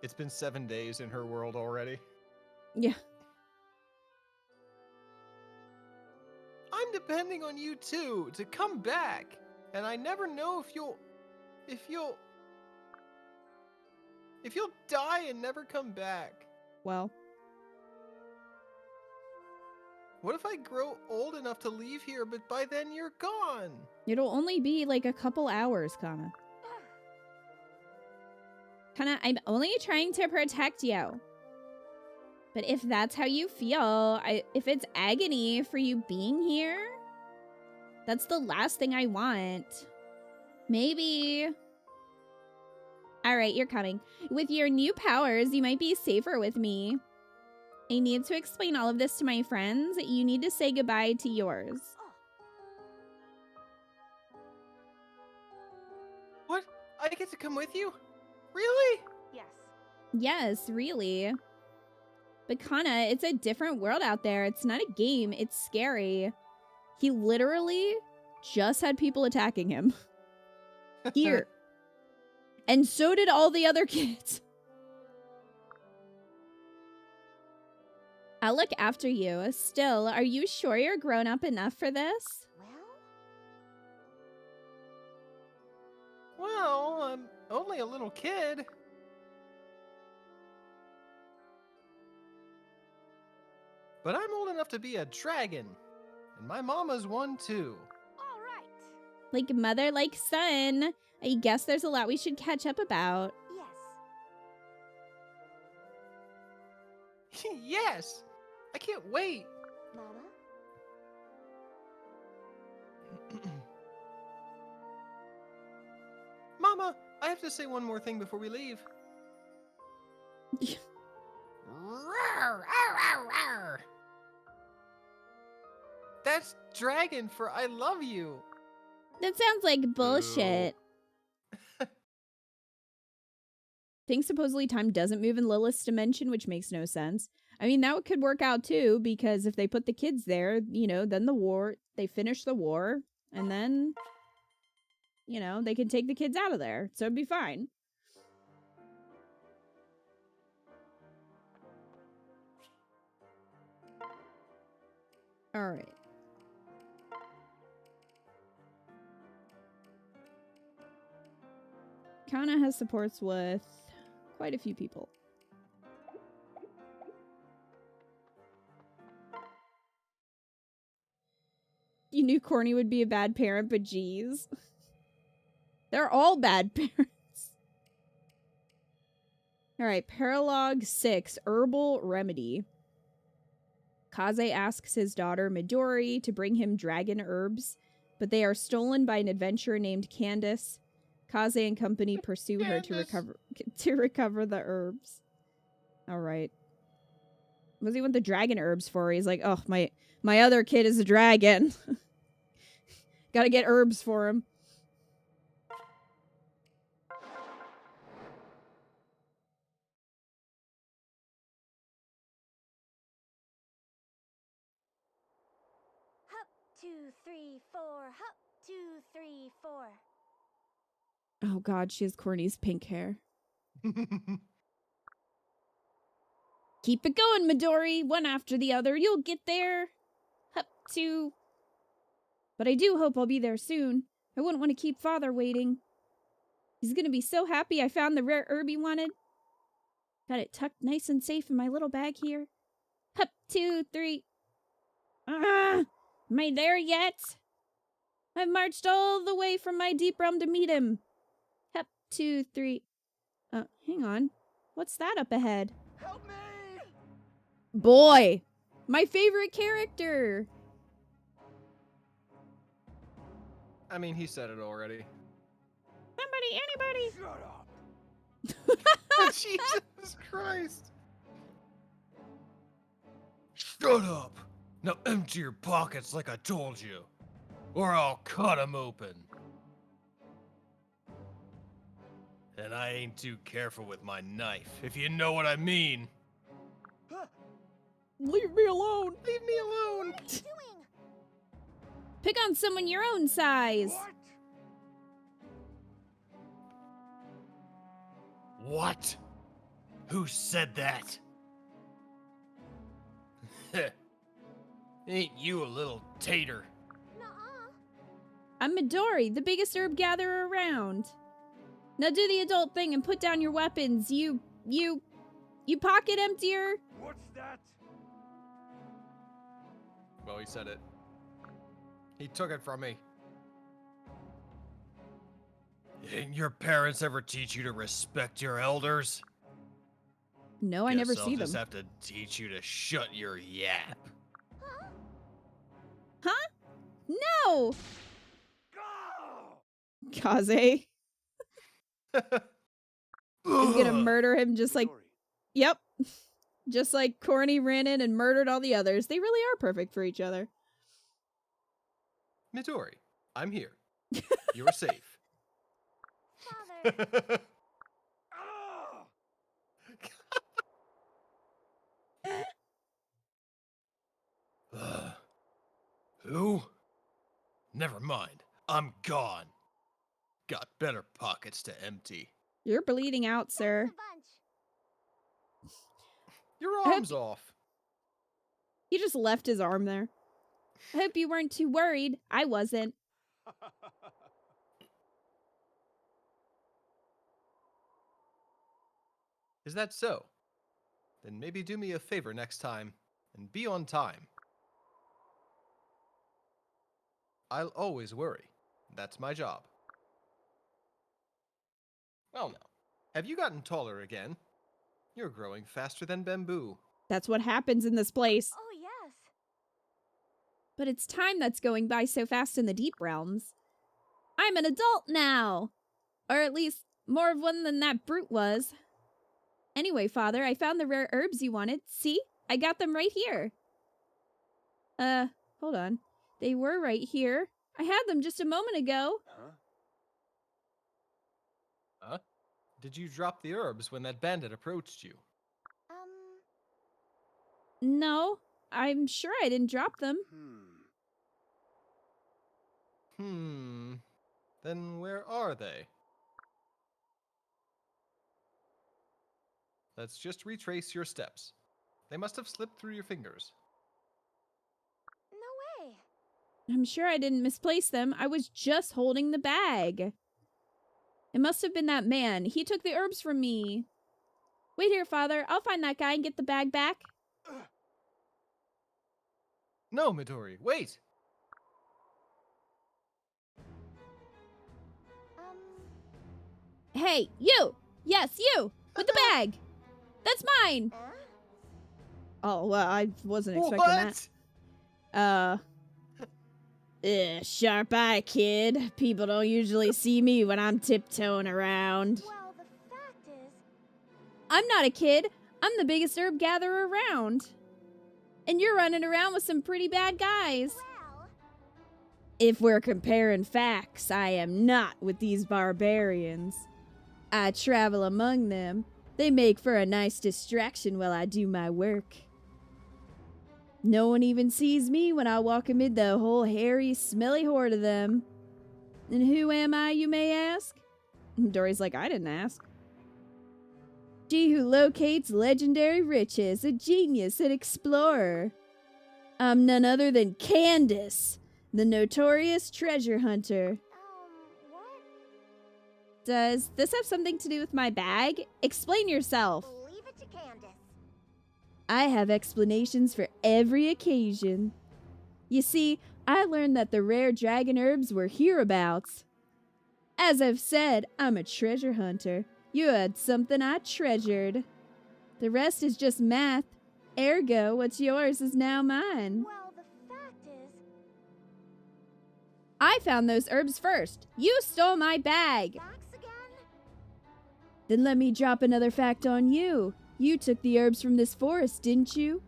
B: It's been 7 days in her world already.
A: Yeah.
B: I'm depending on you too to come back, and I never know if you'll die and never come back.
A: Well,
B: What if I grow old enough to leave here, but by then you're gone?
A: it'll only be like a couple hours, Kana. Kana, I'm only trying to protect you. But if that's how you feel, if it's agony for you being here, that's the last thing I want. Maybe. All right, you're coming. With your new powers, you might be safer with me. I need to explain all of this to my friends. You need to say goodbye to yours.
B: What? I get to come with you? Really?
F: Yes.
A: Yes, really. But Kana, it's a different world out there. It's not a game. It's scary. He literally just had people attacking him. Here. And so did all the other kids. I'll look after you. Still, are you sure you're grown up enough for this?
B: Well, I'm only a little kid. But I'm old enough to be a dragon. And my mama's one too.
F: All right.
A: Like mother, like son. I guess there's a lot we should catch up about.
F: Yes.
B: Yes! I can't wait!
F: Mama?
B: Mama, I have to say one more thing before we leave. Rawr, rawr, rawr, rawr. That's dragon for I love you.
A: That sounds like bullshit. Think supposedly time doesn't move in Lilith's dimension, which makes no sense. I mean, that could work out too, because if they put the kids there, you know, then they finish the war, and then, you know, they can take the kids out of there. So it'd be fine. All right. Kana has supports with quite a few people. knew Corny would be a bad parent, but geez. They're all bad parents. Alright, Paralogue 6, Herbal Remedy. Kaze asks his daughter Midori to bring him dragon herbs, but they are stolen by an adventurer named Candace. Kaze and company pursue her to recover the herbs. Alright. What does he want the dragon herbs for? He's like, oh, my other kid is a dragon. Gotta get herbs for him.
F: Hop, 2, 3, 4. Hop, 2, 3, 4.
A: Oh god, she has Corny's pink hair. Keep it going, Midori. One after the other. You'll get there. Hop, 2. But I do hope I'll be there soon. I wouldn't want to keep Father waiting. He's gonna be so happy I found the rare herb he wanted. Got it tucked nice and safe in my little bag here. Hop, 2, 3. Am I there yet? I've marched all the way from my deep realm to meet him. Hop, 2, 3. Hang on. What's that up ahead?
G: Help me!
A: Boy! My favorite character!
B: I mean, he said it already.
A: Somebody, anybody!
G: Shut up!
B: Jesus Christ! Shut up! Now empty your pockets like I told you, or I'll cut 'em open. And I ain't too careful with my knife, if you know what I mean.
A: Leave me alone!
B: Leave me alone!
F: What are you doing?
A: Pick on someone your own size!
B: What? Who said that? Ain't you a little tater?
F: Nuh-uh.
A: I'm Midori, the biggest herb gatherer around. Now do the adult thing and put down your weapons, you pocket emptier!
G: What's that?
B: Well, he said it. He took it from me. Didn't your parents ever teach you to respect your elders?
A: No, I never
B: Guess I'll
A: see them.
B: just have to teach you to shut your yap.
A: Huh? No!
G: Go!
A: Kaze. He's gonna murder him just like...
G: Midori,
A: Yep. Just like Corny ran in and murdered all the others. They really are perfect for each other.
B: Midori, I'm here. You're safe.
F: Father.
G: Ah!
B: Who? Never mind. I'm gone. Got better pockets to empty.
A: You're bleeding out, sir.
F: Thanks a bunch.
B: Your arm's off.
A: He just left his arm there. I hope you weren't too worried. I wasn't.
B: Is that so? Then maybe do me a favor next time and be on time. I'll always worry. That's my job. Well now, have you gotten taller again? You're growing faster than bamboo.
A: That's what happens in this place.
F: Oh, yes.
A: But it's time that's going by so fast in the deep realms. I'm an adult now! Or at least more of one than that brute was. Anyway, Father, I found the rare herbs you wanted. See? I got them right here. Hold on. They were right here. I had them just a moment ago.
B: Huh? Did you drop the herbs when that bandit approached you?
A: No, I'm sure I didn't drop them.
B: Then where are they? Let's just retrace your steps. They must have slipped through your fingers.
F: No way.
A: I'm sure I didn't misplace them. I was just holding the bag. It must have been that man. He took the herbs from me. Wait here, Father. I'll find that guy and get the bag back.
B: No, Midori, wait!
A: Hey, you! Yes, you! With the bag! That's mine! Oh, well, I wasn't expecting that. Sharp eye, kid. People don't usually see me when I'm tiptoeing around.
F: Well, the fact is...
A: I'm not a kid. I'm the biggest herb gatherer around. And you're running around with some pretty bad guys.
F: Well...
A: If we're comparing facts, I am not with these barbarians. I travel among them. They make for a nice distraction while I do my work. No one even sees me when I walk amid the whole hairy, smelly horde of them. And who am I, you may ask? Dory's like, I didn't ask. She who locates legendary riches, a genius and explorer. I'm none other than Candace, the notorious treasure hunter.
F: What?
A: Does this have something to do with my bag? Explain yourself.
F: Leave it to Candace.
A: I have explanations for every occasion. You see, I learned that the rare dragon herbs were hereabouts. As I've said, I'm a treasure hunter. You had something I treasured. The rest is just math. Ergo, what's yours is now mine.
F: Well, the fact is...
A: I found those herbs first. You stole my bag.
F: Facts again?
A: Then let me drop another fact on you. You took the herbs from this forest, didn't you?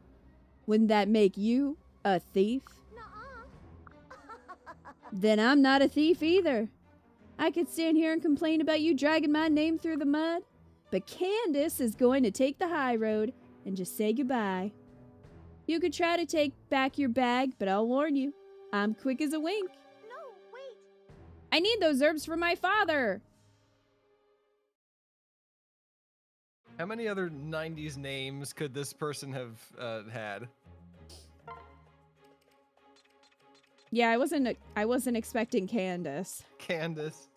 A: Wouldn't that make you a thief?
F: Nuh-uh.
A: Then I'm not a thief either. I could stand here and complain about you dragging my name through the mud, but Candace is going to take the high road and just say goodbye. You could try to take back your bag, but I'll warn you, I'm quick as a wink.
F: No, wait.
A: I need those herbs for my father.
B: How many other 90s names could this person have had?
A: Yeah, I wasn't expecting Candace.
B: Candace.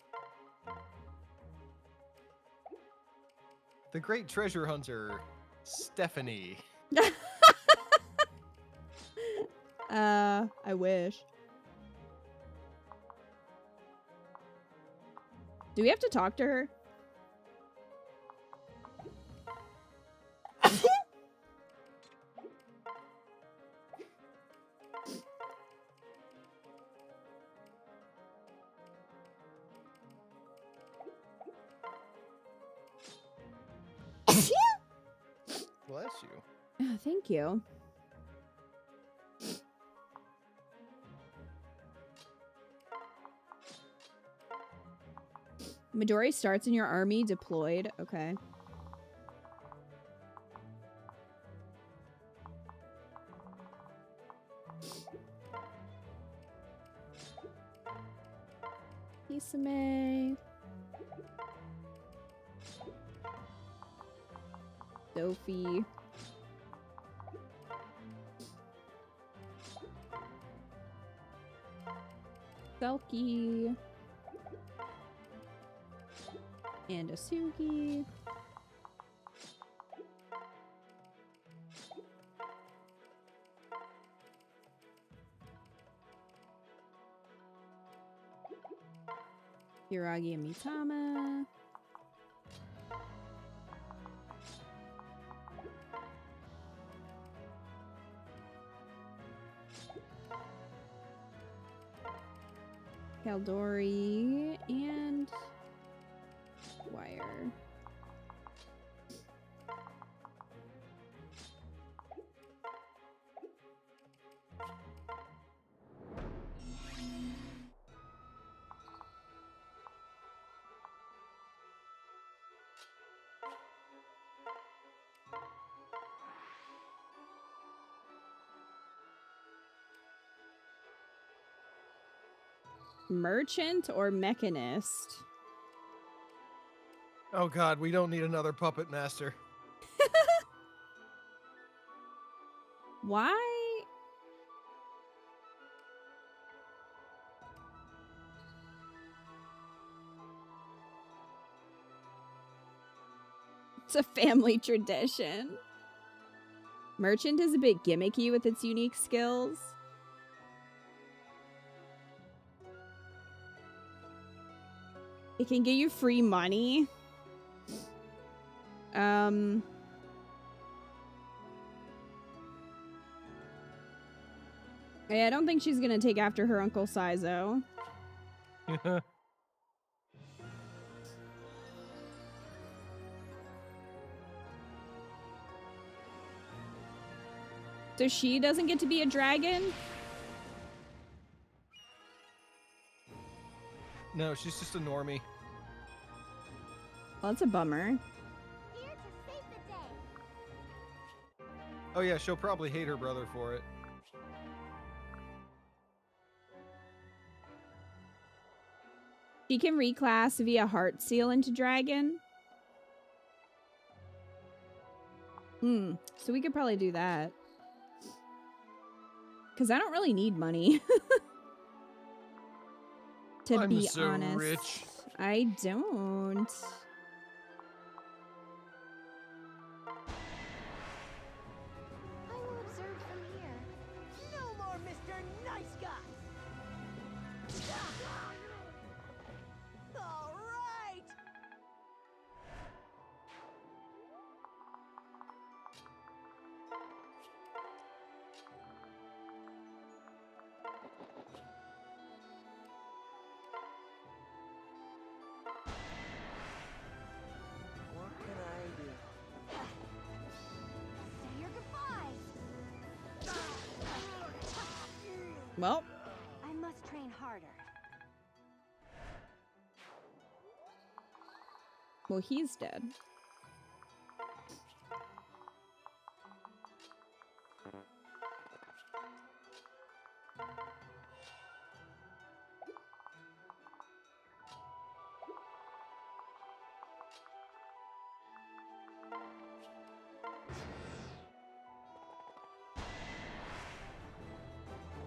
B: The Great Treasure Hunter, Stephanie.
A: I wish. Do we have to talk to her?
B: Bless you.
A: Oh, thank you. Midori starts in your army deployed. Okay. Isame. Sophie. Selkie. And Asugi. Hiragi and Mitama. Kaldori and Wire. Merchant or mechanist?
B: Oh god, we don't need another puppet master.
A: Why? It's a family tradition. Merchant is a bit gimmicky with its unique skills. It can get you free money. Yeah, I don't think she's gonna take after her Uncle Saizo. So she doesn't get to be a dragon?
B: No, she's just a normie.
A: Well, that's a bummer.
F: Here to save the day.
B: Oh yeah, she'll probably hate her brother for it.
A: She can reclass via Heart Seal into dragon. So we could probably do that. Because I don't really need money. To
B: I'm
A: be
B: so
A: honest.
B: rich.
A: I don't.
F: I will observe from here.
C: No more Mr. Nice Guy! All right! What can I do?
F: Say your goodbyes.
A: Well,
F: I must train harder.
A: well, he's dead.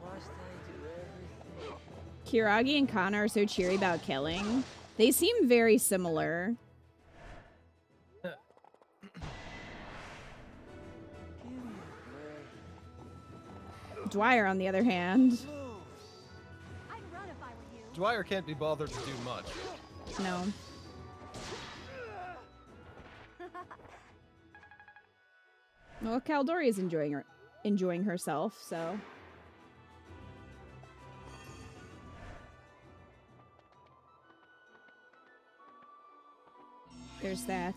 C: Must I do everything?
A: Kiragi and Kana are so cheery about killing. They seem very similar.
C: Give me a break.
A: Dwyer, on the other hand.
C: Move.
F: I'd run if I were you.
B: Dwyer can't be bothered to do much.
A: No. Well, Caldori is enjoying herself, so. There's that.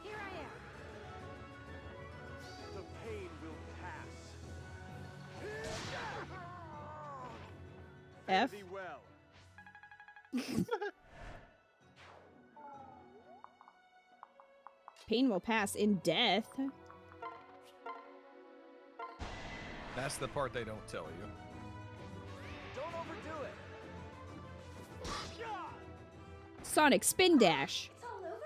F: Here I am.
G: The pain will pass.
A: F.
G: Fare thee well.
A: Pain will pass in death.
B: That's the part they don't tell you.
D: Don't overdo it.
A: Sonic Spin Dash.
F: It's all over?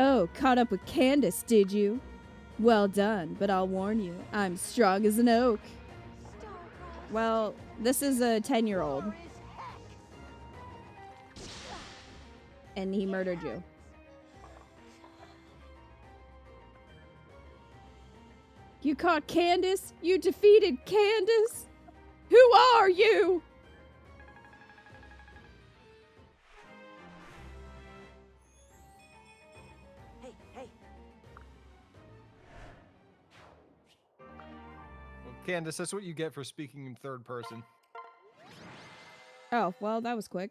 A: Oh, caught up with Candace, did you? Well done, but I'll warn you, I'm strong as an oak.
F: Star-Crossed.
A: Well, this is a 10-year-old,
C: War is heck.
A: and he murdered you. You caught Candace? You defeated Candace? Who are you?
C: Hey, hey.
B: Well, Candace, that's what you get for speaking in third person.
A: Oh, well, that was quick.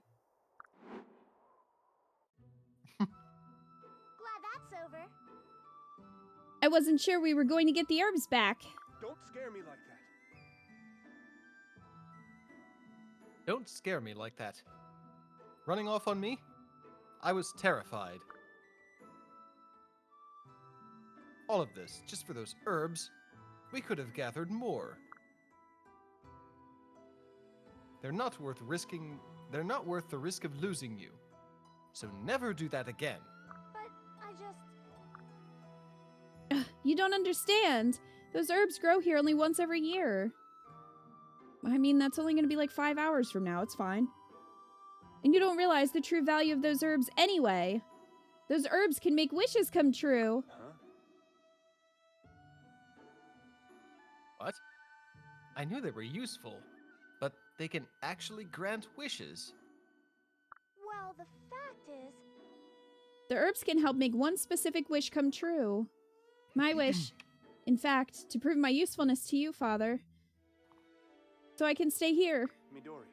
F: Glad that's over.
A: I wasn't sure we were going to get the herbs back.
G: Don't scare me like that.
B: Don't scare me like that. Running off on me? I was terrified. All of this, just for those herbs? We could have gathered more. They're not worth the risk of losing you. So never do that again.
F: But I just...
A: You don't understand. Those herbs grow here only once every year. I mean, that's only going to be like 5 hours from now. It's fine. And you don't realize the true value of those herbs anyway. Those herbs can make wishes come true.
G: Huh?
B: What? I knew they were useful, but they can actually grant wishes.
F: Well, the fact is...
A: The herbs can help make one specific wish come true. My wish, in fact, to prove my usefulness to you, Father. So I can stay here.
G: Midori.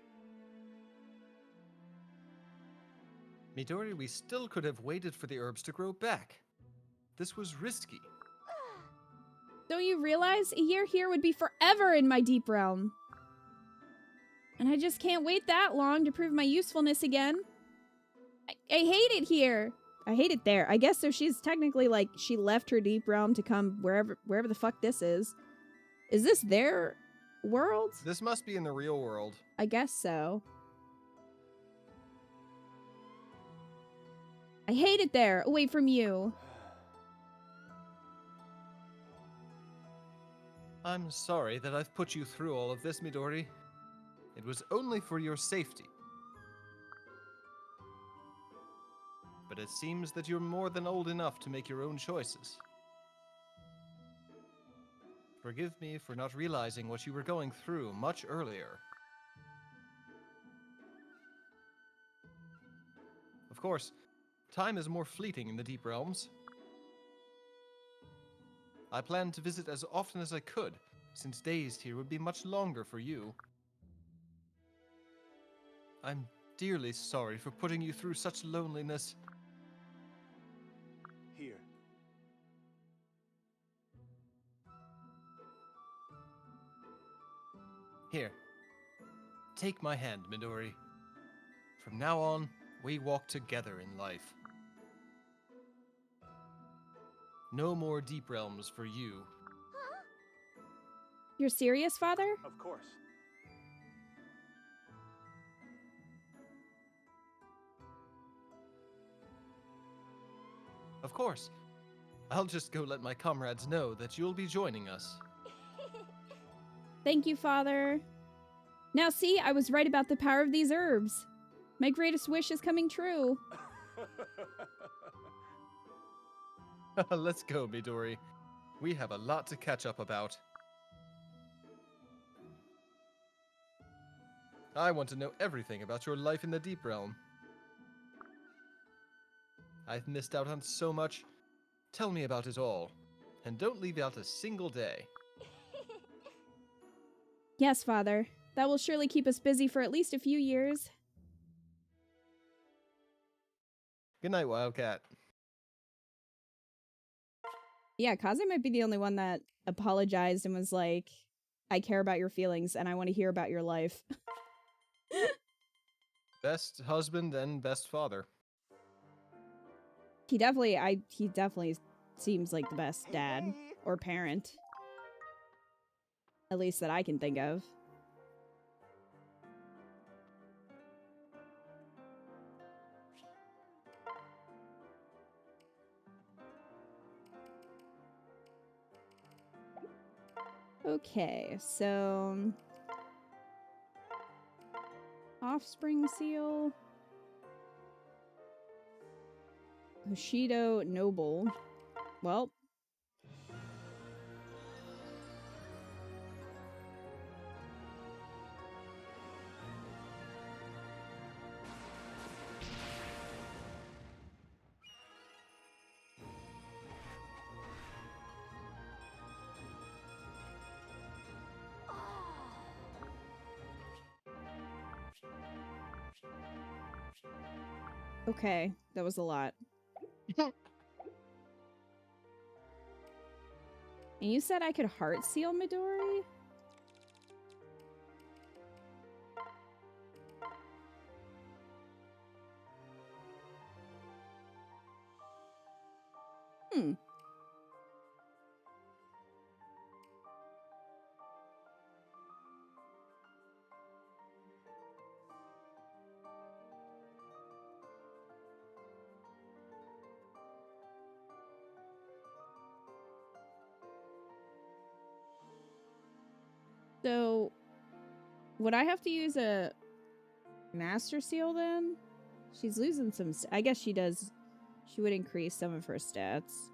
B: Midori, we still could have waited for the herbs to grow back. This was risky.
A: Don't you realize a year here would be forever in my deep realm? And I just can't wait that long to prove my usefulness again. I hate it here. I hate it there. I guess so she's technically like, she left her deep realm to come wherever the fuck this is. Is this their world?
B: This must be in the real world.
A: I guess so. I hate it there, away from you.
B: I'm sorry that I've put you through all of this, Midori. It was only for your safety. But it seems that you're more than old enough to make your own choices. Forgive me for not realizing what you were going through much earlier. Of course, time is more fleeting in the Deep Realms. I planned to visit as often as I could, since days here would be much longer for you. I'm dearly sorry for putting you through such loneliness.
G: Here.
B: Here, take my hand, Midori. From now on, we walk together in life. No more Deep Realms for you.
A: You're serious, Father?
G: Of course.
B: Of course. I'll just go let my comrades know that you'll be joining us.
A: Thank you, Father. Now see, I was right about the power of these herbs. My greatest wish is coming true.
B: Let's go, Midori. We have a lot to catch up about. I want to know everything about your life in the Deep Realm. I've missed out on so much. Tell me about it all. And don't leave out a single day.
A: Yes, Father. That will surely keep us busy for at least a few years.
B: Good night, Wildcat.
A: Yeah, Kaze might be the only one that apologized and was like, I care about your feelings and I want to hear about your life.
B: Best husband and best father.
A: He definitely seems like the best dad or parent. At least that I can think of. Okay, so offspring seal, Hoshido Noble. Well, okay, that was a lot. And you said I could heart seal Midori? So, would I have to use a Master Seal then? She's losing some... I guess she does... She would increase some of her stats.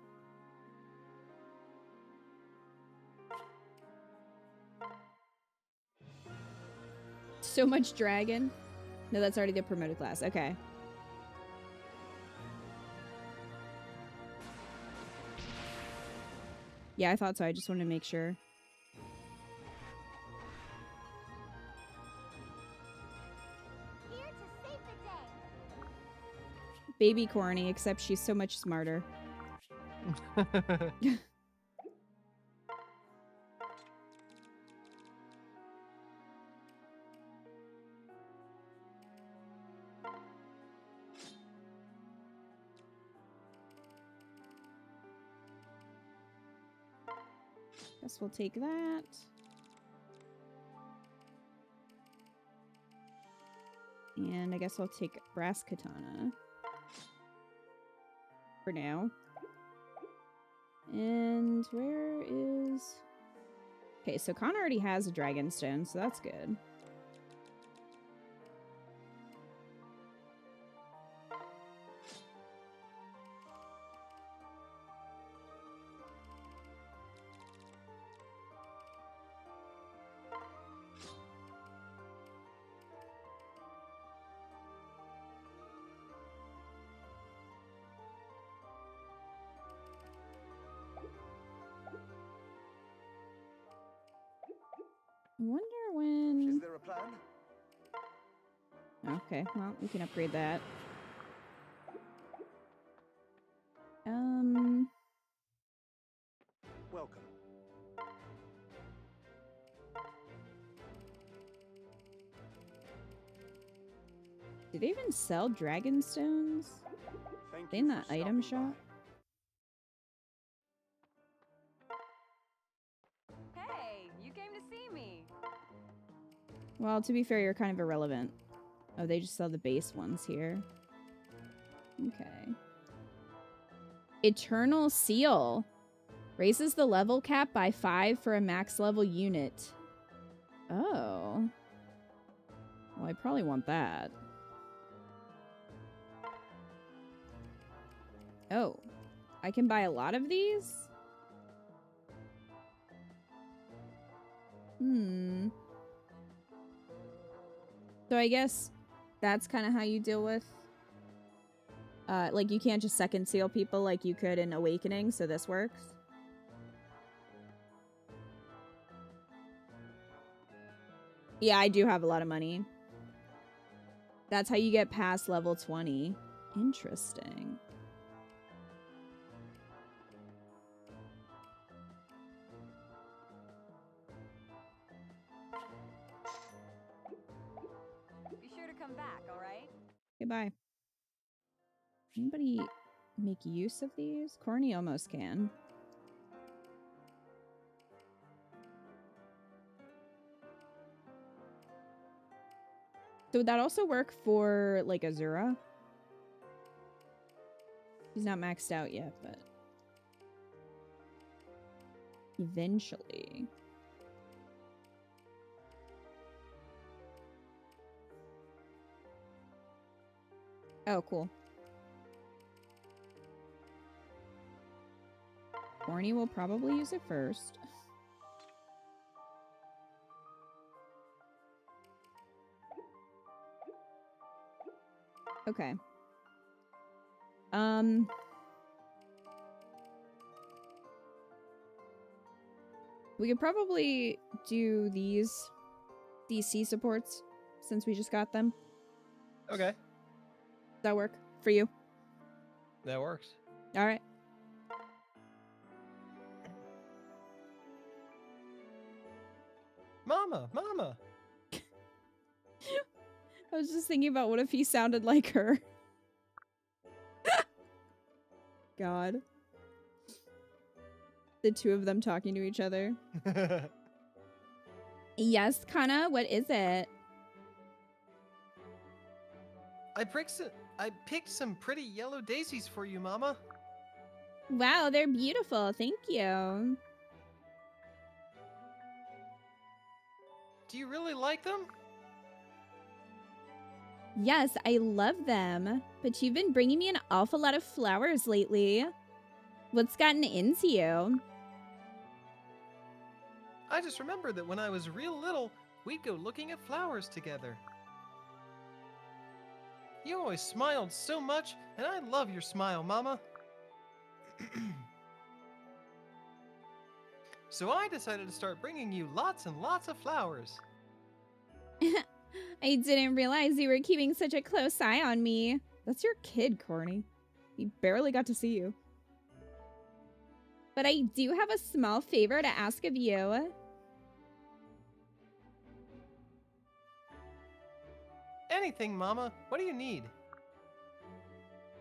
A: So much dragon. No, that's already the promoted class. Okay. Yeah, I thought so. I just wanted to make sure.
F: Here to save the day.
A: Baby corny, except she's so much smarter. Guess we'll take that. And I guess I'll take brass katana. For now. And where is... Okay, so Kana already has a dragon stone, so that's good. I wonder when...
G: Is there a plan?
A: Okay, well, we can upgrade that.
G: Welcome.
A: Do they even sell dragon stones?
G: Thank
A: They
G: you
A: in
G: for
A: that item
G: stopping
A: shop?
J: Hey, you came to see me.
A: Well, to be fair, you're kind of irrelevant. Oh, they just sell the base ones here. Okay. Eternal Seal. Raises the level cap by 5 for a max level unit. Oh. Well, I probably want that. Oh. I can buy a lot of these? So I guess that's kind of how you deal with... like, you can't just second seal people like you could in Awakening, so this works. Yeah, I do have a lot of money. That's how you get past level 20. Interesting.
J: Be sure to come back, all right?
A: Okay, bye. Anybody make use of these? Corny almost can. So would that also work for, like, Azura? He's not maxed out yet, but... eventually. Oh, cool. Corny will probably use it first. Okay. We could probably do these DC supports since we just got them.
B: Okay,
A: Does that work for you?
B: that works.
A: All right.
B: Mama, mama.
A: I was just thinking about what if he sounded like her. God. The two of them talking to each other. Yes, Kana, what is it?
B: I picked some pretty yellow daisies for you, Mama.
A: Wow, they're beautiful. Thank you.
B: Do you really like them?
A: Yes, I love them. But you've been bringing me an awful lot of flowers lately. What's gotten into you?
B: I just remember that when I was real little, we'd go looking at flowers together. You always smiled so much, and I love your smile, Mama. So I decided to start bringing you lots and lots of flowers.
A: I didn't realize you were keeping such a close eye on me. That's your kid, Corny. He barely got to see you. But I do have a small favor to ask of you.
B: Anything, Mama. What do you need?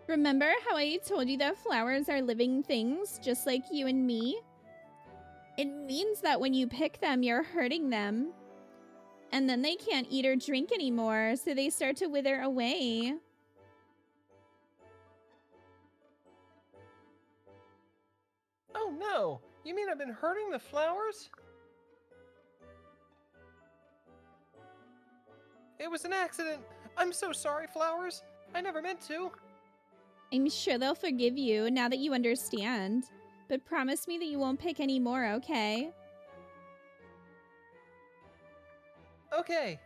A: Remember how I told you that flowers are living things, just like you and me? It means that when you pick them, you're hurting them. And then they can't eat or drink anymore, so they start to wither away.
B: Oh no! You mean I've been hurting the flowers? It was an accident. I'm so sorry, flowers. I never meant to.
A: I'm sure they'll forgive you now that you understand. But promise me that you won't pick any more, okay?
B: Okay.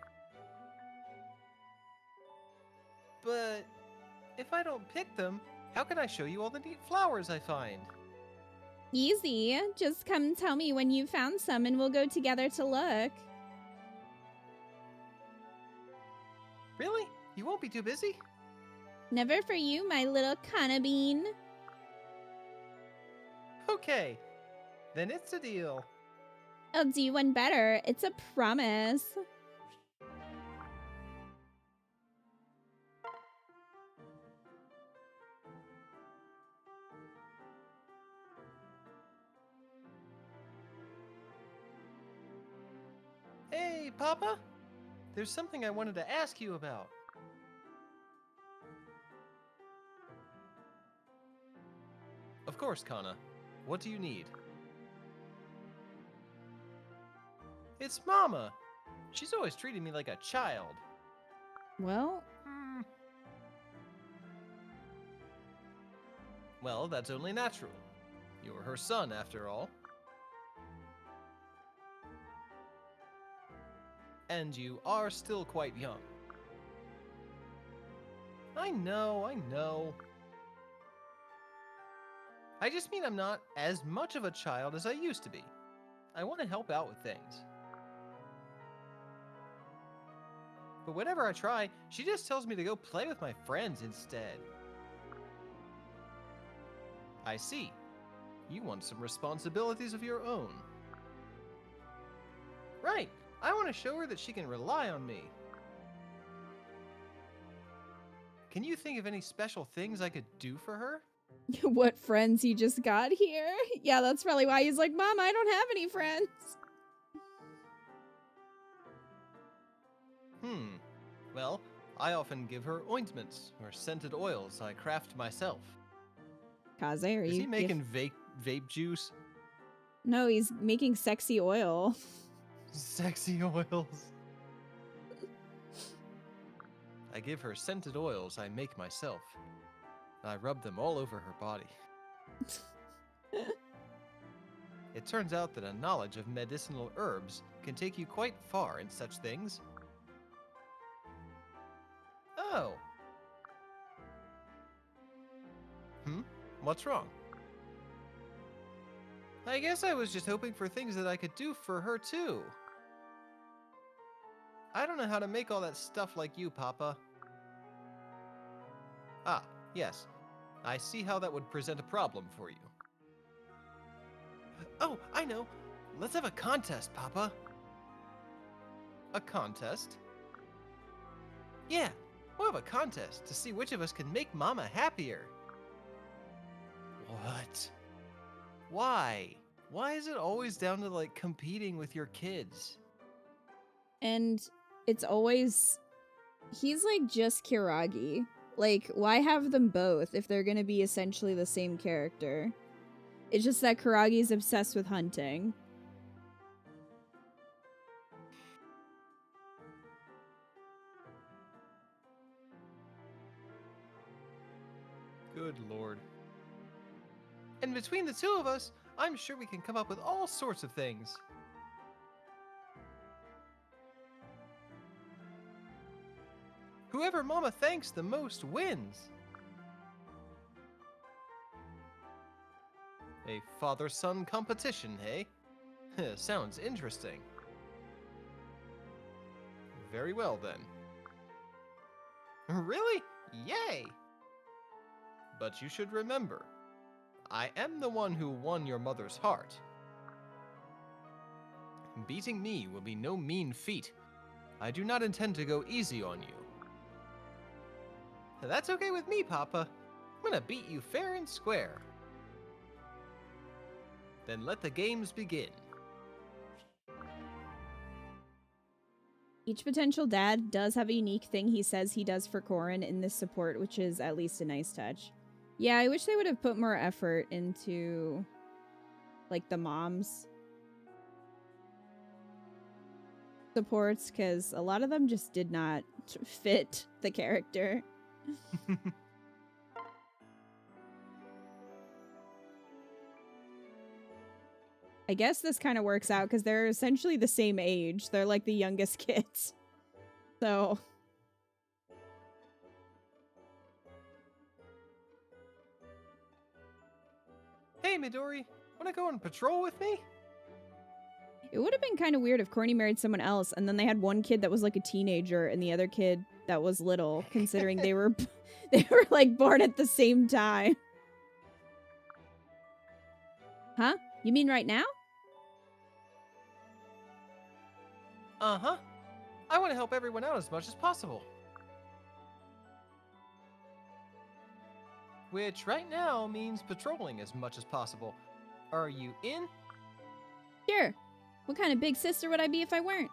B: But if I don't pick them, how can I show you all the neat flowers I find?
A: Easy. Just come tell me when you found some and we'll go together to look.
B: Really? You won't be too busy?
A: Never for you, my little Kana bean.
B: Okay. Then it's a deal.
A: I'll do one better. It's a promise.
B: Hey, Papa. There's something I wanted to ask you about. Of course, Kana. What do you need? It's Mama. She's always treating me like a child.
A: Well,
B: Well, that's only natural. You're her son, after all. And you are still quite young. I know. I just mean I'm not as much of a child as I used to be. I want to help out with things. But whenever I try, she just tells me to go play with my friends instead. I see. You want some responsibilities of your own. Right. I want to show her that she can rely on me. Can you think of any special things I could do for her?
A: what friends he just got here? Yeah, that's probably why he's like, Mom, I don't have any friends.
B: Well, I often give her ointments or scented oils I craft myself.
A: Kaze, are
B: Is
A: you
B: he making vape juice?
A: No, he's making sexy oil.
B: Sexy oils. I give her scented oils I make myself. I rub them all over her body. It turns out that a knowledge of medicinal herbs can take you quite far in such things. Oh. What's wrong? I guess I was just hoping for things that I could do for her too. I don't know how to make all that stuff like you, Papa. Ah, yes. I see how that would present a problem for you. Oh, I know. Let's have a contest, Papa. A contest? Yeah, we'll have a contest to see which of us can make Mama happier. What? Why? Why is it always down to, like, competing with your kids?
A: And it's always... He's, like, just Kiragi. Like, why have them both if they're gonna be essentially the same character? It's just that Karagi's obsessed with hunting.
B: Good lord. And between the two of us, I'm sure we can come up with all sorts of things. Whoever Mama thanks the most wins. A father-son competition, hey? Sounds interesting. Very well, then. Really? Yay! But you should remember, I am the one who won your mother's heart. Beating me will be no mean feat. I do not intend to go easy on you. That's okay with me, Papa. I'm gonna beat you fair and square. Then let the games begin.
A: Each potential dad does have a unique thing he says he does for Corrin in this support, which is at least a nice touch. Yeah, I wish they would have put more effort into, like, the moms supports, because a lot of them just did not fit the character. I guess this kind of works out because they're essentially the same age. They're like the youngest kids. So...
B: Hey, Midori, wanna go on patrol with me?
A: It would have been kind of weird if Corny married someone else and then they had one kid that was like a teenager and the other kid that was little, considering they were like born at the same time. Huh? You mean right now?
B: Uh-huh. I want to help everyone out as much as possible. Which right now means patrolling as much as possible. Are you in?
A: Sure. What kind of big sister would I be if I weren't?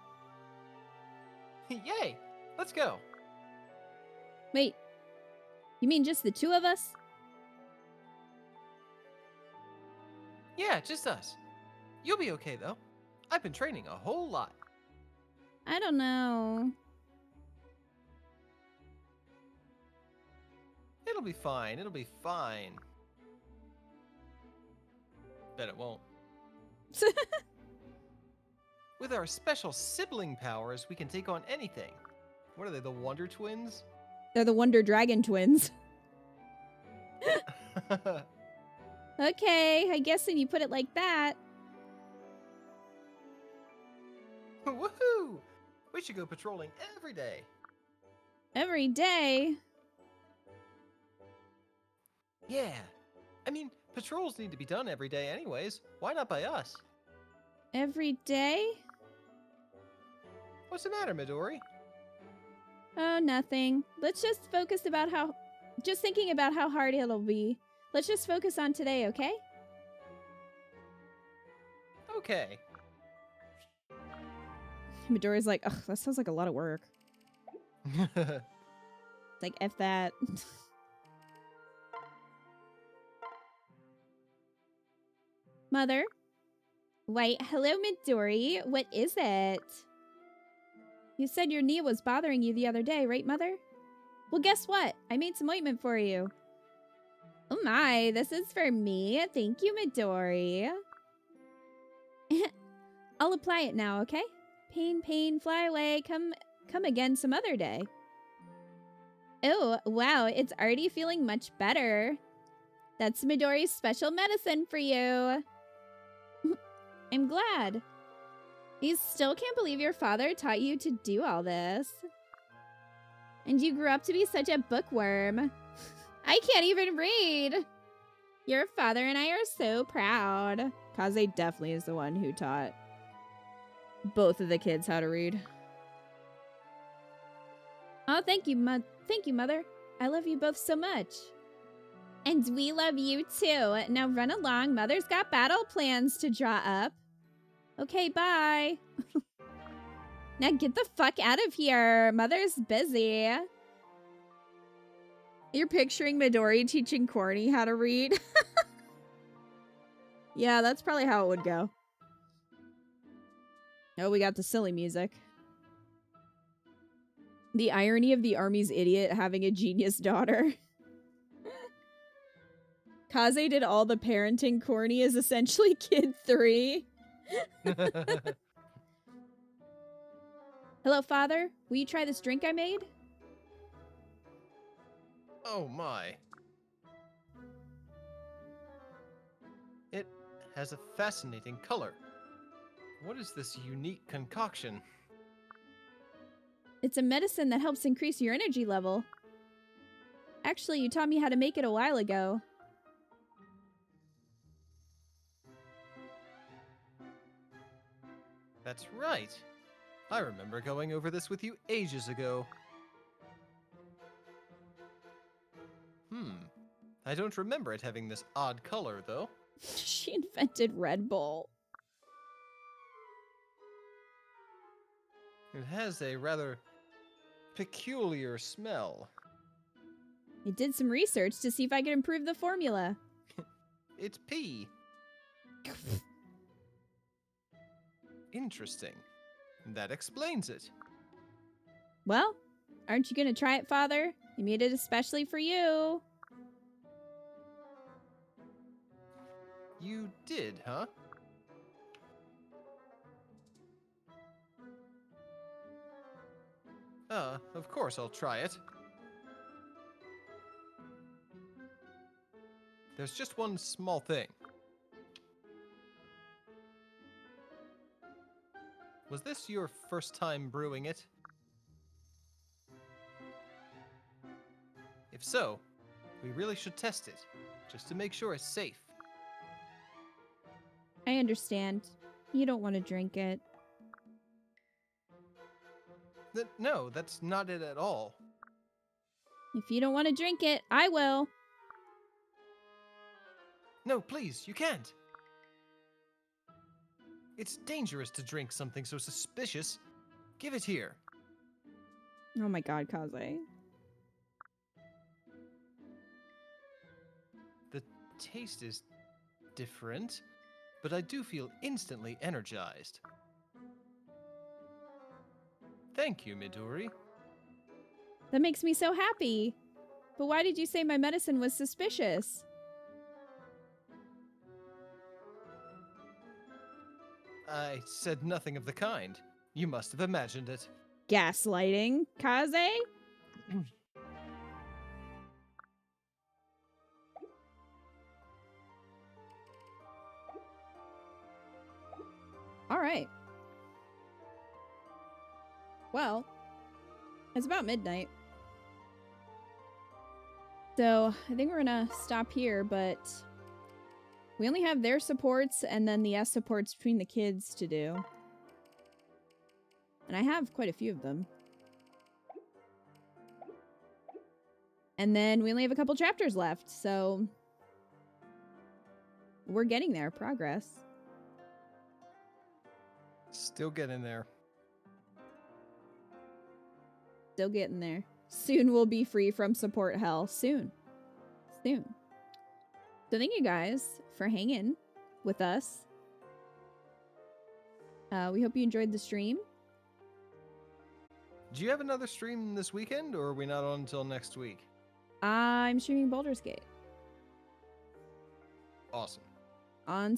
B: Yay! Let's go.
A: Wait. You mean just the two of us?
B: Yeah, just us. You'll be okay, though. I've been training a whole lot.
A: I don't know.
B: It'll be fine. It'll be fine. Bet it won't. With our special sibling powers, we can take on anything. What are they, the Wonder Twins?
A: They're the Wonder Dragon twins. Okay, I guess when you put it like that.
B: Woohoo! We should go patrolling every day.
A: Every day?
B: Yeah. I mean, patrols need to be done every day anyways. Why not by us?
A: Every day?
B: What's the matter, Midori?
A: Oh, nothing. Let's just focus about how... Just thinking about how hard it'll be. Let's just focus on today, okay?
B: Okay.
A: Midori's like, ugh, that sounds like a lot of work. Like, F that. Mother? Why, hello, Midori. What is it? You said your knee was bothering you the other day, right, Mother? Well, guess what? I made some ointment for you. Oh my, this is for me. Thank you, Midori. I'll apply it now, okay? Pain, pain, fly away. Come again some other day. Oh, wow, it's already feeling much better. That's Midori's special medicine for you. I'm glad. You still can't believe your father taught you to do all this. And you grew up to be such a bookworm. I can't even read. Your father and I are so proud. Kaze definitely is the one who taught both of the kids how to read. Oh, thank you, Mother. I love you both so much. And we love you too. Now run along. Mother's got battle plans to draw up. Okay, bye. Now get the fuck out of here. Mother's busy. You're picturing Midori teaching Corny how to read? Yeah, that's probably how it would go. Oh, we got the silly music. The irony of the army's idiot having a genius daughter. Kaze did all the parenting. Corny is essentially kid 3. Hello, father. Will you try this drink I made?
B: Oh my. It has a fascinating color. What is this unique concoction?
A: It's a medicine that helps increase your energy level. Actually, you taught me how to make it a while ago.
B: That's right. I remember going over this with you ages ago. I don't remember it having this odd color, though.
A: She invented Red Bull.
B: It has a rather peculiar smell.
A: I did some research to see if I could improve the formula.
B: It's pee. Interesting. That explains it.
A: Well, aren't you gonna try it, father? I made it especially for you.
B: You did, huh? Of course I'll try it. There's just one small thing. Was this your first time brewing it? If so, we really should test it, just to make sure it's safe.
A: I understand. You don't want to drink it.
B: No, that's not it at all.
A: If you don't want to drink it, I will.
B: No, please, you can't. It's dangerous to drink something so suspicious. Give it here.
A: Oh my god, Kaze.
B: The taste is different, but I do feel instantly energized. Thank you, Midori.
A: That makes me so happy. But why did you say my medicine was suspicious?
B: I said nothing of the kind. You must have imagined it.
A: Gaslighting, Kaze? All right. Well, it's about midnight. So I think we're gonna stop here, but we only have their supports and then the S supports between the kids to do. And I have quite a few of them. And then we only have a couple chapters left, so we're getting there. Progress.
B: Still getting there.
A: Still getting there. Soon we'll be free from support hell. Soon. Soon. So thank you guys for hanging with us. We hope you enjoyed the stream.
B: Do you have another stream this weekend, or are we not on until next week?
A: I'm streaming Baldur's Gate.
B: Awesome.
A: On